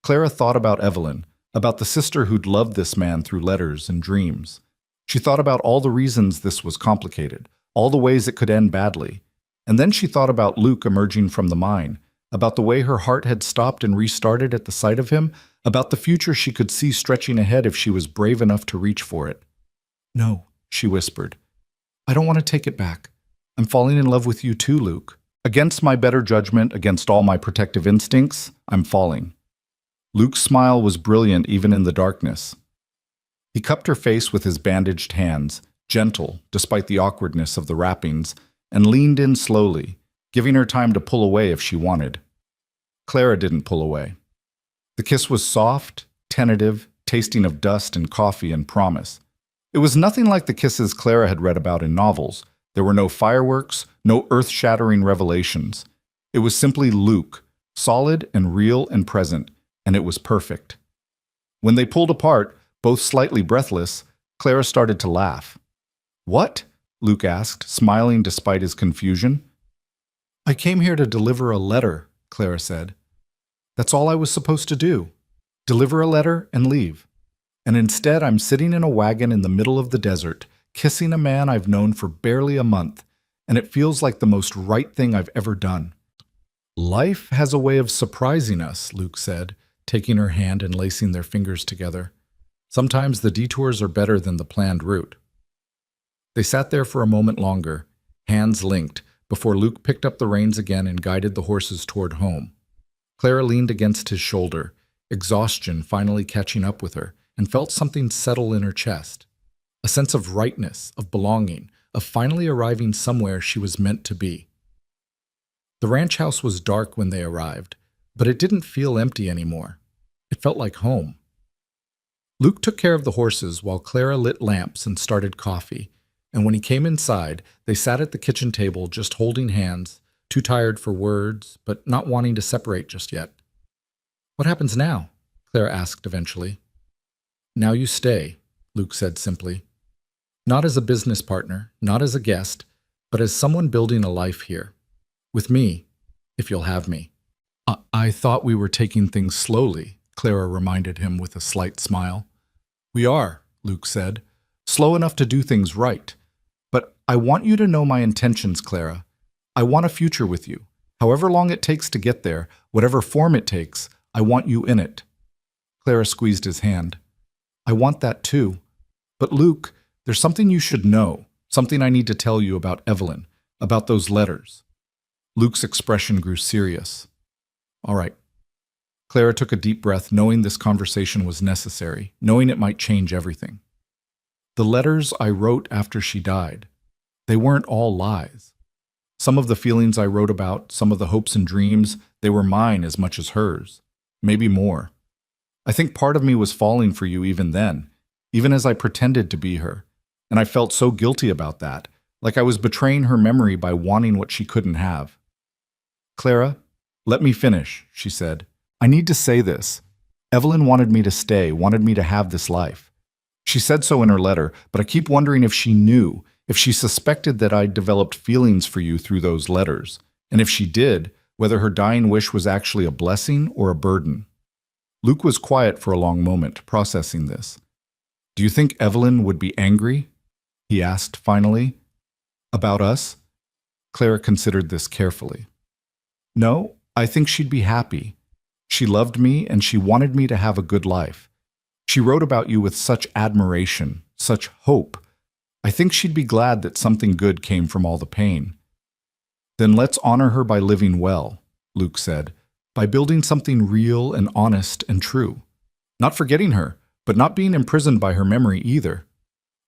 Clara thought about Evelyn, about the sister who'd loved this man through letters and dreams. She thought about all the reasons this was complicated, all the ways it could end badly. And then she thought about Luke emerging from the mine, about the way her heart had stopped and restarted at the sight of him, about the future she could see stretching ahead if she was brave enough to reach for it. No, she whispered. I don't want to take it back. I'm falling in love with you too, Luke. Against my better judgment, against all my protective instincts, I'm falling. Luke's smile was brilliant even in the darkness. He cupped her face with his bandaged hands, gentle despite the awkwardness of the wrappings, and leaned in slowly, giving her time to pull away if she wanted. Clara didn't pull away. The kiss was soft, tentative, tasting of dust and coffee and promise. It was nothing like the kisses Clara had read about in novels. There were no fireworks, no earth-shattering revelations. It was simply Luke, solid and real and present, and it was perfect. When they pulled apart, both slightly breathless, Clara started to laugh. What? Luke asked, smiling despite his confusion. I came here to deliver a letter, Clara said. That's all I was supposed to do. Deliver a letter and leave. And instead I'm sitting in a wagon in the middle of the desert, kissing a man I've known for barely a month, and it feels like the most right thing I've ever done. Life has a way of surprising us, Luke said, taking her hand and lacing their fingers together. Sometimes the detours are better than the planned route. They sat there for a moment longer, hands linked, before Luke picked up the reins again and guided the horses toward home. Clara leaned against his shoulder, exhaustion finally catching up with her, and felt something settle in her chest. A sense of rightness, of belonging, of finally arriving somewhere she was meant to be. The ranch house was dark when they arrived, but it didn't feel empty anymore. It felt like home. Luke took care of the horses while Clara lit lamps and started coffee, and when he came inside, they sat at the kitchen table just holding hands, too tired for words, but not wanting to separate just yet. What happens now? Clara asked eventually. Now you stay, Luke said simply. Not as a business partner, not as a guest, but as someone building a life here. With me, if you'll have me. I thought we were taking things slowly, Clara reminded him with a slight smile. We are, Luke said, slow enough to do things right. But I want you to know my intentions, Clara. I want a future with you. However long it takes to get there, whatever form it takes, I want you in it. Clara squeezed his hand. I want that too. But Luke, there's something you should know, something I need to tell you about Evelyn, about those letters. Luke's expression grew serious. All right. Clara took a deep breath, knowing this conversation was necessary, knowing it might change everything. The letters I wrote after she died, they weren't all lies. Some of the feelings I wrote about, some of the hopes and dreams, they were mine as much as hers. Maybe more. I think part of me was falling for you even then, even as I pretended to be her. And I felt so guilty about that, like I was betraying her memory by wanting what she couldn't have. Clara, let me finish, she said. I need to say this. Evelyn wanted me to stay, wanted me to have this life. She said so in her letter, but I keep wondering if she knew, if she suspected that I'd developed feelings for you through those letters, and if she did, whether her dying wish was actually a blessing or a burden. Luke was quiet for a long moment, processing this. Do you think Evelyn would be angry? He asked finally. About us? Clara considered this carefully. No, I think she'd be happy. She loved me and she wanted me to have a good life. She wrote about you with such admiration, such hope. I think she'd be glad that something good came from all the pain. Then let's honor her by living well, Luke said, by building something real and honest and true. Not forgetting her, but not being imprisoned by her memory either.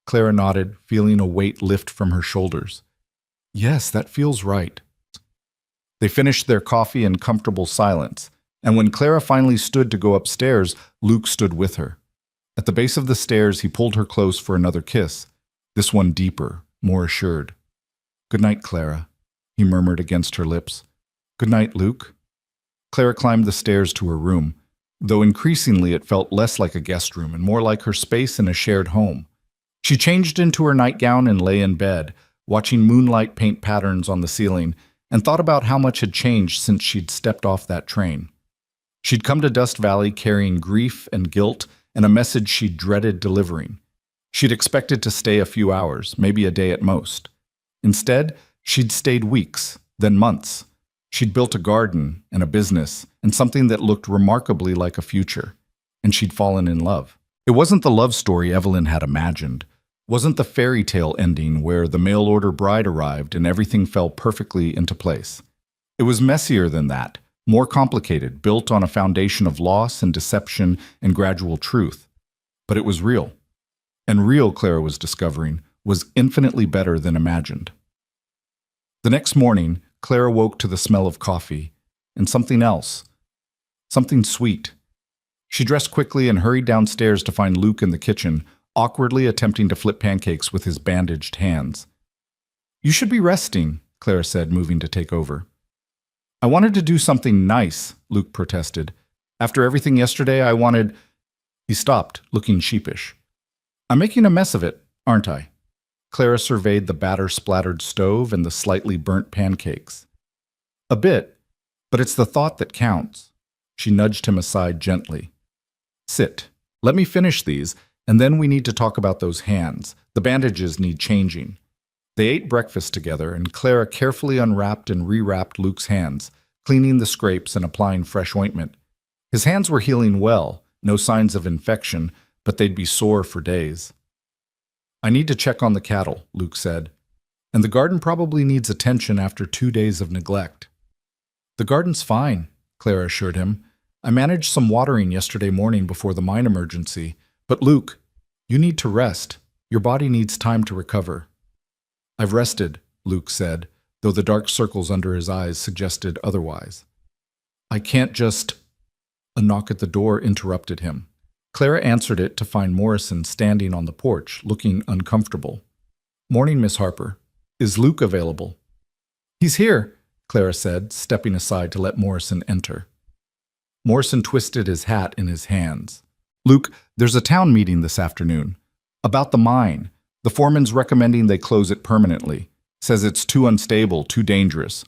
Clara nodded, feeling a weight lift from her shoulders. Yes, that feels right. They finished their coffee in comfortable silence, and when Clara finally stood to go upstairs, Luke stood with her. At the base of the stairs, he pulled her close for another kiss, this one deeper, more assured. Good night, Clara, he murmured against her lips. Good night, Luke. Clara climbed the stairs to her room, though increasingly it felt less like a guest room and more like her space in a shared home. She changed into her nightgown and lay in bed, watching moonlight paint patterns on the ceiling, and thought about how much had changed since she'd stepped off that train. She'd come to Dust Valley carrying grief and guilt and a message she dreaded delivering. She'd expected to stay a few hours, maybe a day at most. Instead, she'd stayed weeks, then months. She'd built a garden and a business and something that looked remarkably like a future, and she'd fallen in love. It wasn't the love story Evelyn had imagined. Wasn't the fairy tale ending where the mail-order bride arrived and everything fell perfectly into place. It was messier than that, more complicated, built on a foundation of loss and deception and gradual truth. But it was real. And real, Clara was discovering, was infinitely better than imagined. The next morning, Clara woke to the smell of coffee and something else, something sweet. She dressed quickly and hurried downstairs to find Luke in the kitchen, awkwardly attempting to flip pancakes with his bandaged hands. You should be resting, Clara said, moving to take over. I wanted to do something nice, Luke protested. After everything yesterday, I wanted... He stopped, looking sheepish. I'm making a mess of it, aren't I? Clara surveyed the batter-splattered stove and the slightly burnt pancakes. A bit, but it's the thought that counts. She nudged him aside gently. Sit. Let me finish these, and then we need to talk about those hands. The bandages need changing. They ate breakfast together, and Clara carefully unwrapped and rewrapped Luke's hands, cleaning the scrapes and applying fresh ointment. His hands were healing well, no signs of infection, but they'd be sore for days. I need to check on the cattle, Luke said, and the garden probably needs attention after 2 days of neglect. The garden's fine, Clara assured him. I managed some watering yesterday morning before the mine emergency, but Luke, you need to rest. Your body needs time to recover. I've rested, Luke said, though the dark circles under his eyes suggested otherwise. I can't just... A knock at the door interrupted him. Clara answered it to find Morrison standing on the porch, looking uncomfortable. Morning, Miss Harper. Is Luke available? He's here, Clara said, stepping aside to let Morrison enter. Morrison twisted his hat in his hands. Luke, there's a town meeting this afternoon. About the mine. The foreman's recommending they close it permanently. Says it's too unstable, too dangerous.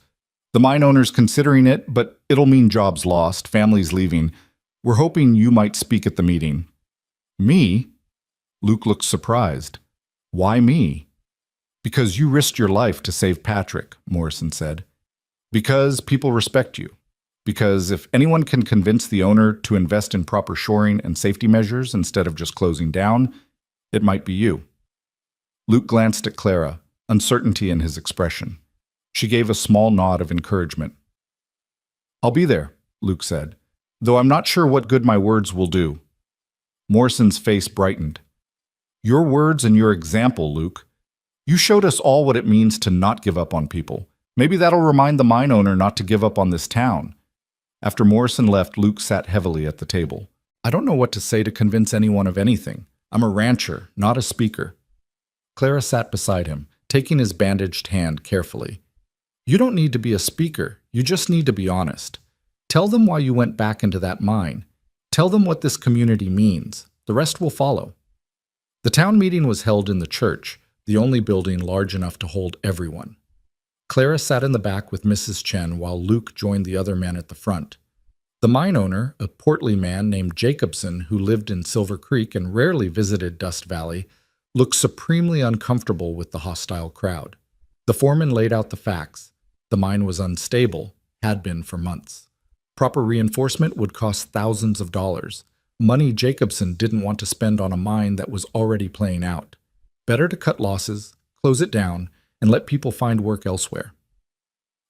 The mine owner's considering it, but it'll mean jobs lost, families leaving. We're hoping you might speak at the meeting." "Me?" Luke looked surprised. "Why me?" "Because you risked your life to save Patrick," Morrison said. "Because people respect you. Because if anyone can convince the owner to invest in proper shoring and safety measures instead of just closing down, it might be you." Luke glanced at Clara, uncertainty in his expression. She gave a small nod of encouragement. "I'll be there," Luke said, "though I'm not sure what good my words will do." Morrison's face brightened. "Your words and your example, Luke. You showed us all what it means to not give up on people. Maybe that'll remind the mine owner not to give up on this town." After Morrison left, Luke sat heavily at the table. "I don't know what to say to convince anyone of anything. I'm a rancher, not a speaker." Clara sat beside him, taking his bandaged hand carefully. "You don't need to be a speaker. You just need to be honest. Tell them why you went back into that mine. Tell them what this community means. The rest will follow." The town meeting was held in the church, the only building large enough to hold everyone. Clara sat in the back with Mrs. Chen while Luke joined the other men at the front. The mine owner, a portly man named Jacobson who lived in Silver Creek and rarely visited Dust Valley, looked supremely uncomfortable with the hostile crowd. The foreman laid out the facts. The mine was unstable, had been for months. Proper reinforcement would cost thousands of dollars, money Jacobson didn't want to spend on a mine that was already playing out. Better to cut losses, close it down, and let people find work elsewhere.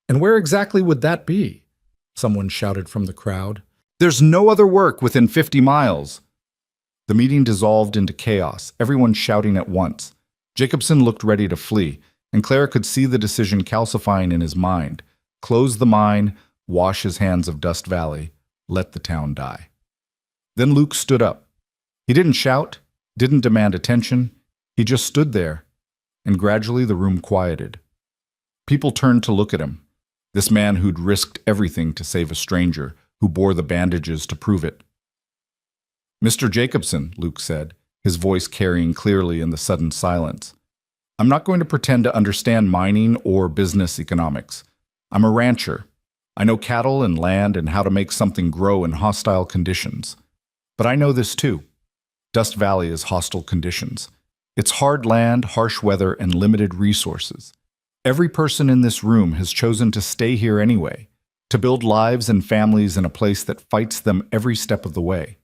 "And where exactly would that be?" someone shouted from the crowd. "There's no other work within 50 miles. The meeting dissolved into chaos, everyone shouting at once. Jacobson looked ready to flee, and Clara could see the decision calcifying in his mind. Close the mine, wash his hands of Dust Valley, let the town die. Then Luke stood up. He didn't shout, didn't demand attention. He just stood there, and gradually the room quieted. People turned to look at him, this man who'd risked everything to save a stranger, who bore the bandages to prove it. "Mr. Jacobson," Luke said, his voice carrying clearly in the sudden silence, "I'm not going to pretend to understand mining or business economics. I'm a rancher. I know cattle and land and how to make something grow in hostile conditions. But I know this too. Dust Valley is hostile conditions. It's hard land, harsh weather, and limited resources. Every person in this room has chosen to stay here anyway, to build lives and families in a place that fights them every step of the way."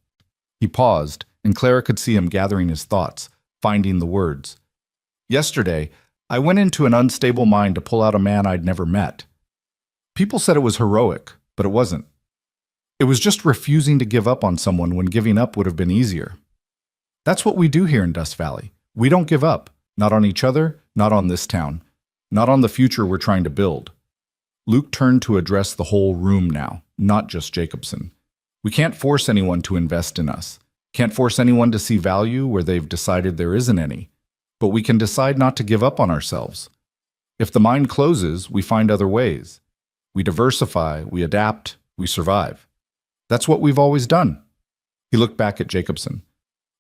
He paused, and Clara could see him gathering his thoughts, finding the words. "Yesterday, I went into an unstable mine to pull out a man I'd never met. People said it was heroic, but it wasn't. It was just refusing to give up on someone when giving up would have been easier. That's what we do here in Dust Valley. We don't give up, not on each other, not on this town, not on the future we're trying to build." Luke turned to address the whole room now, not just Jacobson. "We can't force anyone to invest in us. Can't force anyone to see value where they've decided there isn't any. But we can decide not to give up on ourselves. If the mine closes, we find other ways. We diversify, we adapt, we survive. That's what we've always done." He looked back at Jacobson.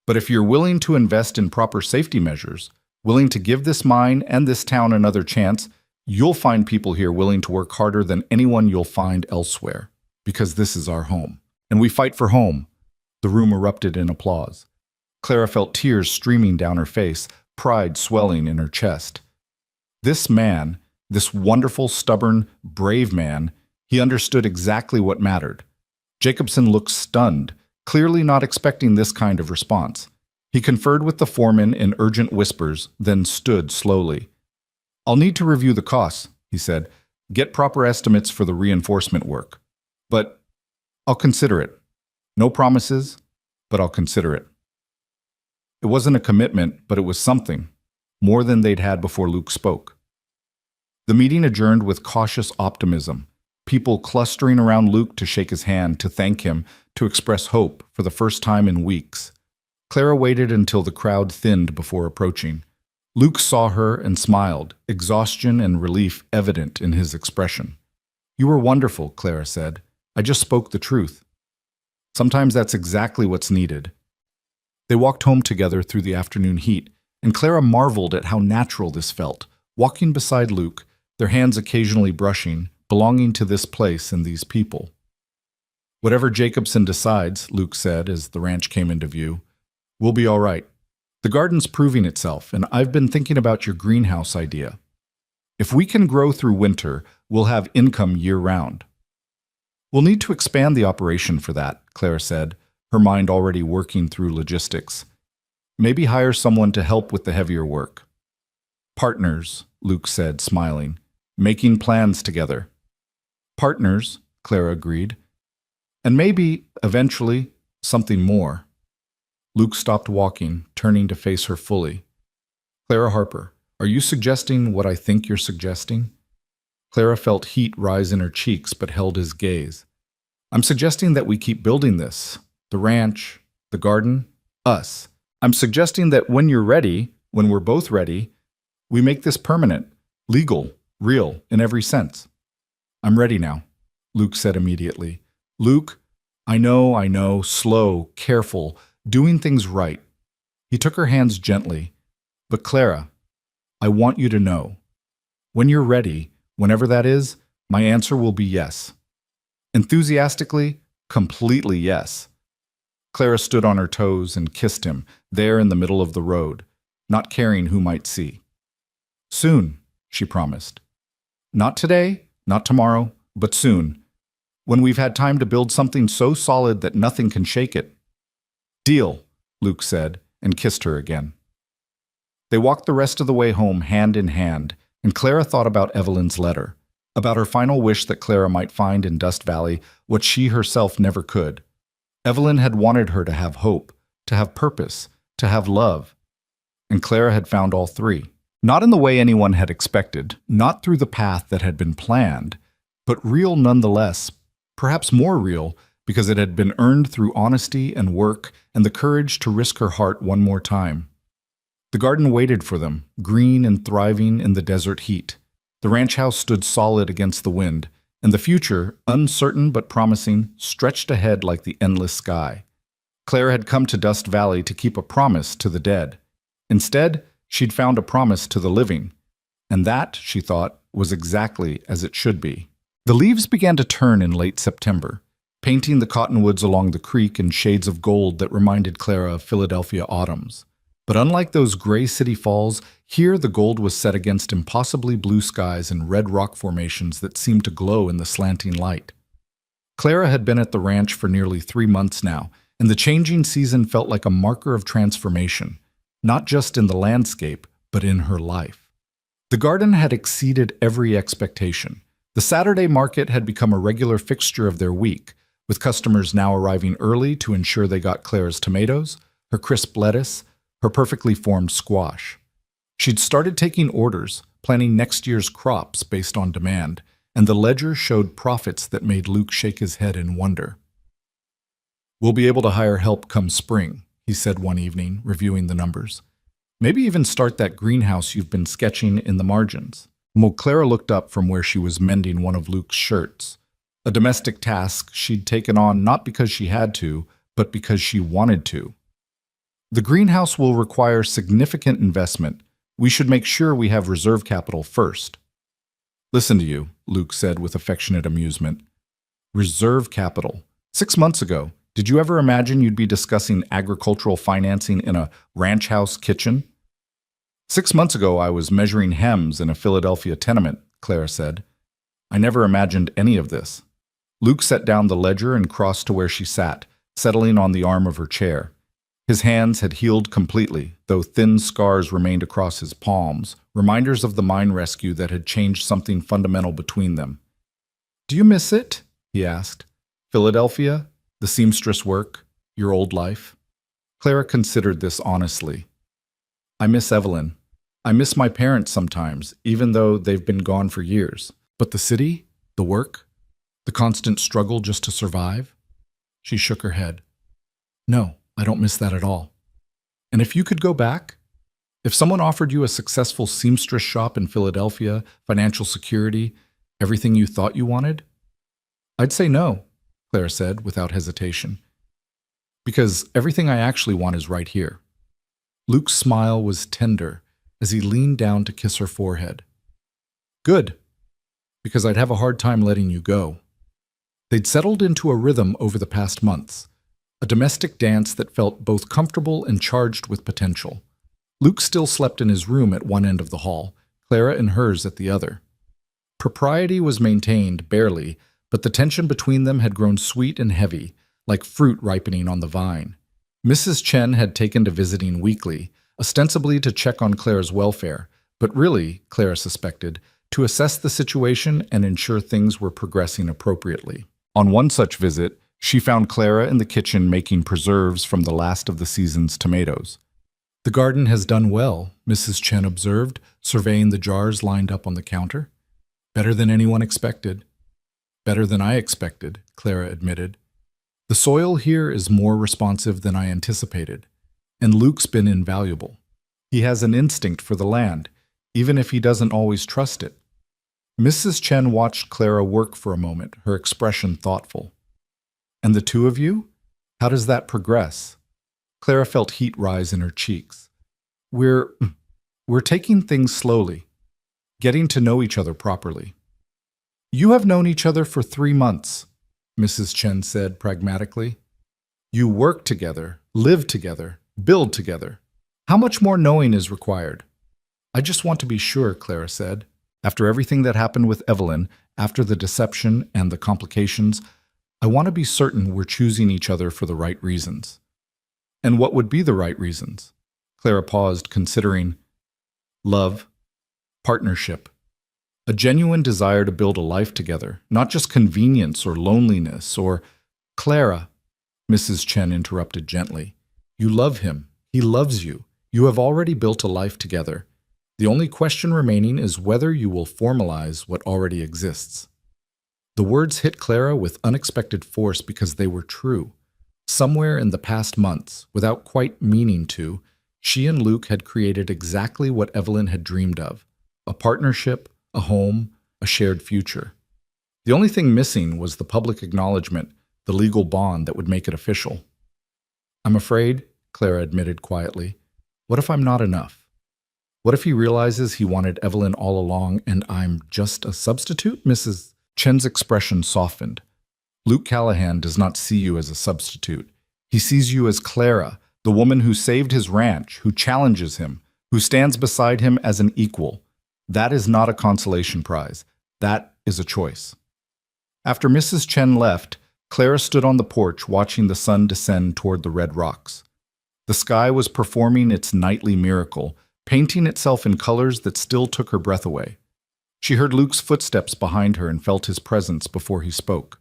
"But if you're willing to invest in proper safety measures, willing to give this mine and this town another chance, you'll find people here willing to work harder than anyone you'll find elsewhere, because this is our home. And we fight for home." The room erupted in applause. Clara felt tears streaming down her face, pride swelling in her chest. This man, this wonderful, stubborn, brave man, he understood exactly what mattered. Jacobson looked stunned, clearly not expecting this kind of response. He conferred with the foreman in urgent whispers, then stood slowly. "I'll need to review the costs," he said. "Get proper estimates for the reinforcement work. But I'll consider it. No promises, but I'll consider it." It wasn't a commitment, but it was something, more than they'd had before Luke spoke. The meeting adjourned with cautious optimism, people clustering around Luke to shake his hand, to thank him, to express hope for the first time in weeks. Clara waited until the crowd thinned before approaching. Luke saw her and smiled, exhaustion and relief evident in his expression. "You were wonderful," Clara said. "I just spoke the truth. Sometimes that's exactly what's needed." They walked home together through the afternoon heat, and Clara marveled at how natural this felt, walking beside Luke, their hands occasionally brushing, belonging to this place and these people. "Whatever Jacobson decides," Luke said as the ranch came into view, "we'll be all right. The garden's proving itself, and I've been thinking about your greenhouse idea. If we can grow through winter, we'll have income year-round." "We'll need to expand the operation for that," Clara said, her mind already working through logistics. "Maybe hire someone to help with the heavier work." "Partners," Luke said, smiling, "making plans together." "Partners," Clara agreed. "And maybe, eventually, something more." Luke stopped walking, turning to face her fully. "Clara Harper, are you suggesting what I think you're suggesting?" Clara felt heat rise in her cheeks but held his gaze. "I'm suggesting that we keep building this. The ranch, the garden, us. I'm suggesting that when you're ready, when we're both ready, we make this permanent, legal, real, in every sense." "I'm ready now," Luke said immediately. "Luke, I know, slow, careful, doing things right." He took her hands gently. "But Clara, I want you to know. When you're ready, whenever that is, my answer will be yes. Enthusiastically, completely yes." Clara stood on her toes and kissed him, there in the middle of the road, not caring who might see. "Soon," she promised. "Not today, not tomorrow, but soon, when we've had time to build something so solid that nothing can shake it." "Deal," Luke said, and kissed her again. They walked the rest of the way home hand in hand, and Clara thought about Evelyn's letter, about her final wish that Clara might find in Dust Valley what she herself never could. Evelyn had wanted her to have hope, to have purpose, to have love. And Clara had found all three. Not in the way anyone had expected, not through the path that had been planned, but real nonetheless, perhaps more real because it had been earned through honesty and work and the courage to risk her heart one more time. The garden waited for them, green and thriving in the desert heat. The ranch house stood solid against the wind, and the future, uncertain but promising, stretched ahead like the endless sky. Clara had come to Dust Valley to keep a promise to the dead. Instead, she'd found a promise to the living. And that, she thought, was exactly as it should be. The leaves began to turn in late September, painting the cottonwoods along the creek in shades of gold that reminded Clara of Philadelphia autumns. But unlike those gray city falls, here the gold was set against impossibly blue skies and red rock formations that seemed to glow in the slanting light. Clara had been at the ranch for nearly 3 months now, and the changing season felt like a marker of transformation, not just in the landscape, but in her life. The garden had exceeded every expectation. The Saturday market had become a regular fixture of their week, with customers now arriving early to ensure they got Clara's tomatoes, her crisp lettuce, her perfectly formed squash. She'd started taking orders, planning next year's crops based on demand, and the ledger showed profits that made Luke shake his head in wonder. "We'll be able to hire help come spring," he said one evening, reviewing the numbers. "Maybe even start that greenhouse you've been sketching in the margins." Clara looked up from where she was mending one of Luke's shirts, a domestic task she'd taken on not because she had to, but because she wanted to. "The greenhouse will require significant investment. We should make sure we have reserve capital first." "Listen to you," Luke said with affectionate amusement. "Reserve capital. 6 months ago, did you ever imagine you'd be discussing agricultural financing in a ranch house kitchen?" "6 months ago, I was measuring hems in a Philadelphia tenement," Clara said. "I never imagined any of this." Luke set down the ledger and crossed to where she sat, settling on the arm of her chair. His hands had healed completely, though thin scars remained across his palms, reminders of the mine rescue that had changed something fundamental between them. "Do you miss it?" he asked. "Philadelphia? The seamstress work? Your old life?" Clara considered this honestly. "I miss Evelyn. I miss my parents sometimes, even though they've been gone for years. But the city? The work? The constant struggle just to survive?" She shook her head. "No. I don't miss that at all. And if you could go back, if someone offered you a successful seamstress shop in Philadelphia, financial security, everything you thought you wanted?" "I'd say no," Clara said without hesitation. Because everything I actually want is right here. Luke's smile was tender as he leaned down to kiss her forehead. Good, because I'd have a hard time letting you go. They'd settled into a rhythm over the past months, a domestic dance that felt both comfortable and charged with potential. Luke still slept in his room at one end of the hall, Clara in hers at the other. Propriety was maintained, barely, but the tension between them had grown sweet and heavy, like fruit ripening on the vine. Mrs. Chen had taken to visiting weekly, ostensibly to check on Clara's welfare, but really, Clara suspected, to assess the situation and ensure things were progressing appropriately. On one such visit, she found Clara in the kitchen making preserves from the last of the season's tomatoes. The garden has done well, Mrs. Chen observed, surveying the jars lined up on the counter. Better than anyone expected. Better than I expected, Clara admitted. The soil here is more responsive than I anticipated, and Luke's been invaluable. He has an instinct for the land, even if he doesn't always trust it. Mrs. Chen watched Clara work for a moment, her expression thoughtful. And the two of you? How does that progress? Clara felt heat rise in her cheeks. We're taking things slowly, getting to know each other properly. You have known each other for 3 months, Mrs. Chen said pragmatically. You work together, live together, build together. How much more knowing is required? I just want to be sure, Clara said. After everything that happened with Evelyn, after the deception and the complications, I want to be certain we're choosing each other for the right reasons. And what would be the right reasons? Clara paused, considering love, partnership, a genuine desire to build a life together, not just convenience or loneliness or… Clara, Mrs. Chen interrupted gently. You love him. He loves you. You have already built a life together. The only question remaining is whether you will formalize what already exists. The words hit Clara with unexpected force because they were true. Somewhere in the past months, without quite meaning to, she and Luke had created exactly what Evelyn had dreamed of: a partnership, a home, a shared future. The only thing missing was the public acknowledgement, the legal bond that would make it official. I'm afraid, Clara admitted quietly, what if I'm not enough? What if he realizes he wanted Evelyn all along and I'm just a substitute? Mrs. Chen's expression softened. Luke Callahan does not see you as a substitute. He sees you as Clara, the woman who saved his ranch, who challenges him, who stands beside him as an equal. That is not a consolation prize. That is a choice. After Mrs. Chen left, Clara stood on the porch watching the sun descend toward the red rocks. The sky was performing its nightly miracle, painting itself in colors that still took her breath away. She heard Luke's footsteps behind her and felt his presence before he spoke.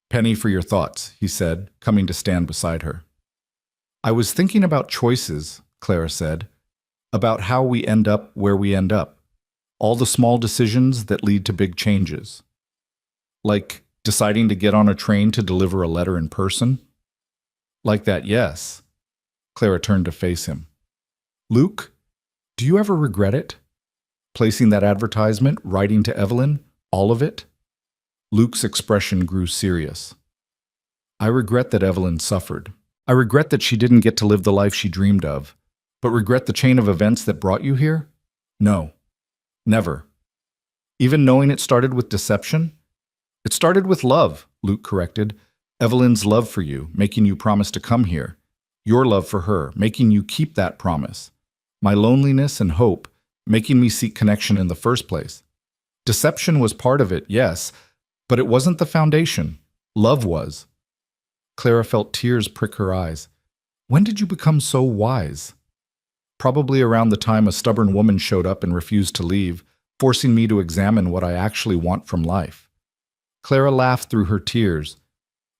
Penny for your thoughts, he said, coming to stand beside her. I was thinking about choices, Clara said, about how we end up where we end up. All the small decisions that lead to big changes. Like deciding to get on a train to deliver a letter in person? Like that, yes. Clara turned to face him. Luke, do you ever regret it? Placing that advertisement, writing to Evelyn, all of it? Luke's expression grew serious. I regret that Evelyn suffered. I regret that she didn't get to live the life she dreamed of. But regret the chain of events that brought you here? No. Never. Even knowing it started with deception? It started with love, Luke corrected. Evelyn's love for you, making you promise to come here. Your love for her, making you keep that promise. My loneliness and hope, making me seek connection in the first place. Deception was part of it, yes, but it wasn't the foundation. Love was. Clara felt tears prick her eyes. When did you become so wise? Probably around the time a stubborn woman showed up and refused to leave, forcing me to examine what I actually want from life. Clara laughed through her tears.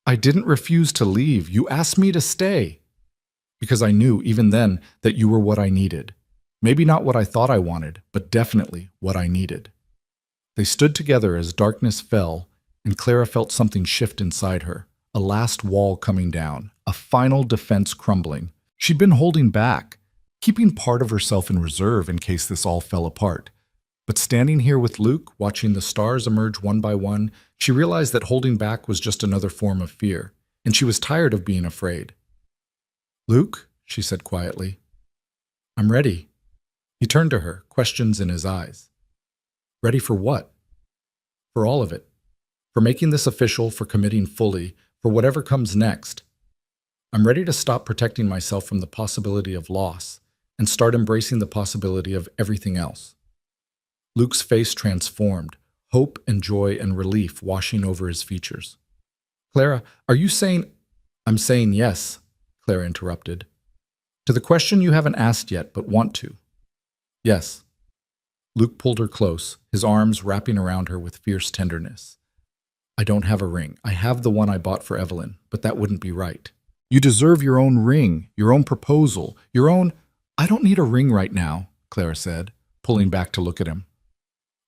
I didn't refuse to leave. You asked me to stay. Because I knew, even then, that you were what I needed. Maybe not what I thought I wanted, but definitely what I needed. They stood together as darkness fell, and Clara felt something shift inside her, a last wall coming down, a final defense crumbling. She'd been holding back, keeping part of herself in reserve in case this all fell apart. But standing here with Luke, watching the stars emerge one by one, she realized that holding back was just another form of fear, and she was tired of being afraid. Luke, she said quietly, I'm ready. He turned to her, questions in his eyes. Ready for what? For all of it. For making this official, for committing fully, for whatever comes next. I'm ready to stop protecting myself from the possibility of loss and start embracing the possibility of everything else. Luke's face transformed, hope and joy and relief washing over his features. Clara, are you saying— I'm saying yes, Clara interrupted. To the question you haven't asked yet but want to. Yes. Luke pulled her close, his arms wrapping around her with fierce tenderness. I don't have a ring. I have the one I bought for Evelyn, but that wouldn't be right. You deserve your own ring, your own proposal, your own— I don't need a ring right now, Clara said, pulling back to look at him.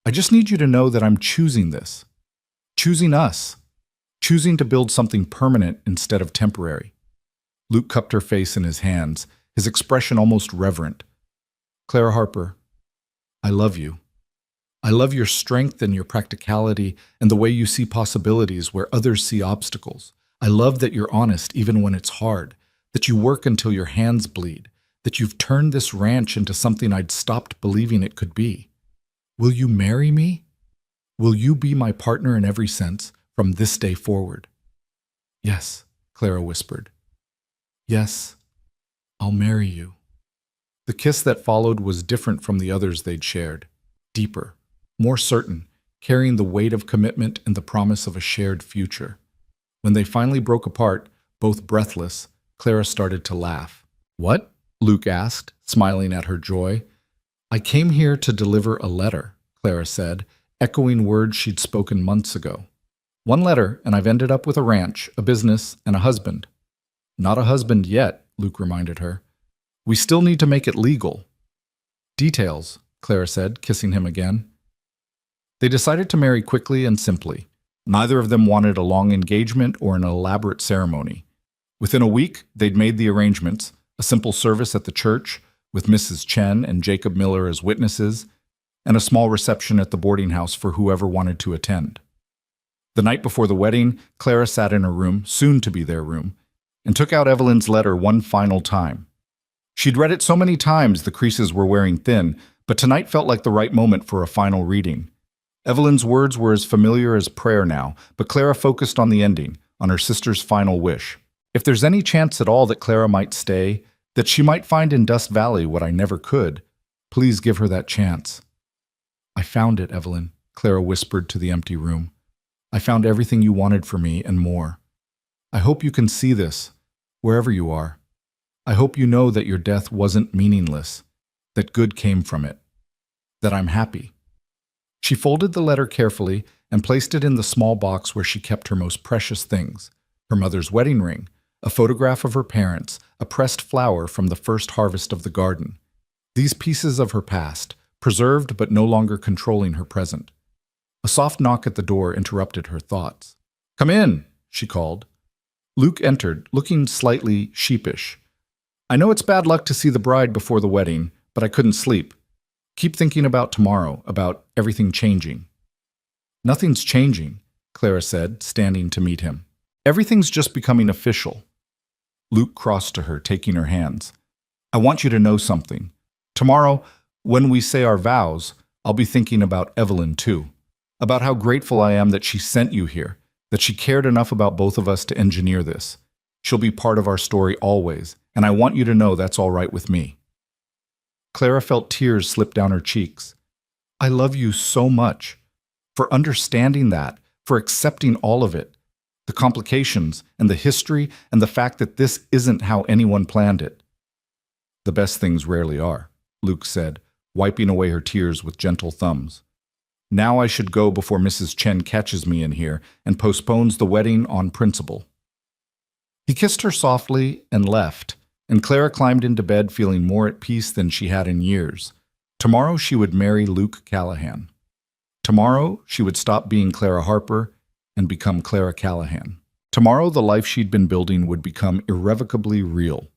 I just need you to know that I'm choosing this. Choosing us. Choosing to build something permanent instead of temporary. Luke cupped her face in his hands, his expression almost reverent. Clara Harper, I love you. I love your strength and your practicality and the way you see possibilities where others see obstacles. I love that you're honest even when it's hard, that you work until your hands bleed, that you've turned this ranch into something I'd stopped believing it could be. Will you marry me? Will you be my partner in every sense from this day forward? Yes, Clara whispered. Yes, I'll marry you. The kiss that followed was different from the others they'd shared, deeper, more certain, carrying the weight of commitment and the promise of a shared future. When they finally broke apart, both breathless, Clara started to laugh. What? Luke asked, smiling at her joy. I came here to deliver a letter, Clara said, echoing words she'd spoken months ago. One letter, and I've ended up with a ranch, a business, and a husband. Not a husband yet, Luke reminded her. We still need to make it legal. Details, Clara said, kissing him again. They decided to marry quickly and simply. Neither of them wanted a long engagement or an elaborate ceremony. Within a week, they'd made the arrangements, a simple service at the church, with Mrs. Chen and Jacob Miller as witnesses, and a small reception at the boarding house for whoever wanted to attend. The night before the wedding, Clara sat in her room, soon to be their room, and took out Evelyn's letter one final time. She'd read it so many times the creases were wearing thin, but tonight felt like the right moment for a final reading. Evelyn's words were as familiar as prayer now, but Clara focused on the ending, on her sister's final wish. If there's any chance at all that Clara might stay, that she might find in Dust Valley what I never could, please give her that chance. I found it, Evelyn, Clara whispered to the empty room. I found everything you wanted for me and more. I hope you can see this, wherever you are. I hope you know that your death wasn't meaningless, that good came from it, that I'm happy. She folded the letter carefully and placed it in the small box where she kept her most precious things, her mother's wedding ring, a photograph of her parents, a pressed flower from the first harvest of the garden. These pieces of her past, preserved but no longer controlling her present. A soft knock at the door interrupted her thoughts. Come in, she called. Luke entered, looking slightly sheepish. I know it's bad luck to see the bride before the wedding, but I couldn't sleep. Keep thinking about tomorrow, about everything changing. Nothing's changing, Clara said, standing to meet him. Everything's just becoming official. Luke crossed to her, taking her hands. I want you to know something. Tomorrow, when we say our vows, I'll be thinking about Evelyn too. About how grateful I am that she sent you here, that she cared enough about both of us to engineer this. She'll be part of our story always, and I want you to know that's all right with me. Clara felt tears slip down her cheeks. I love you so much. For understanding that, for accepting all of it. The complications, and the history, and the fact that this isn't how anyone planned it. The best things rarely are, Luke said, wiping away her tears with gentle thumbs. Now I should go before Mrs. Chen catches me in here and postpones the wedding on principle. He kissed her softly and left, and Clara climbed into bed feeling more at peace than she had in years. Tomorrow she would marry Luke Callahan. Tomorrow she would stop being Clara Harper and become Clara Callahan. Tomorrow the life she'd been building would become irrevocably real.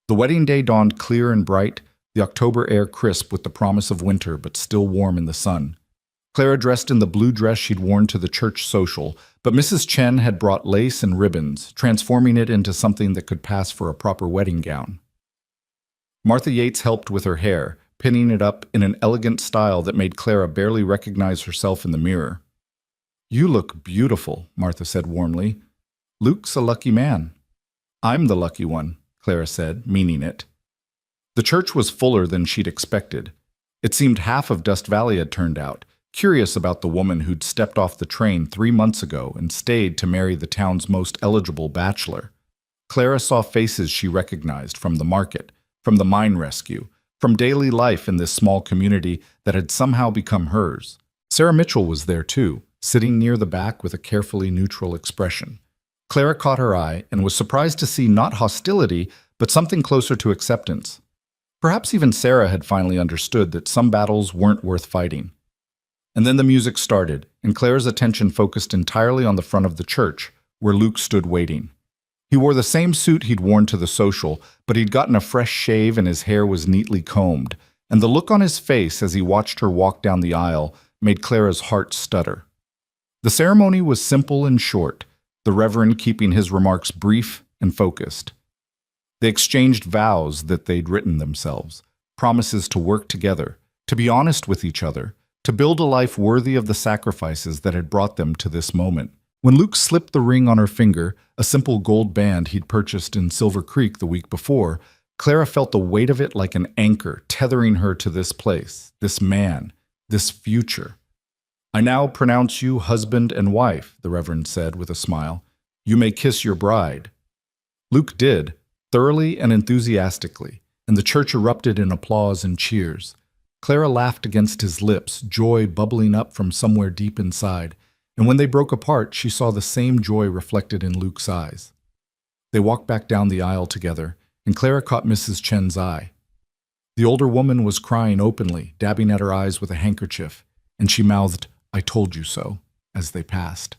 The wedding day dawned clear and bright, the October air crisp with the promise of winter but still warm in the sun. Clara dressed in the blue dress she'd worn to the church social, but Mrs. Chen had brought lace and ribbons, transforming it into something that could pass for a proper wedding gown. Martha Yates helped with her hair, pinning it up in an elegant style that made Clara barely recognize herself in the mirror. "You look beautiful," Martha said warmly. "Luke's a lucky man." "I'm the lucky one," Clara said, meaning it. The church was fuller than she'd expected. It seemed half of Dust Valley had turned out, curious about the woman who'd stepped off the train 3 months ago and stayed to marry the town's most eligible bachelor. Clara saw faces she recognized from the market, from the mine rescue, from daily life in this small community that had somehow become hers. Sarah Mitchell was there too, sitting near the back with a carefully neutral expression. Clara caught her eye and was surprised to see not hostility, but something closer to acceptance. Perhaps even Sarah had finally understood that some battles weren't worth fighting. And then the music started, and Clara's attention focused entirely on the front of the church, where Luke stood waiting. He wore the same suit he'd worn to the social, but he'd gotten a fresh shave and his hair was neatly combed, and the look on his face as he watched her walk down the aisle made Clara's heart stutter. The ceremony was simple and short, the Reverend keeping his remarks brief and focused. They exchanged vows that they'd written themselves, promises to work together, to be honest with each other, to build a life worthy of the sacrifices that had brought them to this moment. When Luke slipped the ring on her finger, a simple gold band he'd purchased in Silver Creek the week before, Clara felt the weight of it like an anchor tethering her to this place, this man, this future. "I now pronounce you husband and wife," the Reverend said with a smile. "You may kiss your bride." Luke did, thoroughly and enthusiastically, and the church erupted in applause and cheers. Clara laughed against his lips, joy bubbling up from somewhere deep inside, and when they broke apart, she saw the same joy reflected in Luke's eyes. They walked back down the aisle together, and Clara caught Mrs. Chen's eye. The older woman was crying openly, dabbing at her eyes with a handkerchief, and she mouthed, "I told you so," as they passed.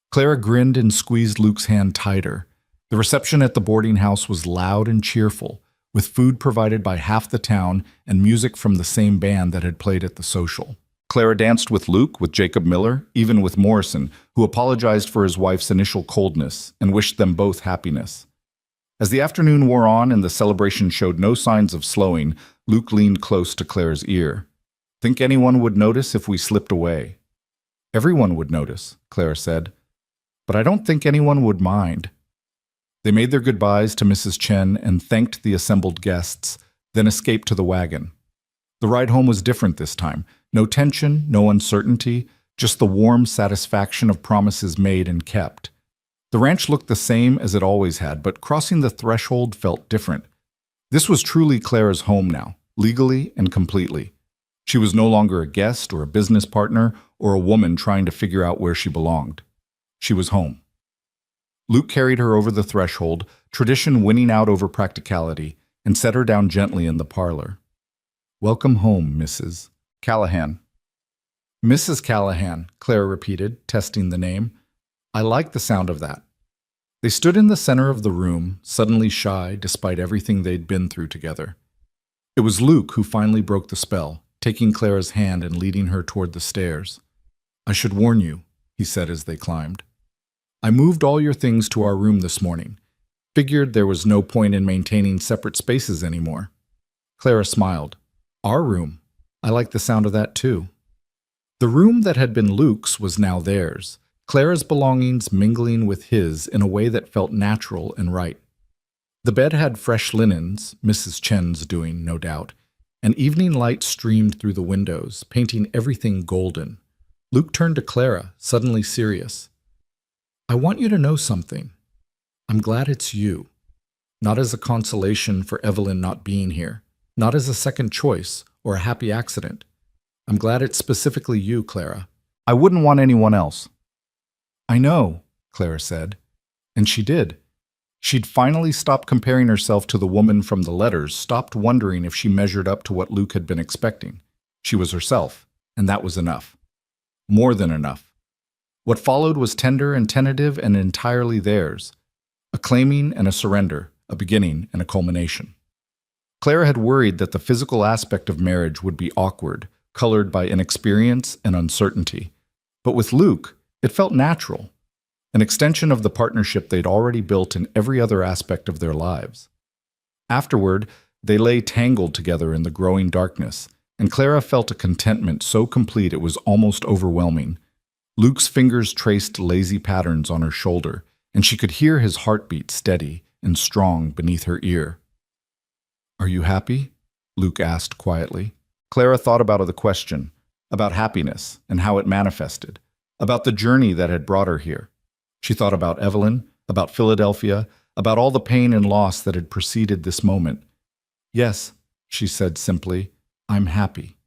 Clara grinned and squeezed Luke's hand tighter. The reception at the boarding house was loud and cheerful, with food provided by half the town and music from the same band that had played at the social. Clara danced with Luke, with Jacob Miller, even with Morrison, who apologized for his wife's initial coldness and wished them both happiness. As the afternoon wore on and the celebration showed no signs of slowing, Luke leaned close to Clara's ear. "Think anyone would notice if we slipped away?" "Everyone would notice," Clara said. "But I don't think anyone would mind." They made their goodbyes to Mrs. Chen and thanked the assembled guests, then escaped to the wagon. The ride home was different this time. No tension, no uncertainty, just the warm satisfaction of promises made and kept. The ranch looked the same as it always had, but crossing the threshold felt different. This was truly Clara's home now, legally and completely. She was no longer a guest or a business partner or a woman trying to figure out where she belonged. She was home. Luke carried her over the threshold, tradition winning out over practicality, and set her down gently in the parlor. "Welcome home, Mrs. Callahan." "Mrs. Callahan," Clara repeated, testing the name. "I like the sound of that." They stood in the center of the room, suddenly shy despite everything they'd been through together. It was Luke who finally broke the spell, taking Clara's hand and leading her toward the stairs. "I should warn you," he said as they climbed. "I moved all your things to our room this morning. Figured there was no point in maintaining separate spaces anymore." Clara smiled. "Our room? I like the sound of that too." The room that had been Luke's was now theirs, Clara's belongings mingling with his in a way that felt natural and right. The bed had fresh linens, Mrs. Chen's doing, no doubt, and evening light streamed through the windows, painting everything golden. Luke turned to Clara, suddenly serious. "I want you to know something. I'm glad it's you. Not as a consolation for Evelyn not being here, not as a second choice or a happy accident. I'm glad it's specifically you, Clara. I wouldn't want anyone else." "I know," Clara said. And she did. She'd finally stopped comparing herself to the woman from the letters, stopped wondering if she measured up to what Luke had been expecting. She was herself, and that was enough. More than enough. What followed was tender and tentative and entirely theirs. A claiming and a surrender, a beginning and a culmination. Clara had worried that the physical aspect of marriage would be awkward, colored by inexperience and uncertainty. But with Luke, it felt natural, an extension of the partnership they'd already built in every other aspect of their lives. Afterward, they lay tangled together in the growing darkness, and Clara felt a contentment so complete it was almost overwhelming. Luke's fingers traced lazy patterns on her shoulder, and she could hear his heartbeat steady and strong beneath her ear. "Are you happy?" Luke asked quietly. Clara thought about the question, about happiness and how it manifested, about the journey that had brought her here. She thought about Evelyn, about Philadelphia, about all the pain and loss that had preceded this moment. "Yes," she said simply, "I'm happy."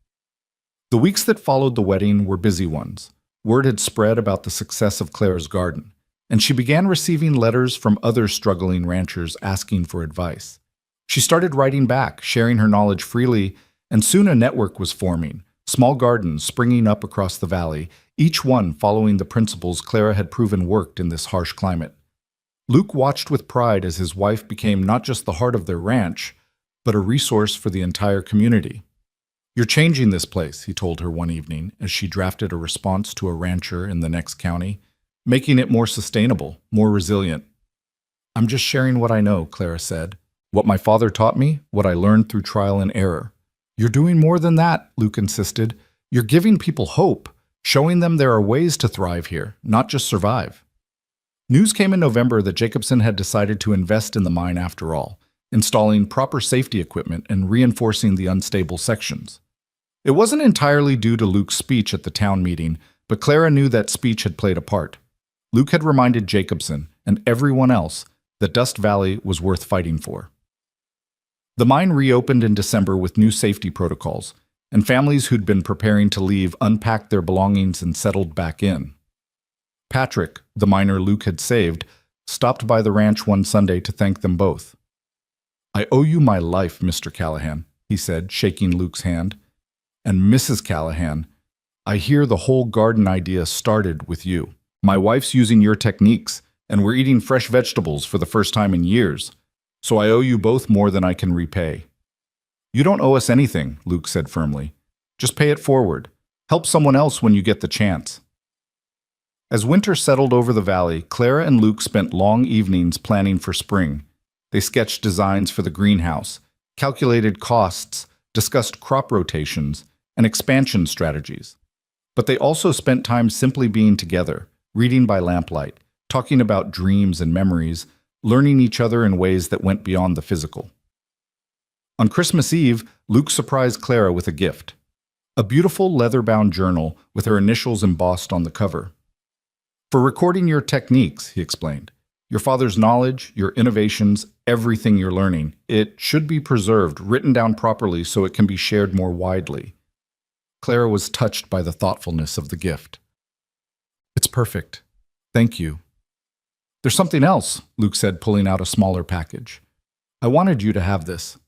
The weeks that followed the wedding were busy ones. Word had spread about the success of Clara's garden, and she began receiving letters from other struggling ranchers asking for advice. She started writing back, sharing her knowledge freely, and soon a network was forming, small gardens springing up across the valley, each one following the principles Clara had proven worked in this harsh climate. Luke watched with pride as his wife became not just the heart of their ranch, but a resource for the entire community. "You're changing this place," he told her one evening as she drafted a response to a rancher in the next county, "making it more sustainable, more resilient." "I'm just sharing what I know," Clara said. "What my father taught me, what I learned through trial and error." "You're doing more than that," Luke insisted. "You're giving people hope, showing them there are ways to thrive here, not just survive." News came in November that Jacobson had decided to invest in the mine after all, installing proper safety equipment and reinforcing the unstable sections. It wasn't entirely due to Luke's speech at the town meeting, but Clara knew that speech had played a part. Luke had reminded Jacobson, and everyone else, that Dust Valley was worth fighting for. The mine reopened in December with new safety protocols, and families who'd been preparing to leave unpacked their belongings and settled back in. Patrick, the miner Luke had saved, stopped by the ranch one Sunday to thank them both. "I owe you my life, Mr. Callahan," he said, shaking Luke's hand. "And Mrs. Callahan, I hear the whole garden idea started with you. My wife's using your techniques, and we're eating fresh vegetables for the first time in years. So I owe you both more than I can repay." "You don't owe us anything," Luke said firmly. "Just pay it forward. Help someone else when you get the chance." As winter settled over the valley, Clara and Luke spent long evenings planning for spring. They sketched designs for the greenhouse, calculated costs, discussed crop rotations, and expansion strategies. But they also spent time simply being together, reading by lamplight, talking about dreams and memories, learning each other in ways that went beyond the physical. On Christmas Eve, Luke surprised Clara with a gift. A beautiful leather-bound journal with her initials embossed on the cover. "For recording your techniques," he explained. "Your father's knowledge, your innovations, everything you're learning. It should be preserved, written down properly so it can be shared more widely." Clara was touched by the thoughtfulness of the gift. "It's perfect. Thank you." "There's something else," Luke said, pulling out a smaller package. "I wanted you to have this."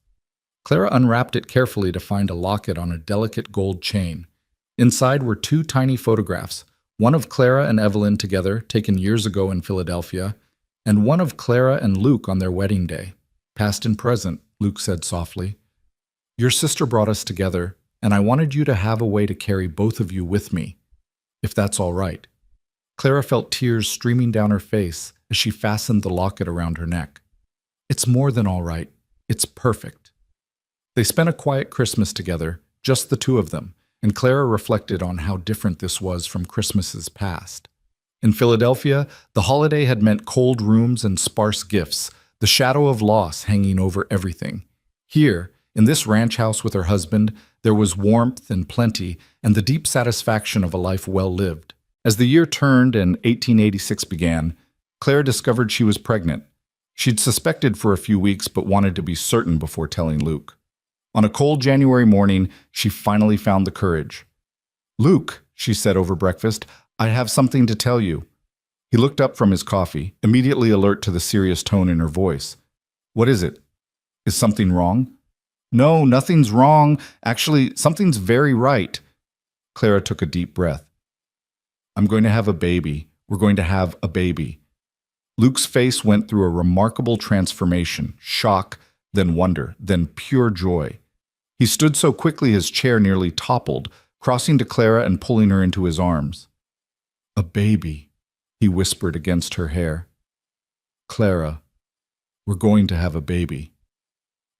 Clara unwrapped it carefully to find a locket on a delicate gold chain. Inside were two tiny photographs, one of Clara and Evelyn together, taken years ago in Philadelphia, and one of Clara and Luke on their wedding day. "Past and present," Luke said softly. "Your sister brought us together, and I wanted you to have a way to carry both of you with me, if that's all right." Clara felt tears streaming down her face as she fastened the locket around her neck. "It's more than all right. It's perfect." They spent a quiet Christmas together, just the two of them, and Clara reflected on how different this was from Christmases past. In Philadelphia, the holiday had meant cold rooms and sparse gifts, the shadow of loss hanging over everything. Here, in this ranch house with her husband, there was warmth and plenty and the deep satisfaction of a life well lived. As the year turned and 1886 began, Clara discovered she was pregnant. She'd suspected for a few weeks but wanted to be certain before telling Luke. On a cold January morning, she finally found the courage. "Luke," she said over breakfast, "I have something to tell you." He looked up from his coffee, immediately alert to the serious tone in her voice. "What is it? Is something wrong?" "No, nothing's wrong. Actually, something's very right." Clara took a deep breath. "I'm going to have a baby. We're going to have a baby." Luke's face went through a remarkable transformation, shock, then wonder, then pure joy. He stood so quickly his chair nearly toppled, crossing to Clara and pulling her into his arms. "A baby," he whispered against her hair. "Clara, we're going to have a baby."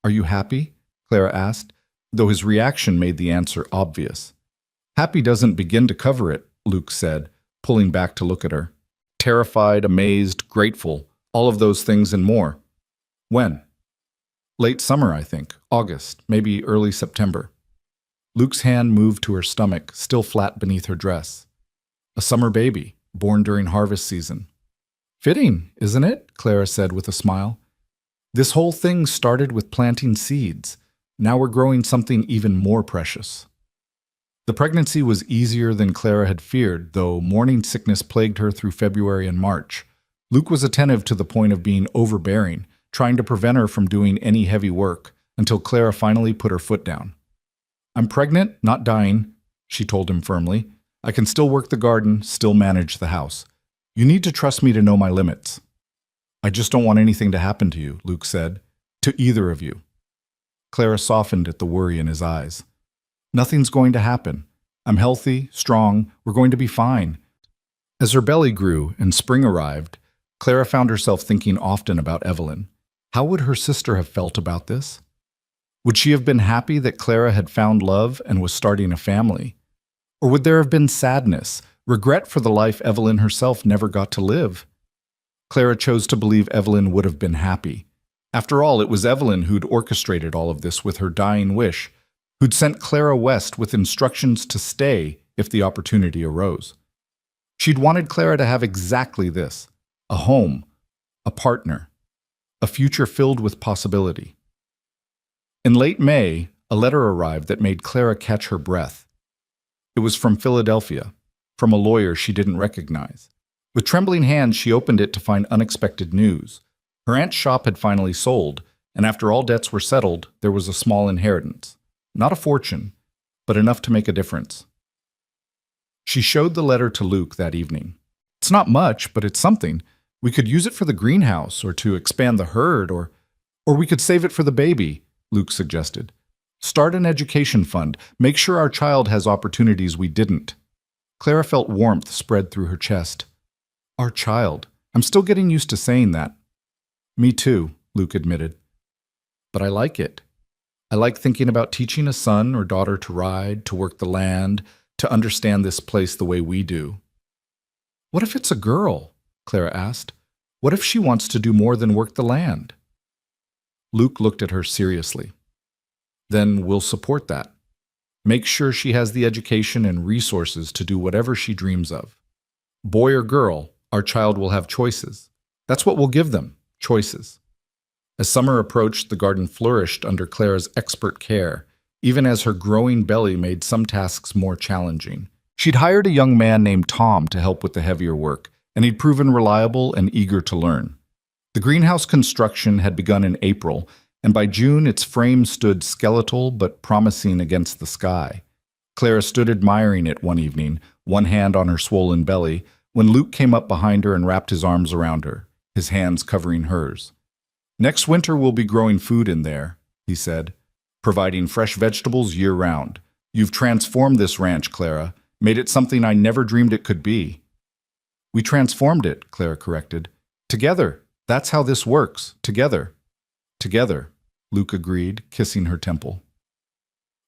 "Are you happy?" Clara asked, though his reaction made the answer obvious. "Happy doesn't begin to cover it," Luke said, pulling back to look at her. "Terrified, amazed, grateful, all of those things and more." "When?" "Late summer, I think. August, maybe early September." Luke's hand moved to her stomach, still flat beneath her dress. "A summer baby, born during harvest season." "Fitting, isn't it?" Clara said with a smile. "This whole thing started with planting seeds. Now we're growing something even more precious." The pregnancy was easier than Clara had feared, though morning sickness plagued her through February and March. Luke was attentive to the point of being overbearing, trying to prevent her from doing any heavy work, until Clara finally put her foot down. "I'm pregnant, not dying," she told him firmly. "I can still work the garden, still manage the house. You need to trust me to know my limits." "I just don't want anything to happen to you," Luke said. "To either of you." Clara softened at the worry in his eyes. "Nothing's going to happen. I'm healthy, strong, we're going to be fine." As her belly grew and spring arrived, Clara found herself thinking often about Evelyn. How would her sister have felt about this? Would she have been happy that Clara had found love and was starting a family? Or would there have been sadness, regret for the life Evelyn herself never got to live? Clara chose to believe Evelyn would have been happy. After all, it was Evelyn who'd orchestrated all of this with her dying wish, who'd sent Clara west with instructions to stay if the opportunity arose. She'd wanted Clara to have exactly this: a home, a partner, a future filled with possibility. In late May, a letter arrived that made Clara catch her breath. It was from Philadelphia, from a lawyer she didn't recognize. With trembling hands, she opened it to find unexpected news. Her aunt's shop had finally sold, and after all debts were settled, there was a small inheritance. Not a fortune, but enough to make a difference. She showed the letter to Luke that evening. "It's not much, but it's something. We could use it for the greenhouse, or to expand the herd, or we could save it for the baby," Luke suggested. "Start an education fund. Make sure our child has opportunities we didn't." Clara felt warmth spread through her chest. "Our child. I'm still getting used to saying that." "Me too," Luke admitted. "But I like it. I like thinking about teaching a son or daughter to ride, to work the land, to understand this place the way we do." "What if it's a girl?" Clara asked. "What if she wants to do more than work the land?" Luke looked at her seriously. "Then we'll support that. Make sure she has the education and resources to do whatever she dreams of. Boy or girl, our child will have choices. That's what we'll give them, choices." As summer approached, the garden flourished under Clara's expert care, even as her growing belly made some tasks more challenging. She'd hired a young man named Tom to help with the heavier work, and he'd proven reliable and eager to learn. The greenhouse construction had begun in April, and by June its frame stood skeletal but promising against the sky. Clara stood admiring it one evening, one hand on her swollen belly, when Luke came up behind her and wrapped his arms around her, his hands covering hers. "Next winter we'll be growing food in there," he said, "providing fresh vegetables year-round. You've transformed this ranch, Clara, made it something I never dreamed it could be." "We transformed it," Clara corrected. "Together. That's how this works. Together." "Together," Luke agreed, kissing her temple.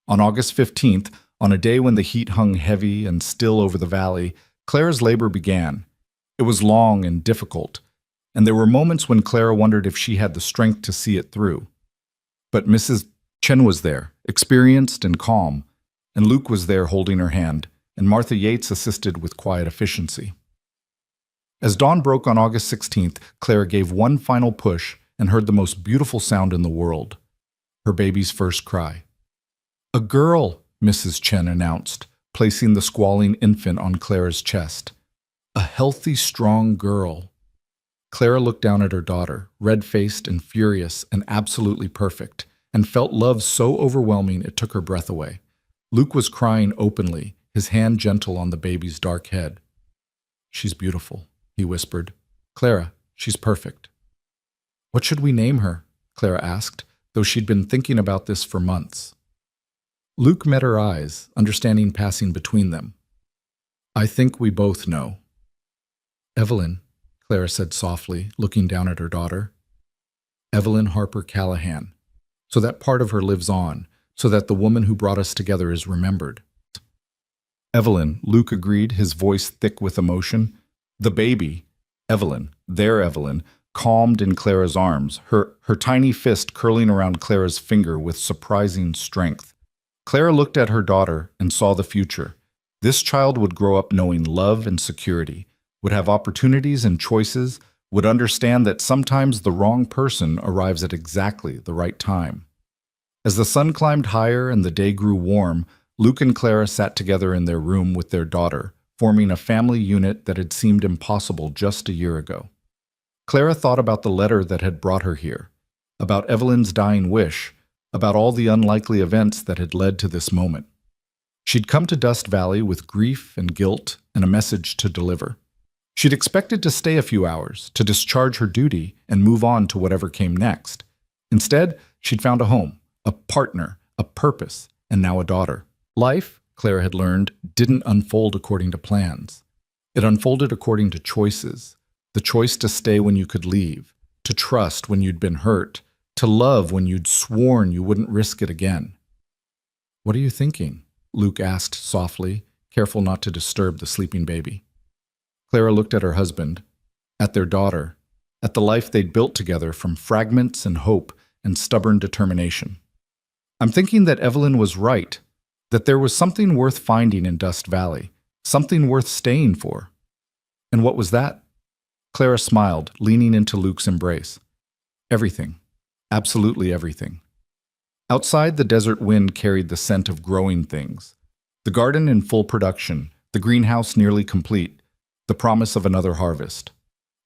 On August 15th, on a day when the heat hung heavy and still over the valley, Clara's labor began. It was long and difficult, and there were moments when Clara wondered if she had the strength to see it through. But Mrs. Chen was there, experienced and calm, and Luke was there holding her hand, and Martha Yates assisted with quiet efficiency. As dawn broke on August 16th, Clara gave one final push and heard the most beautiful sound in the world, her baby's first cry. "A girl," Mrs. Chen announced, placing the squalling infant on Clara's chest. "A healthy, strong girl." Clara looked down at her daughter, red-faced and furious and absolutely perfect, and felt love so overwhelming it took her breath away. Luke was crying openly, his hand gentle on the baby's dark head. "She's beautiful," he whispered. "Clara, she's perfect." "What should we name her?" Clara asked, though she'd been thinking about this for months. Luke met her eyes, understanding passing between them. I think we both know. Evelyn, Clara said softly, looking down at her daughter. Evelyn Harper Callahan. So that part of her lives on, so that the woman who brought us together is remembered. Evelyn, Luke agreed, his voice thick with emotion. The baby, Evelyn, their Evelyn, calmed in Clara's arms, her tiny fist curling around Clara's finger with surprising strength. Clara looked at her daughter and saw the future. This child would grow up knowing love and security, would have opportunities and choices, would understand that sometimes the wrong person arrives at exactly the right time. As the sun climbed higher and the day grew warm, Luke and Clara sat together in their room with their daughter, forming a family unit that had seemed impossible just a year ago. Clara thought about the letter that had brought her here, about Evelyn's dying wish, about all the unlikely events that had led to this moment. She'd come to Dust Valley with grief and guilt and a message to deliver. She'd expected to stay a few hours, to discharge her duty and move on to whatever came next. Instead, she'd found a home, a partner, a purpose, and now a daughter. Life, Clara had learned, didn't unfold according to plans. It unfolded according to choices. The choice to stay when you could leave, to trust when you'd been hurt, to love when you'd sworn you wouldn't risk it again. What are you thinking? Luke asked softly, careful not to disturb the sleeping baby. Clara looked at her husband, at their daughter, at the life they'd built together from fragments and hope and stubborn determination. I'm thinking that Evelyn was right, that there was something worth finding in Dust Valley, something worth staying for. And what was that? Clara smiled, leaning into Luke's embrace. Everything. Absolutely everything. Outside, the desert wind carried the scent of growing things. The garden in full production, the greenhouse nearly complete, the promise of another harvest.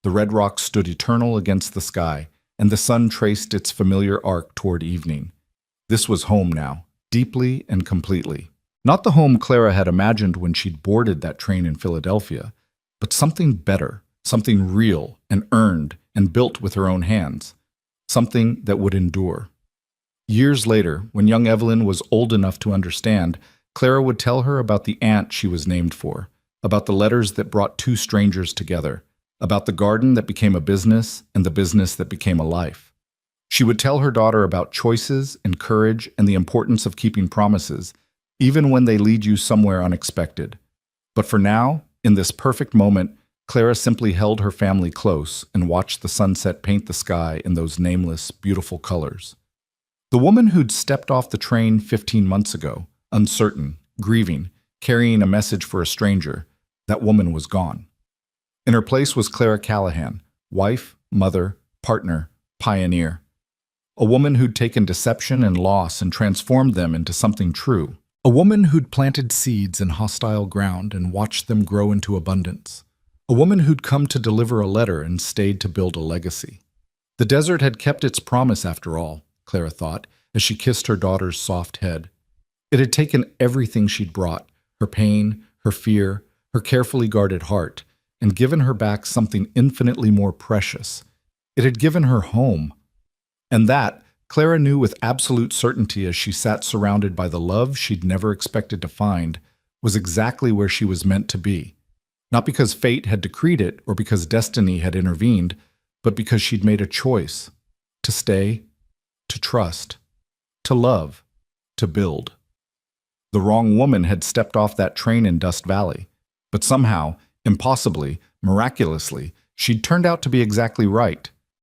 The red rocks stood eternal against the sky, and the sun traced its familiar arc toward evening. This was home now, deeply and completely. Not the home Clara had imagined when she'd boarded that train in Philadelphia, but something better, something real and earned and built with her own hands, something that would endure. Years later, when young Evelyn was old enough to understand, Clara would tell her about the aunt she was named for, about the letters that brought two strangers together, about the garden that became a business and the business that became a life. She would tell her daughter about choices and courage and the importance of keeping promises, even when they lead you somewhere unexpected. But for now, in this perfect moment, Clara simply held her family close and watched the sunset paint the sky in those nameless, beautiful colors. The woman who'd stepped off the train 15 months ago, uncertain, grieving, carrying a message for a stranger, that woman was gone. In her place was Clara Callahan, wife, mother, partner, pioneer. A woman who'd taken deception and loss and transformed them into something true. A woman who'd planted seeds in hostile ground and watched them grow into abundance. A woman who'd come to deliver a letter and stayed to build a legacy. The desert had kept its promise after all, Clara thought, as she kissed her daughter's soft head. It had taken everything she'd brought, her pain, her fear, her carefully guarded heart, and given her back something infinitely more precious. It had given her home. And that, Clara knew with absolute certainty as she sat surrounded by the love she'd never expected to find, was exactly where she was meant to be. Not because fate had decreed it or because destiny had intervened, but because she'd made a choice to stay, to trust, to love, to build. The wrong woman had stepped off that train in Dust Valley, but somehow, impossibly, miraculously, she'd turned out to be exactly right.